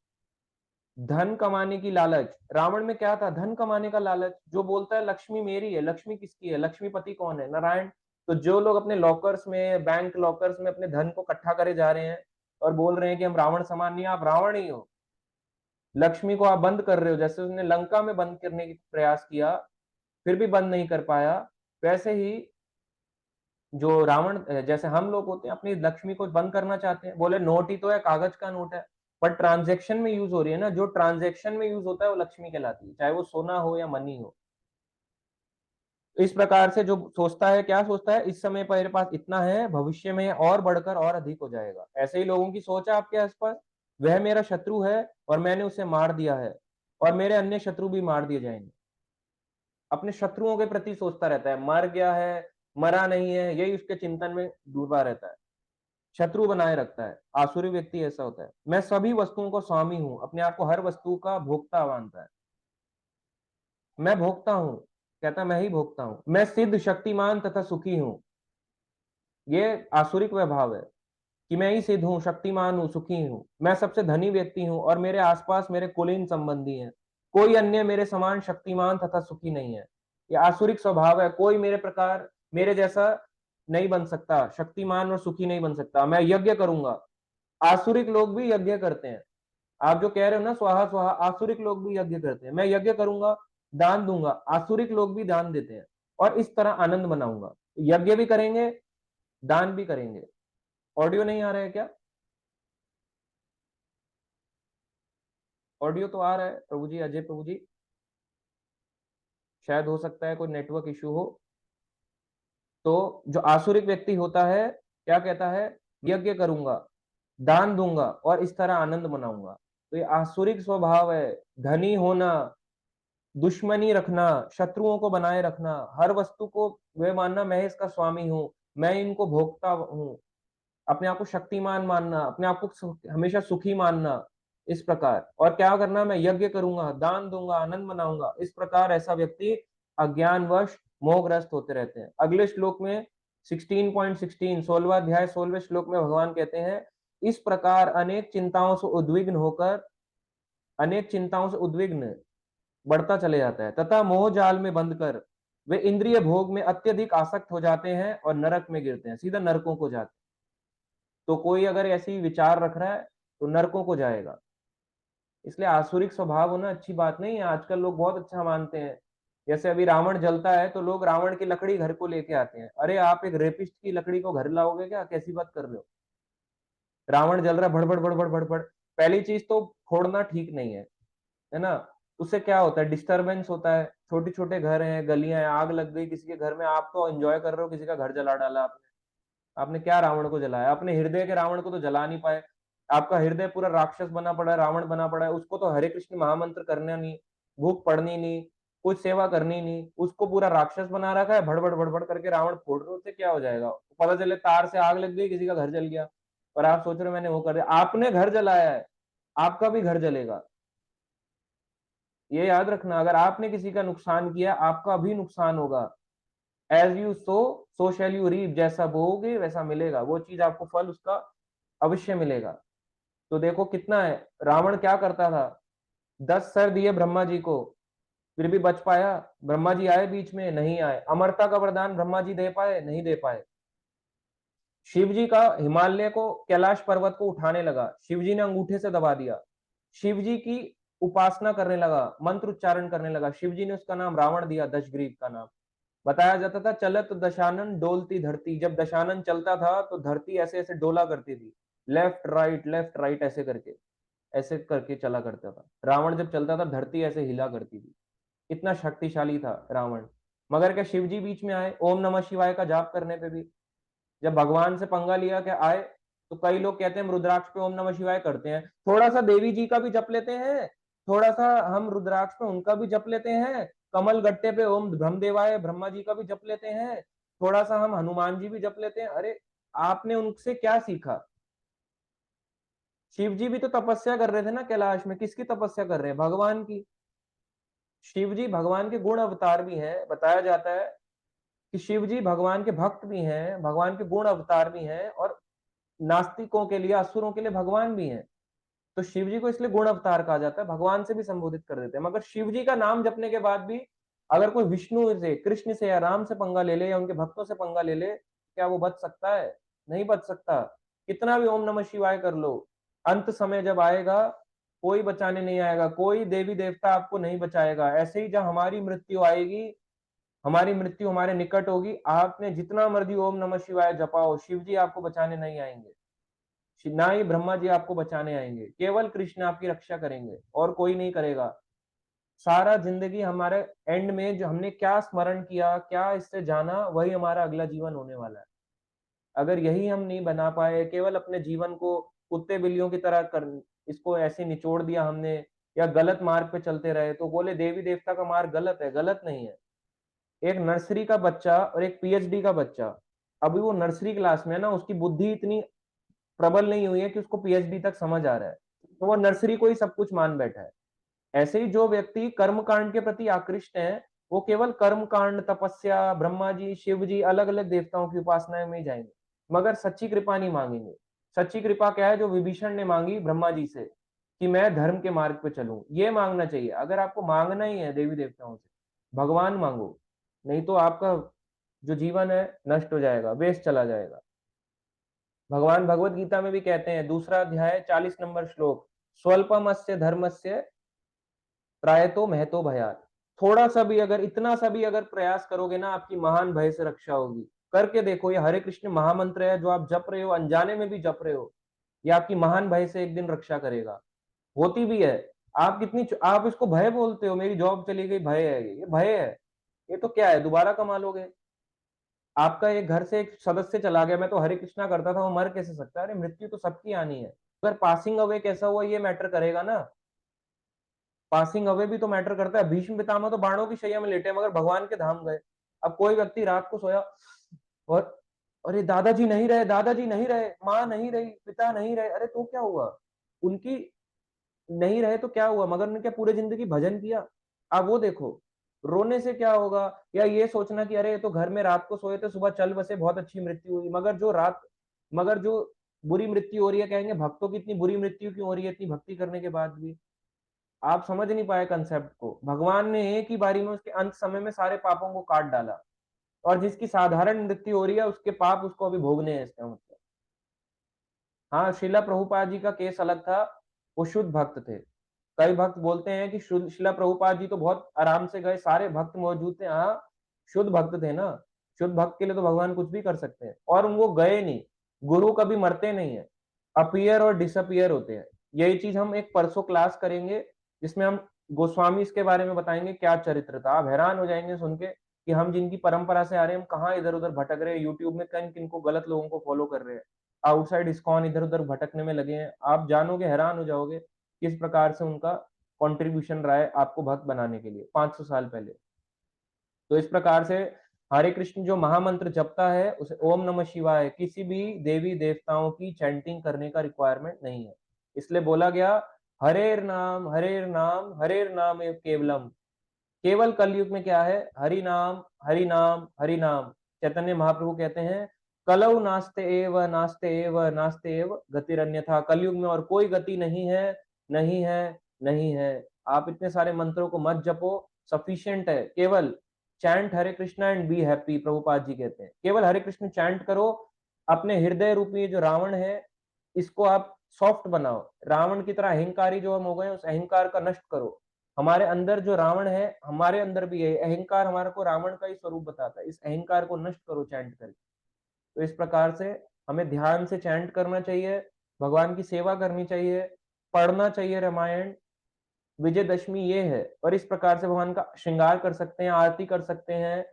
धन कमाने की लालच। रावण में क्या था? धन कमाने का लालच। जो बोलता है लक्ष्मी मेरी है, लक्ष्मी किसकी है? लक्ष्मीपति कौन है? नारायण। तो जो लोग अपने लॉकर्स में, बैंक लॉकर्स में अपने धन को इकट्ठा करे जा रहे हैं और बोल रहे हैं कि हम रावण समान नहीं, आप रावण ही हो। लक्ष्मी को आप बंद कर रहे हो। जैसे उसने लंका में बंद करने की प्रयास किया, फिर भी बंद नहीं कर पाया, वैसे ही जो रावण, जैसे हम लोग होते हैं, अपनी लक्ष्मी को बंद करना चाहते हैं। बोले नोट ही तो है, कागज का नोट है, पर ट्रांजैक्शन में यूज हो रही है ना। जो ट्रांजैक्शन में यूज होता है वो लक्ष्मी कहलाती है, चाहे वो सोना हो या मनी हो। इस प्रकार से जो सोचता है, क्या सोचता है? इस समय पर मेरे पास इतना है, भविष्य में और बढ़कर और अधिक हो जाएगा। ऐसे ही लोगों की सोच है आपके आसपास। वह मेरा शत्रु है और मैंने उसे मार दिया है, और मेरे अन्य शत्रु भी मार दिए जाएंगे। अपने शत्रुओं के प्रति सोचता रहता है, मर गया है, मरा नहीं है, यही उसके चिंतन में डूबा रहता है, शत्रु बनाए रखता है। आसुरी व्यक्ति ऐसा होता है। मैं सभी वस्तुओं को स्वामी हूं, अपने आप को हर वस्तु का भोक्ता मानता है। मैं भोक्ता हूं, कहता मैं ही भोक्ता हूं। मैं सिद्ध, शक्तिमान तथा सुखी हूं। ये आसुरिक स्वभाव है कि मैं ही सिद्ध हूं, शक्तिमान हूं, सुखी हूं। मैं सबसे धनी व्यक्ति हूं और मेरे आसपास मेरे कुलीन संबंधी हैं। कोई अन्य मेरे समान शक्तिमान तथा सुखी नहीं है। ये आसुरिक स्वभाव है। कोई मेरे प्रकार, मेरे जैसा नहीं बन सकता, शक्तिमान और सुखी नहीं बन सकता। मैं यज्ञ करूंगा। आसुरिक लोग भी यज्ञ करते हैं। आप जो कह रहे हो ना स्वाहा स्वाहा, आसुरिक लोग भी यज्ञ करते हैं। मैं यज्ञ करूंगा, दान दूंगा। आसुरिक लोग भी दान देते हैं, और इस तरह आनंद मनाऊंगा। यज्ञ भी करेंगे, दान भी करेंगे। ऑडियो नहीं आ रहा है क्या? ऑडियो तो आ रहा है प्रभु जी, अजय प्रभु जी। शायद हो सकता है कोई नेटवर्क इश्यू हो। तो जो आसुरिक व्यक्ति होता है, क्या कहता है? यज्ञ करूंगा, दान दूंगा और इस तरह आनंद मनाऊंगा। तो ये आसुरिक स्वभाव है। धनी होना, दुश्मनी रखना, शत्रुओं को बनाए रखना, हर वस्तु को वे मानना मैं इसका स्वामी हूं, मैं इनको भोगता हूं, अपने आप को शक्तिमान मानना, अपने आप को हमेशा सुखी मानना। इस प्रकार, और क्या करना? मैं यज्ञ करूंगा, दान दूंगा, आनंद मनाऊंगा। इस प्रकार ऐसा व्यक्ति अज्ञानवश मोहग्रस्त होते रहते हैं। अगले श्लोक में 16.16, 16वां अध्याय 16वें श्लोक में भगवान कहते हैं, इस प्रकार अनेक चिंताओं से उद्विग्न बढ़ता चले जाता है, तथा मोह जाल में बंद कर वे इंद्रिय भोग में अत्यधिक आसक्त हो जाते हैं और नरक में गिरते हैं, सीधा नरकों को जाते हैं। तो कोई अगर ऐसी विचार रख रहा है तो नरकों को जाएगा। इसलिए आसुरिक स्वभाव होना अच्छी बात नहीं है। आजकल लोग बहुत अच्छा मानते हैं। जैसे अभी रावण जलता है तो लोग रावण की लकड़ी घर को लेके आते हैं। अरे आप एक रेपिस्ट की लकड़ी को घर लाओगे क्या? कैसी बात कर रहे हो? रावण जल रहा है, भड़बड़ भड़बड़ भड़बड़। पहली चीज तो फोड़ना ठीक नहीं है ना। उससे क्या होता है? डिस्टरबेंस होता है। छोटे छोटे घर हैं, गलियां हैं, आग लग गई किसी के घर में, आप तो एंजॉय कर रहे हो, किसी का घर जला डाला आपने। आपने क्या रावण को जलाया? अपने हृदय के रावण को तो जला नहीं पाए। आपका हृदय पूरा राक्षस बना पड़ा है, रावण बना पड़ा है। उसको तो हरे कृष्ण महामंत्र करना नहीं, भूख पड़नी नहीं, कुछ सेवा करनी नहीं, उसको पूरा राक्षस बना रखा है। भड़बड़ भड़बड़ करके रावण फोड़ रहे हो, उससे क्या हो जाएगा? पता चले तार से आग लग गई, किसी का घर जल गया, और आप सोच रहे हो मैंने वो कर दिया। आपने घर जलाया है, आपका भी घर जलेगा। ये याद रखना, अगर आपने किसी का नुकसान किया, आपका भी नुकसान होगा। As you sow shall you reap. जैसा बोओगे वैसा मिलेगा, वो चीज आपको फल उसका अवश्य मिलेगा। तो देखो कितना है। रावण क्या करता था? 10 सर दिए ब्रह्मा जी को, फिर भी बच पाया? ब्रह्मा जी आए बीच में? नहीं आए। अमरता का वरदान ब्रह्मा जी दे पाए? नहीं दे पाए। शिव जी का हिमालय को, कैलाश पर्वत को उठाने लगा, शिव जी ने अंगूठे से दबा दिया। शिव जी की उपासना करने लगा, मंत्र उच्चारण करने लगा, शिव जी ने उसका नाम रावण दिया, दशग्रीव का नाम। बताया जाता था चलत दशानन डोलती धरती। जब दशानन चलता था तो धरती ऐसे ऐसे डोला करती थी, लेफ्ट राइट ऐसे करके चला करता था। रावण जब चलता था धरती ऐसे हिला करती थी। इतना शक्तिशाली था रावण। मगर क्या शिव जी बीच में आए ओम नमः शिवाय का जाप करने पे भी? जब भगवान से पंगा लिया क्या आए? तो कई लोग कहते हैं हम रुद्राक्ष पे ओम नमः शिवाय करते हैं, थोड़ा सा देवी जी का भी जप लेते हैं, थोड़ा सा हम रुद्राक्ष पे उनका भी जप लेते हैं, कमल गट्टे पे ओम ब्रह्मदेवाय ब्रह्मा जी का भी जप लेते हैं, थोड़ा सा हम हनुमान जी भी जप लेते हैं। अरे आपने उनसे क्या सीखा? शिव जी भी तो तपस्या कर रहे थे ना कैलाश में। किसकी तपस्या कर रहे हैं? भगवान की। शिव जी भगवान के गुण अवतार भी हैं। बताया जाता है कि शिव जी भगवान के भक्त भी हैं, भगवान के गुण अवतार भी हैं और नास्तिकों के लिए, असुरों के लिए भगवान भी हैं। तो शिव जी को इसलिए गुण अवतार कहा जाता है, भगवान से भी संबोधित कर देते हैं। मगर शिव जी का नाम जपने के बाद भी अगर कोई विष्णु से, कृष्ण से या राम से पंगा ले ले या उनके भक्तों से पंगा ले ले, क्या वो बच सकता है? नहीं बच सकता। कितना भी ओम नमः शिवाय कर लो, अंत समय जब आएगा, कोई बचाने नहीं आएगा, कोई देवी देवता आपको नहीं बचाएगा। ऐसे ही जब हमारी मृत्यु आएगी, हमारी मृत्यु हमारे निकट होगी, आपने जितना मर्जी ओम नमः शिवाय जपाओ, शिव जी आपको बचाने नहीं आएंगे। ना ही ब्रह्मा जी आपको बचाने आएंगे, केवल कृष्ण आपकी रक्षा करेंगे और कोई नहीं करेगा। सारा जिंदगी हमारे एंड में जो हमने क्या स्मरण किया, क्या इससे जाना, वही हमारा अगला जीवन होने वाला है। अगर यही हम नहीं बना पाए, केवल अपने जीवन को कुत्ते बिल्लियों की तरह कर इसको ऐसे निचोड़ दिया हमने, या गलत मार्ग पे चलते रहे, तो बोले देवी देवता का मार्ग गलत है, गलत नहीं है। एक नर्सरी का बच्चा और एक पीएचडी का बच्चा, अभी वो नर्सरी क्लास में है ना, उसकी बुद्धि इतनी प्रबल नहीं हुई है कि उसको पीएचडी तक समझ आ रहा है, तो वो नर्सरी को ही सब कुछ मान बैठा है। ऐसे ही जो व्यक्ति कर्म कांड के प्रति आकृष्ट हैं, वो केवल कर्म कांड, तपस्या, ब्रह्मा जी, शिव जी, अलग अलग देवताओं की उपासना में ही जाएंगे, मगर सच्ची कृपा नहीं मांगेंगे। सच्ची कृपा क्या है? जो विभीषण ने मांगी ब्रह्मा जी से, कि मैं धर्म के मार्ग पे चलूं, ये मांगना चाहिए। अगर आपको मांगना ही है देवी देवताओं से, भगवान मांगो, नहीं तो आपका जो जीवन है नष्ट हो जाएगा, वेस्ट चला जाएगा। भगवान भगवत गीता में भी कहते हैं, दूसरा अध्याय 40 नंबर श्लोक, स्वल्पमस्य धर्मस्य त्रायतो महतो भयात्। थोड़ा सा भी अगर, इतना सा भी अगर प्रयास करोगे ना, आपकी महान भय से रक्षा होगी। करके देखो, ये हरे कृष्ण महामंत्र है जो आप जप रहे हो, अनजाने में भी जप रहे हो, ये आपकी महान भय से एक दिन रक्षा करेगा। होती भी है। आप इसको भय बोलते हो, मेरी जॉब चली गई, भय है, ये भय है। ये तो क्या है, दोबारा कमा लोगे। आपका एक घर से एक सदस्य चला गया, मैं तो हरे कृष्णा करता था, वो मर कैसे सकता है? अरे मृत्यु तो सबकी आनी है। अगर पासिंग अवे कैसा हुआ ये मैटर करेगा ना, पासिंग अवे भी तो मैटर करता है। भीष्म पितामह तो बाणों की शैया में लेटे मगर भगवान के धाम गए। अब कोई व्यक्ति रात को सोया और अरे दादाजी नहीं रहे, दादाजी नहीं रहे, माँ नहीं रही, पिता नहीं रहे, अरे तो क्या हुआ? उनकी नहीं रहे तो क्या हुआ, मगर उन्होंने क्या पूरे जिंदगी भजन किया? आप वो देखो, रोने से क्या होगा? या ये सोचना कि अरे ये तो घर में रात को सोए थे, सुबह चल बसे, बहुत अच्छी मृत्यु हुई। मगर जो बुरी मृत्यु हो रही है, कहेंगे भक्तों की इतनी बुरी मृत्यु क्यों हो रही है इतनी भक्ति करने के बाद भी? आप समझ नहीं पाए कंसेप्ट को। भगवान ने एक ही बारी में उसके अंत समय में सारे पापों को काट डाला, और जिसकी साधारण मृत्यु हो रही है उसके पाप उसको अभी भोगने हैं, इसका मतलब। हाँ, शिला प्रभुपाद जी का केस अलग था, वो शुद्ध भक्त थे। कई भक्त बोलते हैं कि शिला प्रभुपाद जी तो बहुत आराम से गए, सारे भक्त मौजूद थे। हाँ, शुद्ध भक्त थे ना, शुद्ध भक्त के लिए तो भगवान कुछ भी कर सकते हैं, और वो गए नहीं। गुरु कभी मरते नहीं है, अपीयर और डिसअपियर होते हैं। यही चीज हम एक परसों क्लास करेंगे, जिसमें हम गोस्वामी के बारे में बताएंगे, क्या चरित्र था। आप हैरान हो जाएंगे सुन के कि हम जिनकी परंपरा से आ रहे हैं, हम कहाँ इधर उधर भटक रहे हैं, यूट्यूब में किन किन को, गलत लोगों को फॉलो कर रहे हैं, आउटसाइड इस्कॉन इधर उधर भटकने में लगे हैं। आप जानोगे, हैरान हो जाओगे किस प्रकार से उनका कंट्रीब्यूशन रहा है आपको भक्त बनाने के लिए 500 साल पहले। तो इस प्रकार से हरे कृष्ण जो महामंत्र जपता है, उसे ओम नमः शिवाय, किसी भी देवी देवताओं की चैंटिंग करने का रिक्वायरमेंट नहीं है। इसलिए बोला गया, हरेर नाम एव केवलम। केवल कलयुग में क्या है? हरि नाम, हरि नाम, हरि नाम। चैतन्य महाप्रभु कहते हैं, कलौ नास्ते एव, नास्ते एव, नास्ते एव गतिरन्यथा। कलयुग में और कोई गति नहीं है, नहीं है, नहीं है। आप इतने सारे मंत्रों को मत जपो, सफिशिएंट है। केवल chant Hare Krishna and be happy, Prabhupada ji कहते हैं। केवल हरे कृष्ण चैंट करो, अपने हृदय रूपी जो रावण है, इसको आप सॉफ्ट बनाओ। रावण की तरह अहंकारी जो हम हो गए, उस अहंकार का नष्ट करो। हमारे अंदर जो रावण है, हमारे अंदर भी है अहंकार, हमारे को रावण का ही स्वरूप बताता है। इस अहंकार को नष्ट करो चैंट करके। तो इस प्रकार से हमें ध्यान से चैंट करना चाहिए, भगवान की सेवा करनी चाहिए, पढ़ना चाहिए रामायण। विजयदशमी ये है, और इस प्रकार से भगवान का श्रृंगार कर सकते हैं, आरती कर सकते हैं,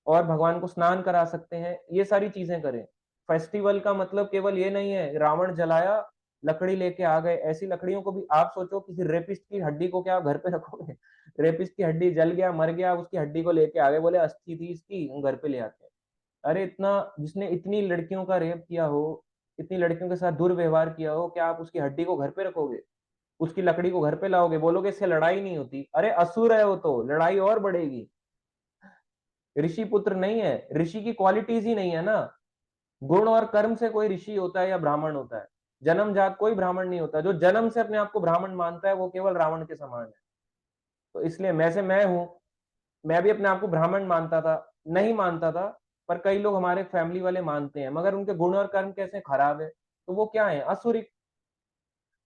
और भगवान को स्नान करा सकते हैं। ये सारी चीजें करें। फेस्टिवल का मतलब केवल ये नहीं है रावण जलाया, लकड़ी लेके आ गए। ऐसी लकड़ियों को भी आप सोचो, किसी रेपिस्ट की हड्डी को क्या घर पे रखोगे? रेपिस्ट की हड्डी जल गया, मर गया, उसकी हड्डी को लेके आ गए, बोले अस्थि थी इसकी, हम घर पे ले आते हैं। अरे इतना, जिसने इतनी लड़कियों का रेप किया हो, इतनी लड़कियों के साथ दुर्व्यवहार किया हो, क्या आप उसकी हड्डी को घर पे रखोगे? उसकी लकड़ी को घर पे लाओगे, बोलोगे इससे लड़ाई नहीं होती, अरे असुर है वो, तो लड़ाई और बढ़ेगी। ऋषि पुत्र नहीं है, ऋषि की क्वालिटीज ही नहीं है ना। गुण और कर्म से कोई ऋषि होता है या ब्राह्मण होता है, जन्मजात कोई ब्राह्मण नहीं होता। जो जन्म से अपने आप को ब्राह्मण मानता है वो केवल रावण के समान है। तो इसलिए मैं से मैं हूं, मैं भी अपने आप को ब्राह्मण मानता था, नहीं मानता था, पर कई लोग हमारे फैमिली वाले मानते हैं, मगर उनके गुण और कर्म कैसे खराब है, तो वो क्या है, असुरिक।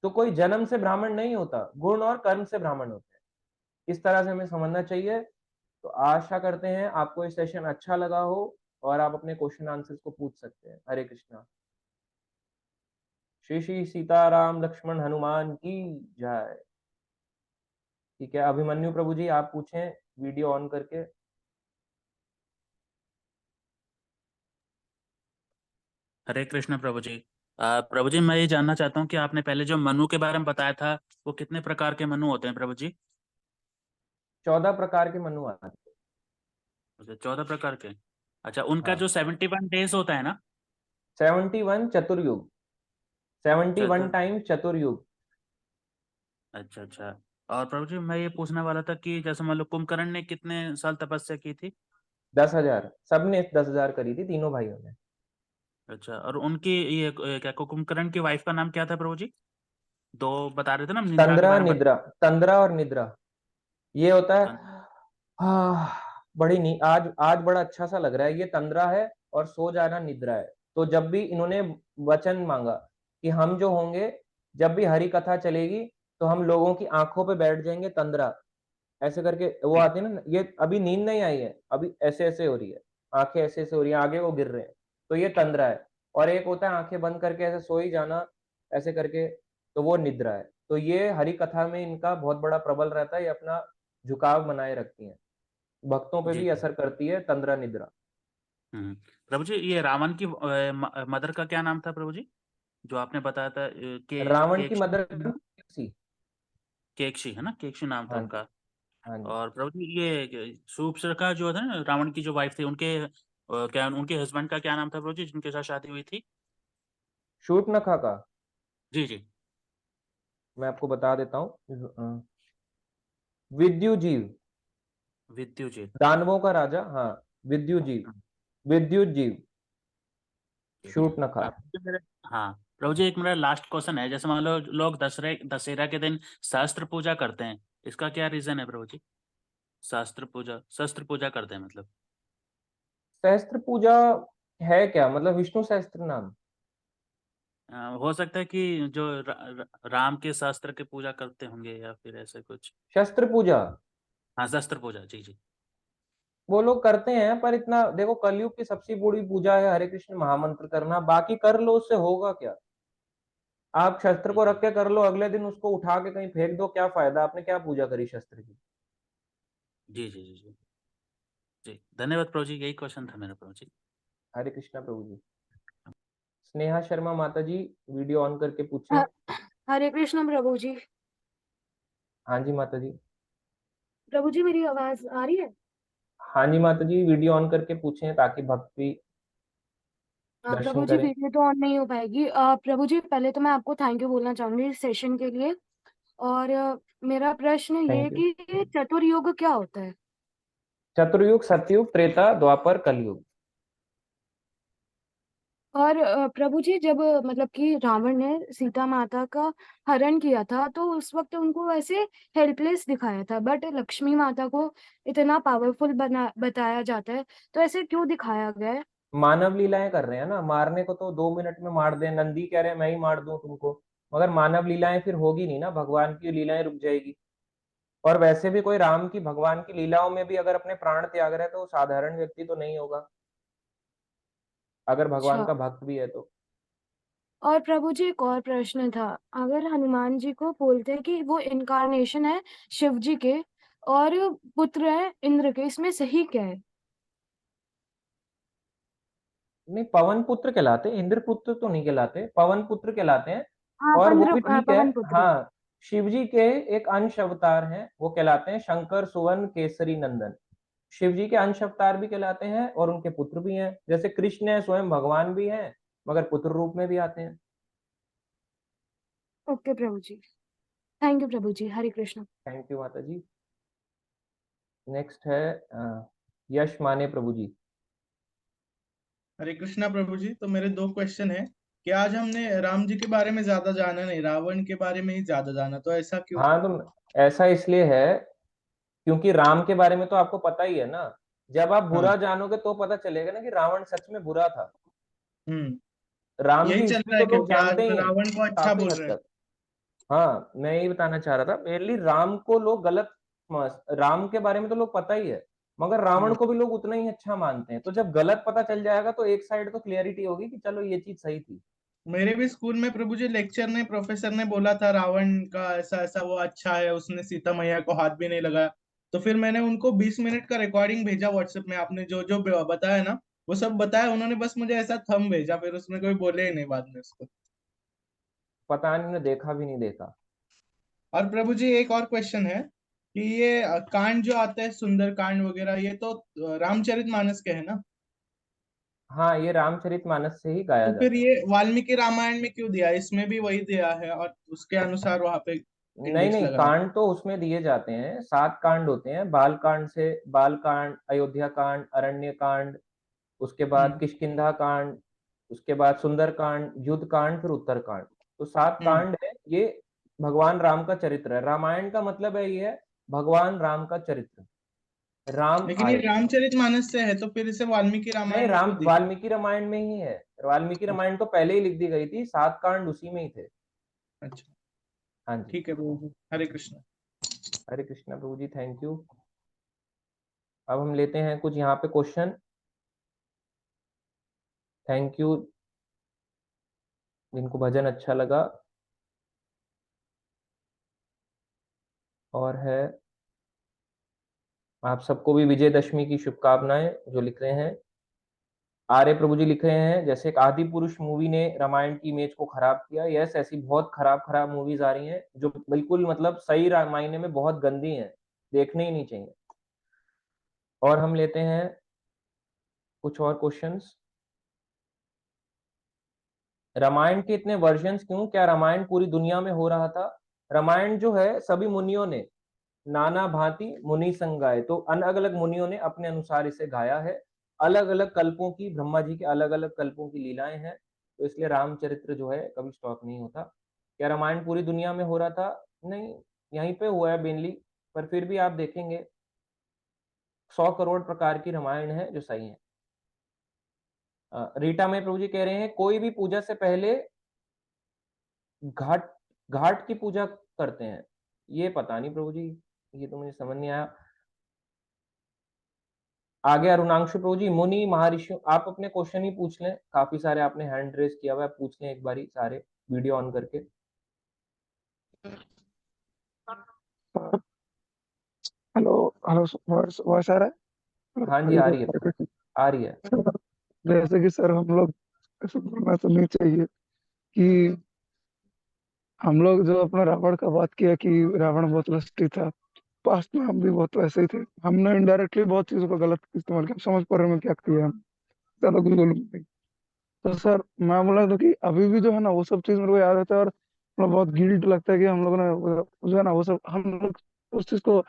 तो कोई जन्म से ब्राह्मण नहीं होता, गुण और कर्म से ब्राह्मण होते हैं। इस तरह से हमें समझना चाहिए। तो आशा करते हैं आपको ये सेशन अच्छा लगा हो और आप अपने क्वेश्चन आंसर्स को पूछ सकते हैं। हरे कृष्णा। श्री श्री सीताराम लक्ष्मण हनुमान की जय। ठीक है, अभिमन्यु प्रभु जी आप पूछें वीडियो ऑन करके। हरे कृष्ण प्रभु जी। प्रभु जी, मैं ये जानना चाहता हूँ कि आपने पहले जो मनु के बारे में बताया था, वो कितने प्रकार के मनु होते हैं प्रभु जी? 14 प्रकार के मनु आते हैं। अच्छा, 14 प्रकार के। अच्छा, उनका हाँ, जो 71 डेज होता है ना? 71 चतुर्युग, 71 चतुर। टाइम चतुर्युग। अच्छा अच्छा। और प्रभु जी, मैं ये पूछने वाला था कि जैसे मान लो कुंभकर्ण ने कितने साल तपस्या की थी? 10,000, सबने 10,000 करी थी, तीनों भाइयों ने। अच्छा, और उनकी ये क्या कुंभकर्ण की वाइफ का नाम क्या था प्रभु जी? दो बता रहे थे ना, निद्रा के तंद्रा बारे में निद्रा, तंद्रा और निद्रा, ये होता है। बता। हाँ, बड़ी नी आज आज बड़ा अच्छा सा लग रहा है। ये तंद्रा है और सो जाना निद्रा है। तो जब भी इन्होंने वचन मांगा कि हम जो होंगे, जब भी हरि कथा चलेगी तो हम लोगों की आंखों पे बैठ जाएंगे, तंद्रा ऐसे करके वो जी आती है ना। ये अभी नींद नहीं आई है, अभी ऐसे ऐसे हो रही है, आंखें ऐसे ऐसे हो रही है, आगे वो गिर रहे हैं, तो ये तंद्रा है। और एक होता है आंखें बंद करके ऐसे सो ही जाना, ऐसे करके, तो वो निद्रा है। तो ये हरि कथा में इनका बहुत बड़ा प्रबल रहता है, ये अपना झुकाव बनाए रखती हैं, भक्तों पे जी भी जी। असर करती है तंद्रा निद्रा। प्रभु जी, ये रावण की मदर का क्या नाम था प्रभु जी, जो आपने बताया था? रावण की केकशी। मदर सी। केकशी है ना, केकशी नाम था हाँ जी, उनका। हाँ जी। और प्रभु जी, ये शूर्पणखा जो था ना, रावण की जो वाइफ थी, उनके क्या उनके हस्बैंड का क्या नाम था प्रभु जी, जिनके साथ शादी हुई थी? शूर्पणखा का जी जी। मैं आपको बता देता हूँ, विद्युजीव, विद्युजीत। दानवों का राजा, हाँ, विद्युजीव, विद्युजीव, ठीक है। शूर्पणखा। आप जो मेरे हाँ प्रभु जी, एक मेरा लास्ट क्वेश्चन है। जैसे मान लो लोग दशहरा के दिन शस्त्र पूजा करते हैं, इसका क्या रीजन है प्रभु जी? शस्त्र पूजा करते हैं मतलब? सहस्त्र पूजा है क्या, मतलब विष्णु सहस्त्र नाम? हो सकता है कि जो राम के शास्त्र की पूजा करते होंगे, या फिर ऐसे कुछ। शस्त्र पूजा हाँ, शस्त्र पूजा, जी जी। वो लोग करते हैं, पर इतना देखो, कलयुग की सबसे बड़ी पूजा है हरे कृष्ण महामंत्र करना, बाकी कर लो, उससे होगा क्या? आप शस्त्र को ठीक है। रख के कर लो, अगले दिन उसको उठा के कहीं फेंक दो, क्या फायदा, आपने क्या पूजा करी शस्त्र की? जी जी जी जी। जी, धन्यवाद प्रभु जी, यही क्वेश्चन था मेरा प्रभु जी। हरे कृष्णा प्रभु जी। स्नेहा शर्मा माता जी वीडियो ऑन करके पूछें। ह- हरे कृष्ण प्रभु जी। हाँ जी माता जी। प्रभु जी, मेरी आवाज आ रही है? हाँ जी माता जी, वीडियो ऑन करके पूछें ताकि भक्त भी प्रभु दर्शन जी, करें। वीडियो तो ऑन नहीं हो पाएगी। प्रभु जी, पहले तो मैं आपको थैंक यू बोलना चाहूंगी इस सेशन के लिए। और मेरा प्रश्न ये है थैंक यू। कि ये चतुर्युग क्या होता है? चतुर्युग, सतयुग, त्रेता, द्वापर, कलयुग। और प्रभु जी, जब मतलब कि रावण ने सीता माता का हरण किया था, तो उस वक्त उनको ऐसे हेल्पलेस दिखाया था, बट लक्ष्मी माता को इतना पावरफुल बना बताया जाता है, तो ऐसे क्यों दिखाया गया है? मानव लीलाएं कर रहे हैं ना, मारने को तो 2 मिनट में मार दे, नंदी कह रहे हैं मैं ही मार दूं तुमको, मगर मानव लीलाएं फिर होगी नहीं ना, भगवान की लीलाएं रुक जाएगी। और वैसे भी कोई राम की भगवान की लीलाओं में भी अगर अपने प्राण त्याग रहे हैं तो वो साधारण व्यक्ति तो नहीं होगा, अगर भगवान अच्छा। का भक्त भी है तो। और प्रभु जी, एक और प्रश्न था। अगर हनुमान जी को बोलते हैं कि वो इनकारनेशन है शिव जी के और पुत्र है इंद्र के, इसमें सही क्या है? नहीं, पवन पुत्र कहलाते हैं, इंद्र पुत्र तो नहीं कहलाते, पवन पुत्र कहलाते हैं। हाँ, और वो भी ठीक है। पवन पुत्र। हाँ, शिव जी के एक अंश अवतार हैं, वो कहलाते हैं शंकर सुवन केसरी नंदन। शिव जी के अंश अवतार भी कहलाते हैं और उनके पुत्र भी हैं, जैसे कृष्ण है स्वयं भगवान भी हैं, मगर पुत्र रूप में भी आते हैं। ओके प्रभु जी। थैंक यू प्रभु जी। हरे कृष्ण। थैंक यू माता जी। नेक्स्ट है यश माने प्रभु जी। हरे कृष्णा प्रभु जी। तो मेरे दो क्वेश्चन है कि आज हमने राम जी के बारे में ज्यादा जाना नहीं, रावण के बारे में ही ज्यादा जाना, तो ऐसा क्यों? हाँ, तो ऐसा इसलिए है क्योंकि राम के बारे में तो आपको पता ही है ना। जब आप बुरा हाँ। जानोगे तो पता चलेगा ना कि रावण सच में बुरा था। हम्म। राम की यही चल हिस्ट्री रहा है तो लोग क्योंकि आज जानते ही हैं रावण को अच्छा काफी बोल हद रहे हैं। तक। हाँ, मैं यही बताना चाह रहा था, मेनली राम को लोग राम के बारे में तो लोग पता ही है, मगर रावण हम्म। को भी लोग उतना ही अच्छा मानते हैं। तो जब गलत पता चल जाएगा तो एक साइड तो क्लियरिटी होगी कि चलो ये चीज सही थी। मेरे भी स्कूल में प्रभु जी लेक्चर ने प्रोफेसर ने बोला था रावण का ऐसा ऐसा वो अच्छा है, उसने सीता मैया को हाथ भी नहीं लगाया। तो फिर मैंने उनको 20 मिनट का रिकॉर्डिंग भेजा व्हाट्सएप में, आपने जो जो बताया ना वो सब बताया, उन्होंने बस मुझे ऐसा थंब भेजा, फिर उसमें कोई बोले ही नहीं बाद में उसको। पता नहीं, उन्होंने देखा भी नहीं देखा। और प्रभु जी एक और क्वेश्चन है कि ये कांड जो आते हैं सुंदर कांड वगैरह, ये तो रामचरितमानस के है ना? हाँ, ये रामचरितमानस से ही गाया तो फिर जाता है। ये वाल्मीकि रामायण में क्यों दिया? इसमें भी वही दिया है और उसके अनुसार वहां पे नहीं इंडेक्स नहीं, लगाया। कांड तो उसमें दिए जाते हैं, 7 कांड होते हैं। बाल कांड, अयोध्या कांड, अरण्य कांड, उसके बाद हम्म। किष्किंधा कांड, उसके बाद सुंदर कांड, युद्ध कांड, फिर उत्तर कांड। तो 7 हम्म। कांड है ये। भगवान राम का चरित्र है। रामायण का मतलब है ये है भगवान राम का चरित्र। राम लेकिन ये आए। रामचरितमानस से है, तो फिर इसे वाल्मीकि नहीं, रामायण में राम क्यों दिया? वाल्मीकि रामायण में ही है। वाल्मीकि रामायण तो पहले ही लिख दी गई थी, 7 कांड उसी में ही थे। अच्छा। हाँ जी। ठीक है प्रभु जी, हरे कृष्ण। हरे कृष्णा प्रभु जी, थैंक यू। अब हम लेते हैं कुछ यहाँ पे क्वेश्चन। थैंक यू जिनको भजन अच्छा लगा। और है, आप सबको भी विजयदशमी की शुभकामनाएं जो लिख रहे हैं। आर्य प्रभु जी लिख रहे हैं जैसे एक आदि पुरुष मूवी ने रामायण की इमेज को खराब किया। यस, ऐसी बहुत खराब खराब मूवीज आ रही हैं जो बिल्कुल मतलब सही मायने में बहुत गंदी हैं, देखने ही नहीं चाहिए। और हम लेते हैं कुछ और क्वेश्चंस। रामायण के इतने वर्जन्स क्यों? क्या रामायण पूरी दुनिया में हो रहा था? रामायण जो है सभी मुनियों ने नाना भांति मुनि संग गाए, तो अलग अलग मुनियों ने अपने अनुसार इसे गाया है। अलग अलग कल्पों की, ब्रह्मा जी के अलग अलग कल्पों की लीलाएं हैं, तो इसलिए रामचरित्र जो है कभी स्टॉप नहीं होता। क्या रामायण पूरी दुनिया में हो रहा था? नहीं, यहीं पे हुआ है मेनली। पर फिर भी आप देखेंगे 100 करोड़ प्रकार की रामायण है जो सही है। रीटा में प्रभु जी कह रहे हैं कोई भी पूजा से पहले घाट घाट की पूजा करते हैं। ये पता नहीं प्रभु जी, ये तो मुझे समझ नहीं आया। आगे अरुणांशु प्रभु जी, मुनि महर्षि, आप अपने क्वेश्चन ही पूछ लें। काफी सारे आपने हैंड रेज किया हुआ है, पूछ लें एक बारी सारे, वीडियो ऑन करके। हेलो। हेलो। वॉइस वॉइस आ रहा है? हाँ जी, हरे आ रही है हरे प्रभु, कृष्ण। आ रही है। जैसे कि सर हम लोग ऐसे बोलना तो नहीं चाहिए कि हम लोग जो अपना रावण का बात किया कि रावण बहुत लस्टी था, पास्ट में हम भी बहुत वैसे ही थे। हमने इनडायरेक्टली बहुत चीजों का गलत इस्तेमाल किया। समझ पा रहे हैं मैं क्या किया? हम ज्यादा कुछ बोलूंगा नहीं। तो सर मैं बोला था कि अभी भी जो है ना वो सब चीज मेरे को याद आता है, और मतलब बहुत गिल्ट लगता है कि हम लोग ने जो है ना वो सब हम लोग उस चीज को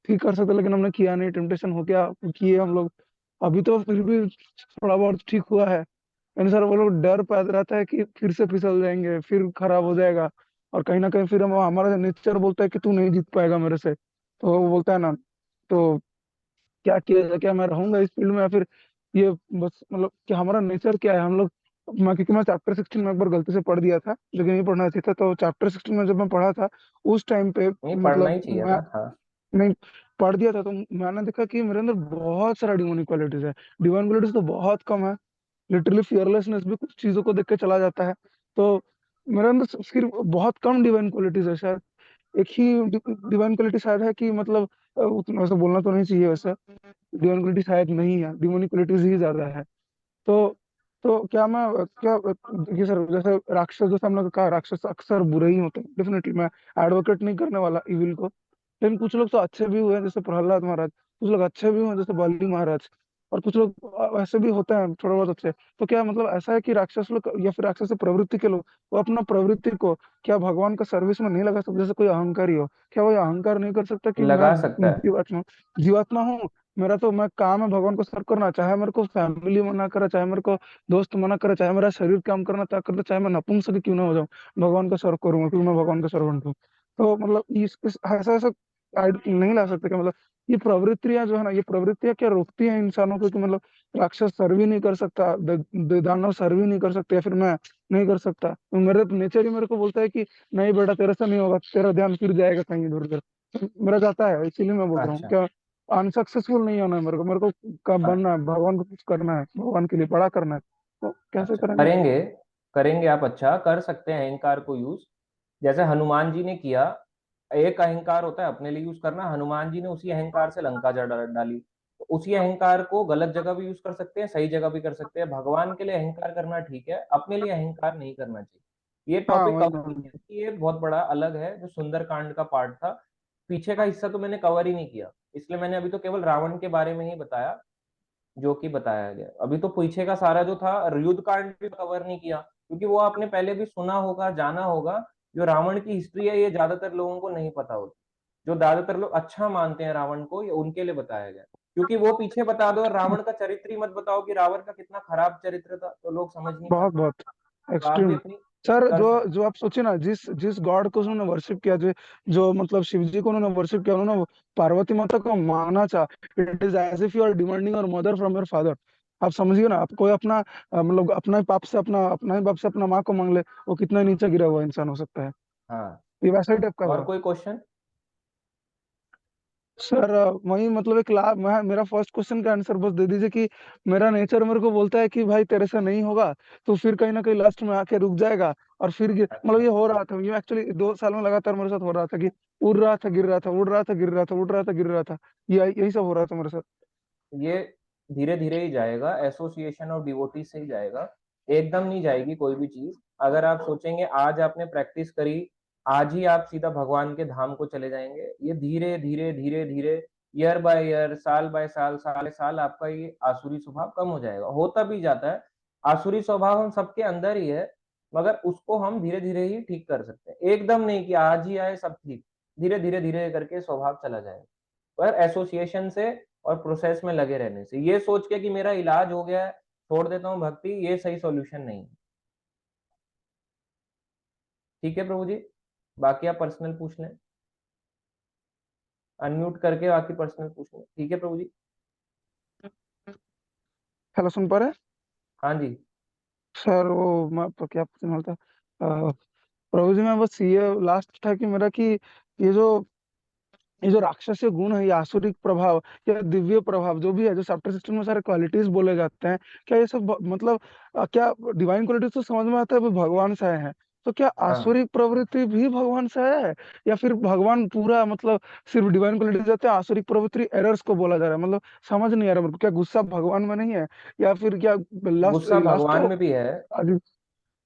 ठीक कर सकते, लेकिन हमने किया नहीं। टेम्पटेशन हो गया, किए हम लोग। अभी तो फिर भी थोड़ा बहुत ठीक हुआ है, यानी सर वो लोग डर पैदा रहता है कि फिर से फिसल जाएंगे, फिर खराब हो जाएगा। और कहीं ना कहीं फिर हम हमारा नेचर बोलता है कि तू नहीं जीत पाएगा मेरे से, तो वो बोलता है ना। तो क्या किया जाए? क्या मैं रहूंगा इस फील्ड में, या फिर ये बस मतलब कि हमारा नेचर क्या है हम लोग। मैं क्योंकि मैं चैप्टर 16 में एक बार गलती से पढ़ दिया था, लेकिन ये पढ़ना चाहिए था। तो चैप्टर 16 में जब मैं पढ़ा था उस टाइम पे नहीं, पढ़ना ही मतलब चाहिए मैं था, हाँ। नहीं पढ़ दिया था, तो मैंने देखा कि मेरे अंदर बहुत सारा डिवाइन क्वालिटीज है। डिवाइन क्वालिटीज तो बहुत कम है, लिटरली फियरलेसनेस भी कुछ चीजों को देख के चला जाता है। तो मेरे अंदर सिर्फ बहुत कम डिवाइन क्वालिटीज है शायद। एक ही डिवाइन क्वालिटी शायद है कि मतलब उतना वैसे बोलना तो नहीं चाहिए वैसे। डिवाइन क्वालिटी शायद नहीं है, डिमोनिक क्वालिटीज ही ज्यादा है। तो क्या मैं क्या देखिए सर, जैसे राक्षस, जैसे हमने कहा राक्षस अक्सर बुरे ही होते हैं, डेफिनेटली मैं एडवोकेट नहीं करने वाला इविल को। लेकिन कुछ लोग तो अच्छे भी हुए हैं जैसे प्रहलाद महाराज, कुछ लोग अच्छे भी हुए जैसे बली महाराज। और कुछ लोग ऐसे भी होते हैं थोड़े बहुत अच्छे। तो क्या मतलब ऐसा है कि राक्षस लोग या फिर राक्षस प्रवृत्ति के लोग वो अपना प्रवृत्ति को क्या भगवान का सर्विस में नहीं लगा सकते? जैसे कोई अहंकारी हो, क्या वो ये अहंकार नहीं कर सकता कि मैं लगा सकता है। जीवात्मा हूँ, मेरा तो मैं काम है भगवान को सर्व करना, चाहे मेरे को फैमिली मना करे, चाहे मेरे को दोस्त मना करे, चाहे मेरा शरीर काम करना चाहे करता, चाहे मैं नपुंसक क्यों ना हो जाऊं, भगवान का सर्व करूंगा क्योंकि मैं भगवान का सर्वेंट हूँ। तो मतलब इस ऐसा ऐसा नहीं ला सकते क्या? मतलब ये प्रवृत्तियां जो है ना, ये प्रवृत्तियां क्या रोकती हैं इंसानों को कि मतलब राक्षस सर्व ही नहीं कर सकता, दानव सर्व ही नहीं कर सकते, या फिर मैं नहीं कर सकता? तो मेरे नेचर ही मेरे को बोलता है कि नहीं बेटा तेरे से नहीं होगा, तेरा ध्यान फिर जाएगा कहीं इधर उधर। तो मेरा जाता है, इसीलिए मैं बोल रहा हूँ अच्छा, क्या अनसक्सेसफुल नहीं होना है मेरे को कब हाँ, बनना है, भगवान को कुछ करना है, भगवान के लिए बड़ा करना है। तो कैसे अच्छा करेंगे? करेंगे, करेंगे आप, अच्छा कर सकते हैं अहंकार को यूज, जैसे हनुमान जी ने किया। एक अहंकार होता है अपने लिए यूज करना, हनुमान जी ने उसी अहंकार से लंका जड़ डाली। तो उसी अहंकार को गलत जगह भी यूज कर सकते हैं, सही जगह भी कर सकते हैं। भगवान के लिए अहंकार करना ठीक है, अपने लिए अहंकार नहीं करना चाहिए। ये हाँ टॉपिक वही कवर मैं नहीं है, ये बहुत बड़ा अलग है, जो सुंदरकांड का पार्ट था। पीछे का हिस्सा तो मैंने कवर ही नहीं किया, इसलिए मैंने अभी तो केवल रावण के बारे में ही बताया जो कि बताया गया। अभी तो पीछे का सारा जो था युद्ध कांड भी कवर नहीं किया, क्योंकि वो आपने पहले भी सुना होगा, जाना होगा। जो रावण की हिस्ट्री है ये ज्यादातर लोगों को नहीं पता होती। जो ज्यादातर लोग अच्छा मानते हैं रावण को, ये उनके लिए बताया गया। क्योंकि वो पीछे बता दो और रावण का चरित्र ही मत बताओ कि रावण का कितना खराब चरित्र था, तो लोग समझ नहीं बहुत पाते। बहुत तो आप भी एक्सट्रीम। अपनी सर कर जो सकते। जो आप सोचे ना, जिस जिस गॉड को उन्होंने वर्शिप किया, जो जो मतलब शिव जी को उन्होंने वर्शिप किया, उन्होंने पार्वती माता को मांगना चाहा। It is as if you are demanding your mother from your father. आप समझिए ना, आप कोई अपना मतलब अपना ही बाप से अपना माँ को मांग ले, वो कितना नीचे गिरा हुआ इंसान हो सकता है। हाँ, ये वैसा ही टाइप का और हुआ। कोई क्वेश्चन? सर वही मतलब मेरा फर्स्ट क्वेश्चन का आंसर बस दे दीजिए कि मेरा नेचर मेरे को बोलता है कि भाई तेरे से नहीं होगा, तो फिर कहीं ना कहीं लास्ट में आके रुक जाएगा। और फिर मतलब अच्छा, ये हो रहा था, ये एक्चुअली 2 साल में लगातार मेरे साथ हो रहा था कि उड़ रहा था गिर रहा था, उड़ रहा था गिर रहा था, उड़ रहा था गिर रहा था। यही सब हो रहा था मेरे साथ। ये धीरे धीरे ही जाएगा, एसोसिएशन और डिवोटी से ही जाएगा, एकदम नहीं जाएगी कोई भी चीज। अगर आप सोचेंगे आज आपने प्रैक्टिस करी, आज ही आप सीधा भगवान के धाम को चले जाएंगे, ये धीरे धीरे धीरे धीरे, ईयर बाय ईयर, साल बाय साल, साल बाय साल आपका ये आसुरी स्वभाव कम हो जाएगा, होता भी जाता है। आसुरी स्वभाव हम सबके अंदर ही है, मगर उसको हम धीरे धीरे ही ठीक कर सकते हैं, एकदम नहीं कि आज ही आए सब ठीक। धीरे धीरे धीरे करके स्वभाव चला जाएगा, पर एसोसिएशन से और प्रोसेस में लगे रहने से। ये सोच के कि मेरा इलाज हो गया है, छोड़ देता हूँ भक्ति, ये सही सॉल्यूशन नहीं है। ठीक है प्रभु जी, बाकी आप पर्सनल पूछ लें, अनम्यूट करके बाकी पर्सनल पूछ लें। ठीक है प्रभु जी। हेलो, सुन पा रहे हैं? हाँ जी। सर वो मैं तो क्या पूछने वाला था, प्रभु जी मैं बस ये लास्ट था कि मेरा कि ये जो ये जो राक्षसीय गुण है, ये आसुरिक प्रभाव या दिव्य प्रभाव जो भी है, जो चैप्टर 16 में सारे क्वालिटीज बोले जाते हैं, क्या ये सब मतलब क्या डिवाइन क्वालिटीज तो समझ में आता है वो भगवान से आए हैं, तो क्या हाँ, आसुरिक प्रवृत्ति भी भगवान से आया है? या फिर भगवान पूरा मतलब सिर्फ डिवाइन क्वालिटीज आते हैं, आसुरिक प्रवृत्ति एरर्स को बोला जा रहा है? मतलब समझ नहीं आ रहा मेरे को, क्या गुस्सा भगवान में नहीं है, या फिर क्या लास्ट गुस्सा लास्ट भगवान तो में भी है।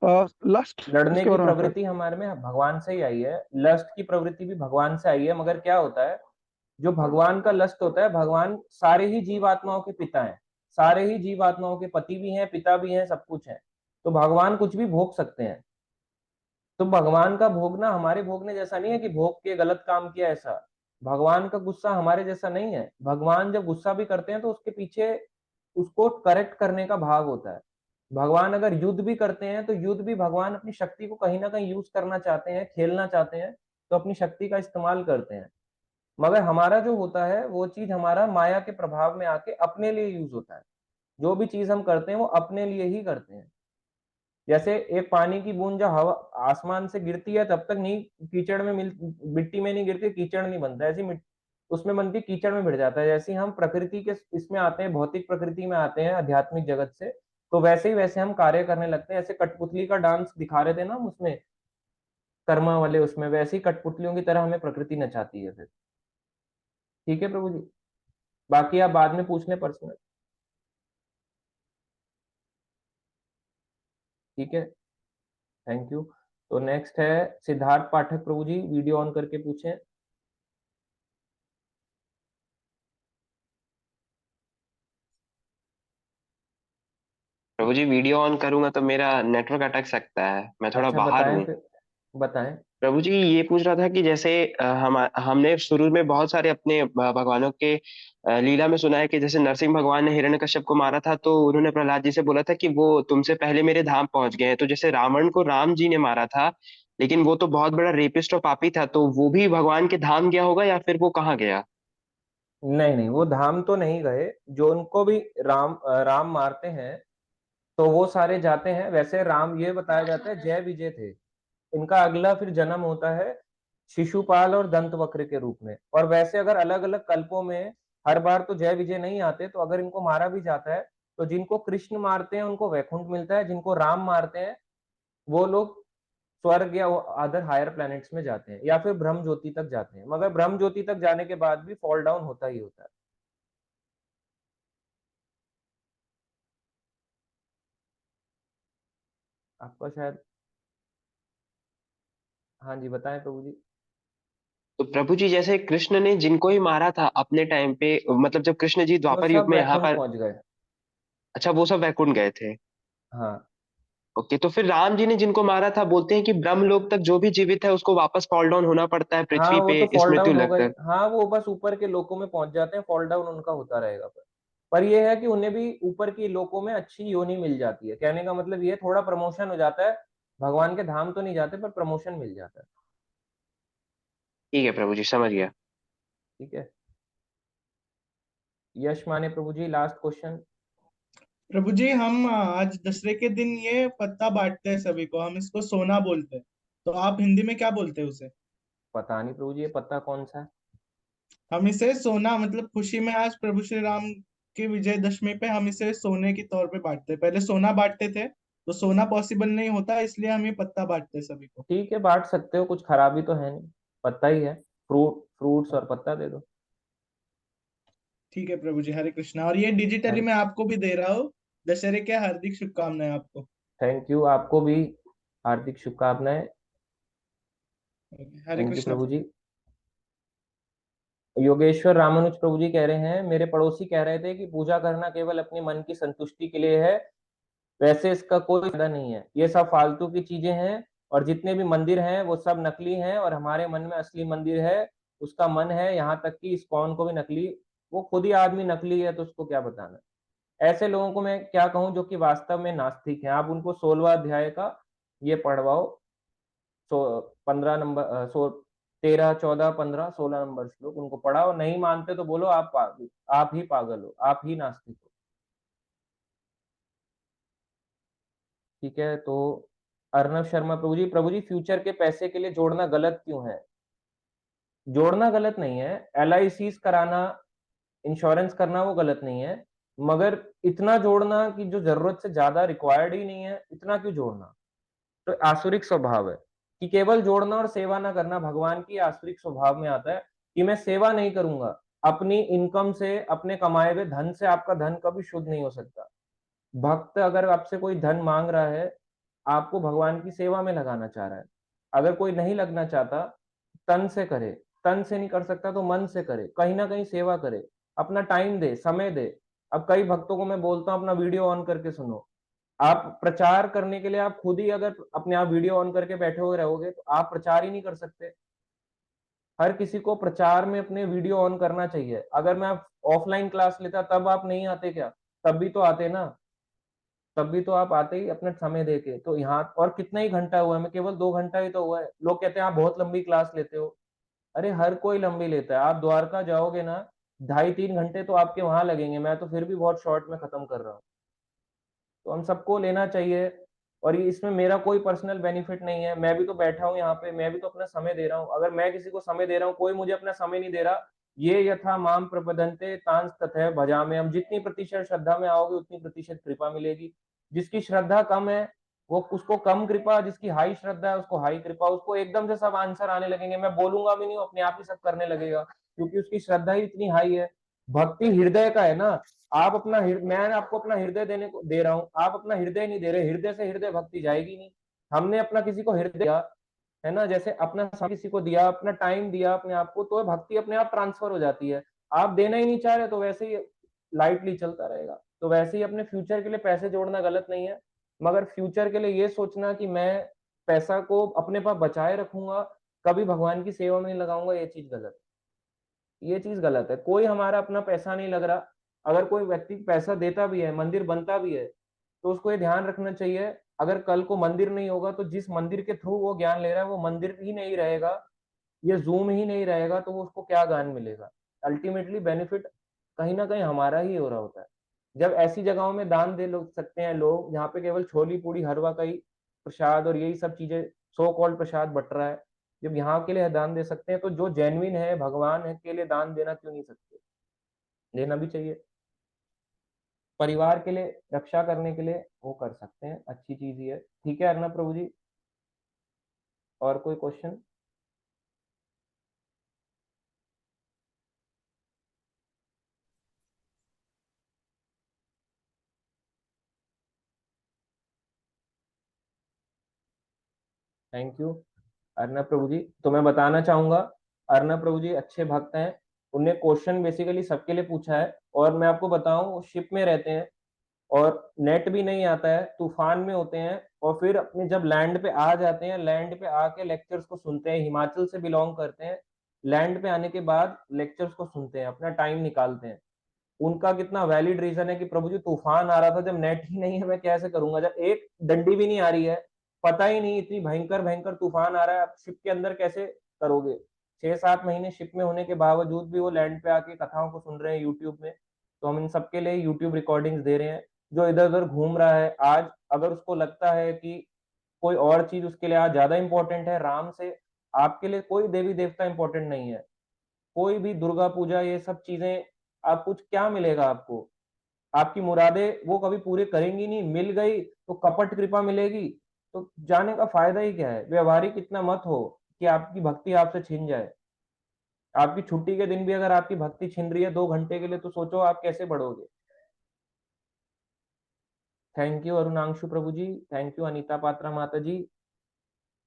लास्ट लड़ने इसके की बारे में आपका। प्रवृत्ति हमारे में भगवान से ही आई है, लस्ट की प्रवृत्ति भी भगवान से आई है। मगर क्या होता है, जो भगवान का लस्ट होता है, भगवान सारे ही जीवात्माओं के पिता हैं, सारे ही जीवात्माओं के पति भी हैं, पिता भी हैं, सब कुछ है। तो भगवान कुछ भी भोग सकते हैं। तो भगवान का भोगना हमारे भोगने जैसा नहीं है कि भोग के गलत काम किया ऐसा। भगवान का गुस्सा हमारे जैसा नहीं है। भगवान जब गुस्सा भी करते हैं तो उसके पीछे उसको करेक्ट करने का भाव होता है। भगवान अगर युद्ध भी करते हैं तो युद्ध भी भगवान अपनी शक्ति को कहीं ना कहीं यूज करना चाहते हैं, खेलना चाहते हैं, तो अपनी शक्ति का इस्तेमाल करते हैं। मगर हमारा जो होता है वो चीज हमारा माया के प्रभाव में आके अपने लिए यूज होता है। जो भी चीज हम करते हैं वो अपने लिए ही करते हैं। जैसे एक पानी की बूंद जब हवा आसमान से गिरती है तब तक नहीं, कीचड़ में मिट्टी में नहीं गिरती, कीचड़ नहीं बनता, ऐसी उसमें बनती, कीचड़ में भिड़ जाता है। जैसे ही हम प्रकृति के इसमें आते हैं, भौतिक प्रकृति में आते हैं, आध्यात्मिक जगत से, तो वैसे ही वैसे हम कार्य करने लगते हैं। ऐसे कठपुतली का डांस दिखा रहे थे ना हम उसमें, कर्मा वाले उसमें, वैसे ही कठपुतलियों की तरह हमें प्रकृति नचाती है फिर। ठीक है प्रभु जी, बाकी आप बाद में पूछ लें पर्सनल। ठीक है, थैंक यू। तो नेक्स्ट है सिद्धार्थ पाठक, प्रभु जी वीडियो ऑन करके पूछें। प्रभु जी वीडियो ऑन करूंगा तो मेरा नेटवर्क अटक सकता है, मैं थोड़ा अच्छा बाहर बताएं हूँ। फिर, बताएं। प्रभु जी ये पूछ रहा था कि जैसे हमने शुरू में बहुत सारे अपने भगवानों के लीला में सुना है कि जैसे नरसिंह भगवान ने हिरण्यकश्यप को मारा था, तो उन्होंने प्रहलाद जी से बोला था कि वो तुमसे पहले मेरे धाम पहुंच गए हैं। तो जैसे रावण को राम जी ने मारा था, लेकिन वो तो बहुत बड़ा रेपिस्ट और पापी था, तो वो भी भगवान के धाम गया होगा या फिर वो कहाँ गया? नहीं नहीं, वो धाम तो नहीं गए। जो उनको भी राम मारते हैं तो वो सारे जाते हैं। वैसे राम, ये बताया जाता है, जय विजय थे। इनका अगला फिर जन्म होता है शिशुपाल और दंतवक्र के रूप में। और वैसे अगर अलग अलग कल्पों में हर बार तो जय विजय नहीं आते, तो अगर इनको मारा भी जाता है तो जिनको कृष्ण मारते हैं उनको वैकुंठ मिलता है, जिनको राम मारते हैं वो लोग स्वर्ग या अदर हायर प्लैनेट्स में जाते हैं, या फिर ब्रह्म ज्योति तक जाते हैं। मगर ब्रह्म ज्योति तक जाने के बाद भी फॉल डाउन होता ही होता है। आपका शायद, हाँ जी बताएं प्रभु जी। तो प्रभु जी जैसे कृष्ण ने जिनको ही मारा था अपने टाइम पे, मतलब जब कृष्ण जी वो द्वापर युग सब में यहाँ वैकुंठ पर, पहुंच गए। अच्छा वो सब वैकुंठ गए थे। हाँ ओके, तो फिर राम जी ने जिनको मारा था, बोलते हैं कि ब्रह्मलोक तक जो भी जीवित है उसको वापस फॉल डाउन होना पड़ता है हाँ, पृथ्वी वो पे तो इस फॉल मृत्यु डाउन हो गए। लगकर। हाँ, वो बस ऊपर के लोकों में पहुंच जाते हैं, फॉल डाउन उनका होता रहेगा। पर ये है कि उन्हें भी ऊपर की लोकों में अच्छी योनि मिल जाती है। कहने का मतलब ये, थोड़ा प्रमोशन हो जाता है। भगवान के धाम तो नहीं जाते पर प्रमोशन मिल जाता है। ठीक है प्रभु जी, समझ गया। ठीक है। यश माने प्रभु जी, लास्ट क्वेश्चन। प्रभु जी, हम आज दशहरे के दिन ये पत्ता बांटते हैं सभी को, हम इसको सोना बोलते हैं। तो आप हिंदी में क्या बोलते हैं उसे? पता नहीं प्रभु जी, ये पता कौन सा है। हम इसे सोना, मतलब खुशी में आज प्रभु श्री राम की विजयदशमी पे हम इसे सोने के तौर पे बांटते हैं। पहले सोना बांटते थे, तो सोना पॉसिबल नहीं होता, इसलिए हम ये पत्ता बांटते हैं सभी को। ठीक है, बांट सकते हो, कुछ खराबी तो है नहीं। पत्ता ही है, फ्रूट्स और पत्ता दे दो। ठीक है प्रभु जी, हरे कृष्णा। और ये डिजिटली थैंक मैं आपको भी दे रहा हूँ। दशहरे के हार्दिक शुभकामनाएं आपको। थैंक यू, आपको भी हार्दिक शुभकामनाएं। हरे थैंक यू कृष्णा प्रभु प्रभु। जी। योगेश्वर रामानुज प्रभु जी कह रहे हैं, मेरे पड़ोसी कह रहे थे कि पूजा करना केवल अपने मन की संतुष्टि के लिए है। वैसे इसका कोई फायदा नहीं है, ये सब फालतू की चीजें हैं। और जितने भी मंदिर हैं वो सब नकली हैं, और हमारे मन में असली मंदिर है, उसका मन है। यहाँ तक कि इस्कॉन को भी नकली, वो खुद ही आदमी नकली है, तो उसको क्या बताना। ऐसे लोगों को मैं क्या कहूँ जो कि वास्तव में नास्तिक हैं। आप उनको 16वां अध्याय का ये पढ़वाओ, 15 नंबर, 13, 14, 15, 16 नंबर श्लोक उनको पढ़ाओ। नहीं मानते तो बोलो आप ही पागल हो, आप ही नास्तिक हो। ठीक है। तो अर्नब शर्मा प्रभु जी, फ्यूचर के पैसे के लिए जोड़ना गलत क्यों है? जोड़ना गलत नहीं है, LIC कराना, इंश्योरेंस करना वो गलत नहीं है। मगर इतना जोड़ना कि जो जरूरत से ज्यादा रिक्वायर्ड ही नहीं है, इतना क्यों जोड़ना? तो आसुरिक स्वभाव है कि केवल जोड़ना और सेवा ना करना। भगवान की आसुरिक स्वभाव में आता है कि मैं सेवा नहीं करूंगा। अपनी इनकम से, अपने कमाए हुए धन से आपका धन कभी शुद्ध नहीं हो सकता। भक्त अगर आपसे कोई धन मांग रहा है, आपको भगवान की सेवा में लगाना चाह रहा है। अगर कोई नहीं लगना चाहता, तन से करे। तन से नहीं कर सकता तो मन से करे, कहीं ना कहीं सेवा करे, अपना टाइम दे, समय दे। अब कई भक्तों को मैं बोलता हूँ अपना वीडियो ऑन करके सुनो। आप प्रचार करने के लिए आप खुद ही अगर अपने आप वीडियो ऑन करके बैठे हुए रहोगे तो आप प्रचार ही नहीं कर सकते। हर किसी को प्रचार में अपने वीडियो ऑन करना चाहिए। अगर मैं ऑफलाइन क्लास लेता तब आप नहीं आते क्या? तब भी तो आते ना। तब भी तो आप आते ही अपना समय देके। तो यहाँ और कितना ही घंटा हुआ है, मैं केवल 2 घंटा ही तो हुआ है। लोग कहते हैं आप बहुत लंबी क्लास लेते हो। अरे हर कोई लंबी लेता है। आप द्वारका जाओगे ना, 2.5-3 घंटे तो आपके वहां लगेंगे। मैं तो फिर भी बहुत शॉर्ट में खत्म कर रहा हूँ। तो हम सबको लेना चाहिए। और ये, इसमें मेरा कोई पर्सनल बेनिफिट नहीं है। मैं भी तो बैठा हूँ यहाँ पे, मैं भी तो अपना समय दे रहा हूँ। अगर मैं किसी को समय दे रहा हूँ, कोई मुझे अपना समय नहीं दे रहा, ये यथा माम प्रपद्यन्ते तांस तथैव भजामि। हम जितनी प्रतिशत श्रद्धा में आओगे उतनी प्रतिशत कृपा मिलेगी। जिसकी श्रद्धा कम है वो, उसको कम कृपा, जिसकी हाई श्रद्धा है उसको हाई कृपा। उसको एकदम से सब आंसर आने लगेंगे, मैं बोलूंगा भी नहीं, अपने आप ही सब करने लगेगा, क्योंकि उसकी श्रद्धा ही इतनी हाई है। भक्ति हृदय का है ना। आप अपना मैं आपको अपना हृदय देने को दे रहा हूँ, आप अपना हृदय नहीं दे रहे। हृदय से हृदय भक्ति जाएगी नहीं। हमने अपना किसी को हृदय दिया है ना, जैसे अपना समय किसी को दिया, अपना टाइम दिया अपने आप को, तो भक्ति अपने आप ट्रांसफर हो जाती है। आप देना ही नहीं चाह रहे तो वैसे ही लाइटली चलता रहेगा। तो वैसे ही अपने फ्यूचर के लिए पैसे जोड़ना गलत नहीं है, मगर फ्यूचर के लिए ये सोचना कि मैं पैसा को अपने पास बचाए रखूंगा, कभी भगवान की सेवा में नहीं लगाऊंगा, ये चीज गलत है। ये चीज गलत है। कोई हमारा अपना पैसा नहीं लग रहा। अगर कोई व्यक्ति पैसा देता भी है, मंदिर बनता भी है, तो उसको ये ध्यान रखना चाहिए, अगर कल को मंदिर नहीं होगा तो जिस मंदिर के थ्रू वो ज्ञान ले रहा है वो मंदिर ही नहीं रहेगा, ये जूम ही नहीं रहेगा, तो वो उसको क्या ज्ञान मिलेगा। अल्टीमेटली बेनिफिट कहीं ना कहीं हमारा ही हो रहा होता है। जब ऐसी जगहों में दान दे सकते हैं लोग जहाँ पे केवल छोली पूड़ी हलवा का ही प्रसाद और यही सब चीजें सो कॉल्ड प्रसाद बट रहा है, जब यहाँ के लिए दान दे सकते हैं, तो जो जेन्युइन है भगवान है के लिए दान देना क्यों नहीं सकते, देना भी चाहिए। परिवार के लिए रक्षा करने के लिए वो कर सकते हैं, अच्छी चीज ही है। ठीक है अर्णव प्रभु जी, और कोई क्वेश्चन? थैंक यू अर्णव प्रभु जी। तो मैं बताना चाहूंगा, अर्णव प्रभु जी अच्छे भक्त हैं, उनने क्वेश्चन बेसिकली सबके लिए पूछा है। और मैं आपको बताऊं, शिप में रहते हैं और नेट भी नहीं आता है, तूफान में होते हैं, और फिर अपने जब लैंड पे आ जाते हैं, लैंड पे आके लेक्चर्स को सुनते हैं, हिमाचल से बिलोंग करते हैं, लैंड पे आने के बाद लेक्चर्स को सुनते हैं, अपना टाइम निकालते हैं। उनका कितना वैलिड रीजन है कि प्रभु जी तूफान आ रहा था, जब नेट ही नहीं है मैं कैसे करूंगा, जब एक डंडी भी नहीं आ रही है, पता ही नहीं, इतनी भयंकर भयंकर तूफान आ रहा है, आप शिप के अंदर कैसे करोगे। 6-7 महीने शिप में होने के बावजूद भी वो लैंड पे आके कथाओं को सुन रहे हैं यूट्यूब में। तो हम इन सबके लिए यूट्यूब रिकॉर्डिंग्स दे रहे हैं। जो इधर उधर घूम रहा है आज, अगर उसको लगता है कि कोई और चीज उसके लिए आज ज्यादा इंपॉर्टेंट है राम से, आपके लिए कोई देवी देवता इंपॉर्टेंट नहीं है, कोई भी दुर्गा पूजा ये सब चीजें, आप कुछ क्या मिलेगा आपको, आपकी मुरादें वो कभी पूरे करेंगी नहीं, मिल गई तो कपट कृपा मिलेगी, तो जाने का फायदा ही क्या है। व्यवहारिक इतना मत हो कि आपकी भक्ति आपसे छिन जाए। आपकी छुट्टी के दिन भी अगर आपकी भक्ति छिन रही है 2 घंटे के लिए, तो सोचो आप कैसे बढ़ोगे। Thank you Arunanshu Prabhu ji, thank you Anita Patra माता जी।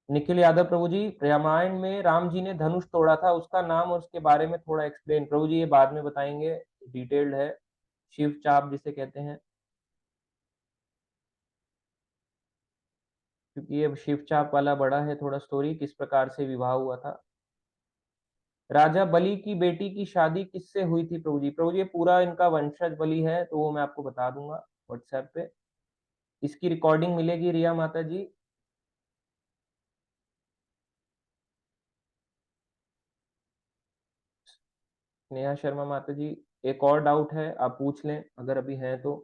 निखिल यादव प्रभु जी, रामायण में राम जी ने धनुष तोड़ा था, उसका नाम और उसके बारे में थोड़ा एक्सप्लेन। प्रभु जी ये बाद में बताएंगे, डिटेल्ड है, शिव चाप जिसे कहते हैं, क्योंकि ये शिव चाप वाला बड़ा है थोड़ा स्टोरी, किस प्रकार से विवाह हुआ था। राजा बलि की बेटी की शादी किससे हुई थी प्रभु जी? प्रभु जी ये पूरा इनका वंशज बलि है, तो वो मैं आपको बता दूंगा व्हाट्सएप पे, इसकी रिकॉर्डिंग मिलेगी रिया माता जी। नेहा शर्मा माता जी, एक और डाउट है, आप पूछ लें अगर अभी है तो।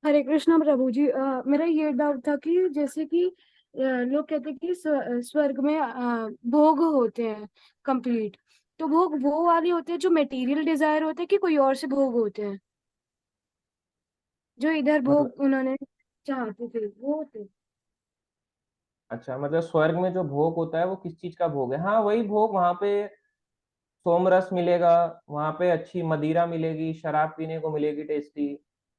हरे कृष्णा प्रभु जी, मेरा ये डाउट था कि जैसे कि लोग कहते हैं कि स्वर्ग में भोग होते हैं कंप्लीट, तो भोग वो वाले होते हैं जो मटेरियल डिजायर होते हैं कि कोई और से भोग होते हैं, जो इधर मतलब भोग उन्होंने चाहते थे वो होते हैं? अच्छा, मतलब स्वर्ग में जो भोग होता है वो किस चीज का भोग है? हाँ वही भोग, वहां पे सोमरस मिलेगा, वहां पे अच्छी मदिरा मिलेगी, शराब पीने को मिलेगी टेस्टी,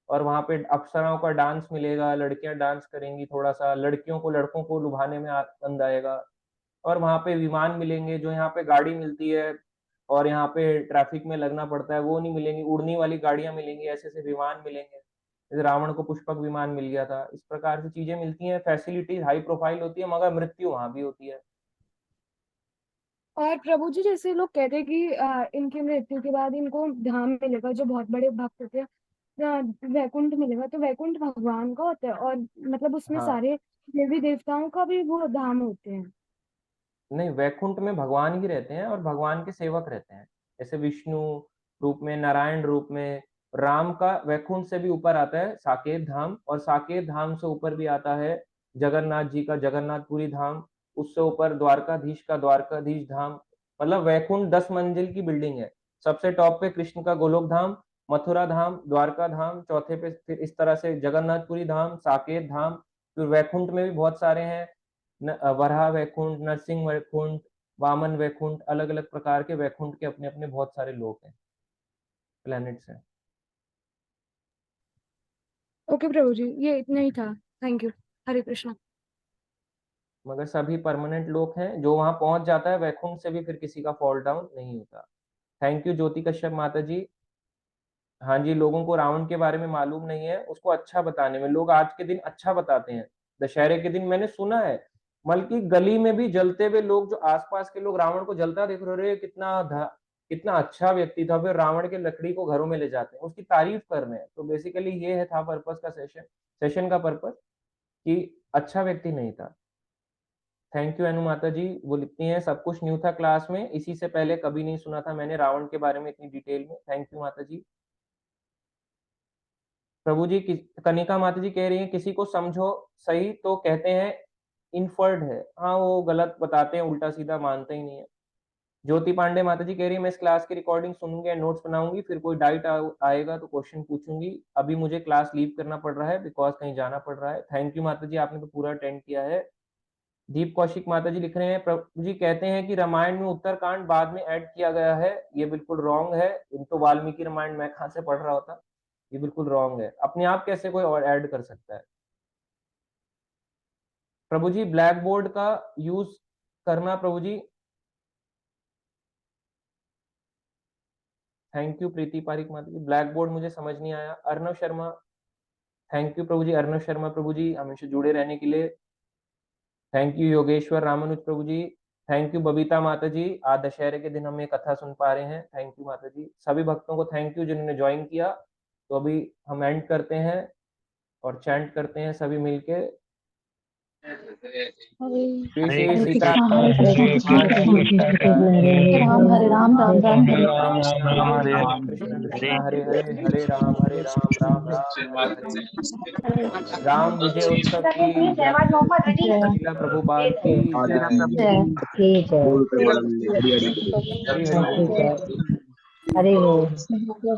और वहां पे अप्सराओं का डांस मिलेगा, लड़कियां डांस करेंगी, थोड़ा सा लड़कियों को लड़कों को लुभाने में आनंद आएगा। और वहां पे विमान मिलेंगे, जो यहाँ पे गाड़ी मिलती है और यहाँ पे ट्रैफिक में लगना पड़ता है वो नहीं मिलेंगी, उड़ने वाली गाड़ियां मिलेंगी, ऐसे ऐसे विमान मिलेंगे, जैसे रावण को पुष्पक विमान मिल गया था, इस प्रकार से चीजें मिलती हैं, फैसिलिटीज हाई प्रोफाइल होती है, मगर मृत्यु वहां भी होती है। और प्रभु जी जैसे लोग कहते हैं कि इनकी मृत्यु के बाद इनको धाम मिलेगा, जो बहुत बड़े भक्त होते हैं, वैकुंठ मिलेगा, तो वैकुंठ भगवान का होता है और मतलब उसमें हाँ, सारे देवी देवताओं का भी वो धाम होते हैं? नहीं वैकुंठ में भगवान ही रहते हैं और भगवान के सेवक रहते हैं, जैसे विष्णु रूप में, नारायण रूप में। राम का वैकुंठ से भी ऊपर आता है साकेत धाम, और साकेत धाम से ऊपर भी आता है जगन्नाथ जी का जगन्नाथपुरी धाम, उससे ऊपर द्वारकाधीश का द्वारकाधीश धाम। मतलब वैकुंठ 10 मंजिल की बिल्डिंग है, सबसे टॉप पे कृष्ण का गोलोक धाम, मथुरा धाम, द्वारका धाम, चौथे पे फिर इस तरह से जगन्नाथपुरी धाम, साकेत धाम। फिर वैकुंठ में भी बहुत सारे हैं, वराह वैकुंठ, नरसिंह वैकुंठ, वामन वैकुंठ, अलग अलग प्रकार के वैकुंठ के अपने अपने बहुत सारे लोक हैं, प्लैनेट्स हैं। ओके प्रभु जी, ये इतना ही था। Thank you. हरे कृष्णा। मगर सभी परमानेंट लोक हैं, जो वहां पहुंच जाता है वैकुंठ से भी फिर किसी का फॉल डाउन नहीं होता। थैंक यू ज्योति कश्यप माता जी। हाँ जी, लोगों को रावण के बारे में मालूम नहीं है, उसको अच्छा बताने में। लोग आज के दिन अच्छा बताते हैं। दशहरे के दिन मैंने सुना है, बल्कि गली में भी जलते हुए लोग, जो आस-पास के लोग रावण को जलता देख रहे हैं, कितना अच्छा व्यक्ति था, फिर रावण के लकड़ी को घरों में ले जाते हैं, उसकी तारीफ कर रहे हैं। तो बेसिकली ये है था पर्पस का सेशन का पर्पस, कि अच्छा व्यक्ति नहीं था। थैंक यू अनु माता जी, वो लिखती हैं सब कुछ न्यू था क्लास में, इसी से पहले कभी नहीं सुना था मैंने रावण के बारे में इतनी डिटेल में। थैंक यू माता जी। प्रभु जी, कनिका माता जी कह रही हैं किसी को समझो सही तो कहते हैं इनफर्ड है। हाँ, वो गलत बताते हैं, उल्टा सीधा मानते ही नहीं है। ज्योति पांडे माता जी कह रही है मैं इस क्लास की रिकॉर्डिंग सुनूंगी या नोट्स बनाऊंगी, फिर कोई डाउट आएगा तो क्वेश्चन पूछूंगी। अभी मुझे क्लास लीव करना पड़ रहा है बिकॉज कहीं जाना पड़ रहा है। थैंक यू माता जी, आपने तो पूरा अटेंड किया है। दीप कौशिक माता जी लिख रहे हैं प्रभु जी कहते हैं कि रामायण में उत्तरकांड बाद में ऐड किया गया है, ये बिल्कुल रॉन्ग है। तो वाल्मीकि रामायण मैं कहाँ से पढ़ रहा होता, ये बिल्कुल रॉन्ग है। अपने आप कैसे कोई और ऐड कर सकता है? प्रभु जी ब्लैक बोर्ड का यूज करना प्रभु जी। थैंक यू प्रीति पारिक माता जी, ब्लैक बोर्ड मुझे समझ नहीं आया। अर्नव शर्मा, थैंक यू प्रभु जी। अर्नव शर्मा प्रभु जी हमेशा जुड़े रहने के लिए थैंक यू। योगेश्वर रामानुज प्रभु जी, थैंक यू। बबीता माता जी, आज दशहरे के दिन हम ये कथा सुन पा रहे हैं, थैंक यू माता जी। सभी भक्तों को थैंक यू जिन्होंने ज्वाइन किया। तो अभी हम एंड करते हैं और चैंट करते हैं सभी मिलके। श्री हरे श्री कृष्ण। सीता हरे कृष्ण राम हरे राम राम राम हरे राम कृष्ण हरे हरे, हरे राम राम राम हरे हरे। राम विजय उत्सव की जय। लीला प्रभुपाद की जय। जय हरि हरि बोल। हरे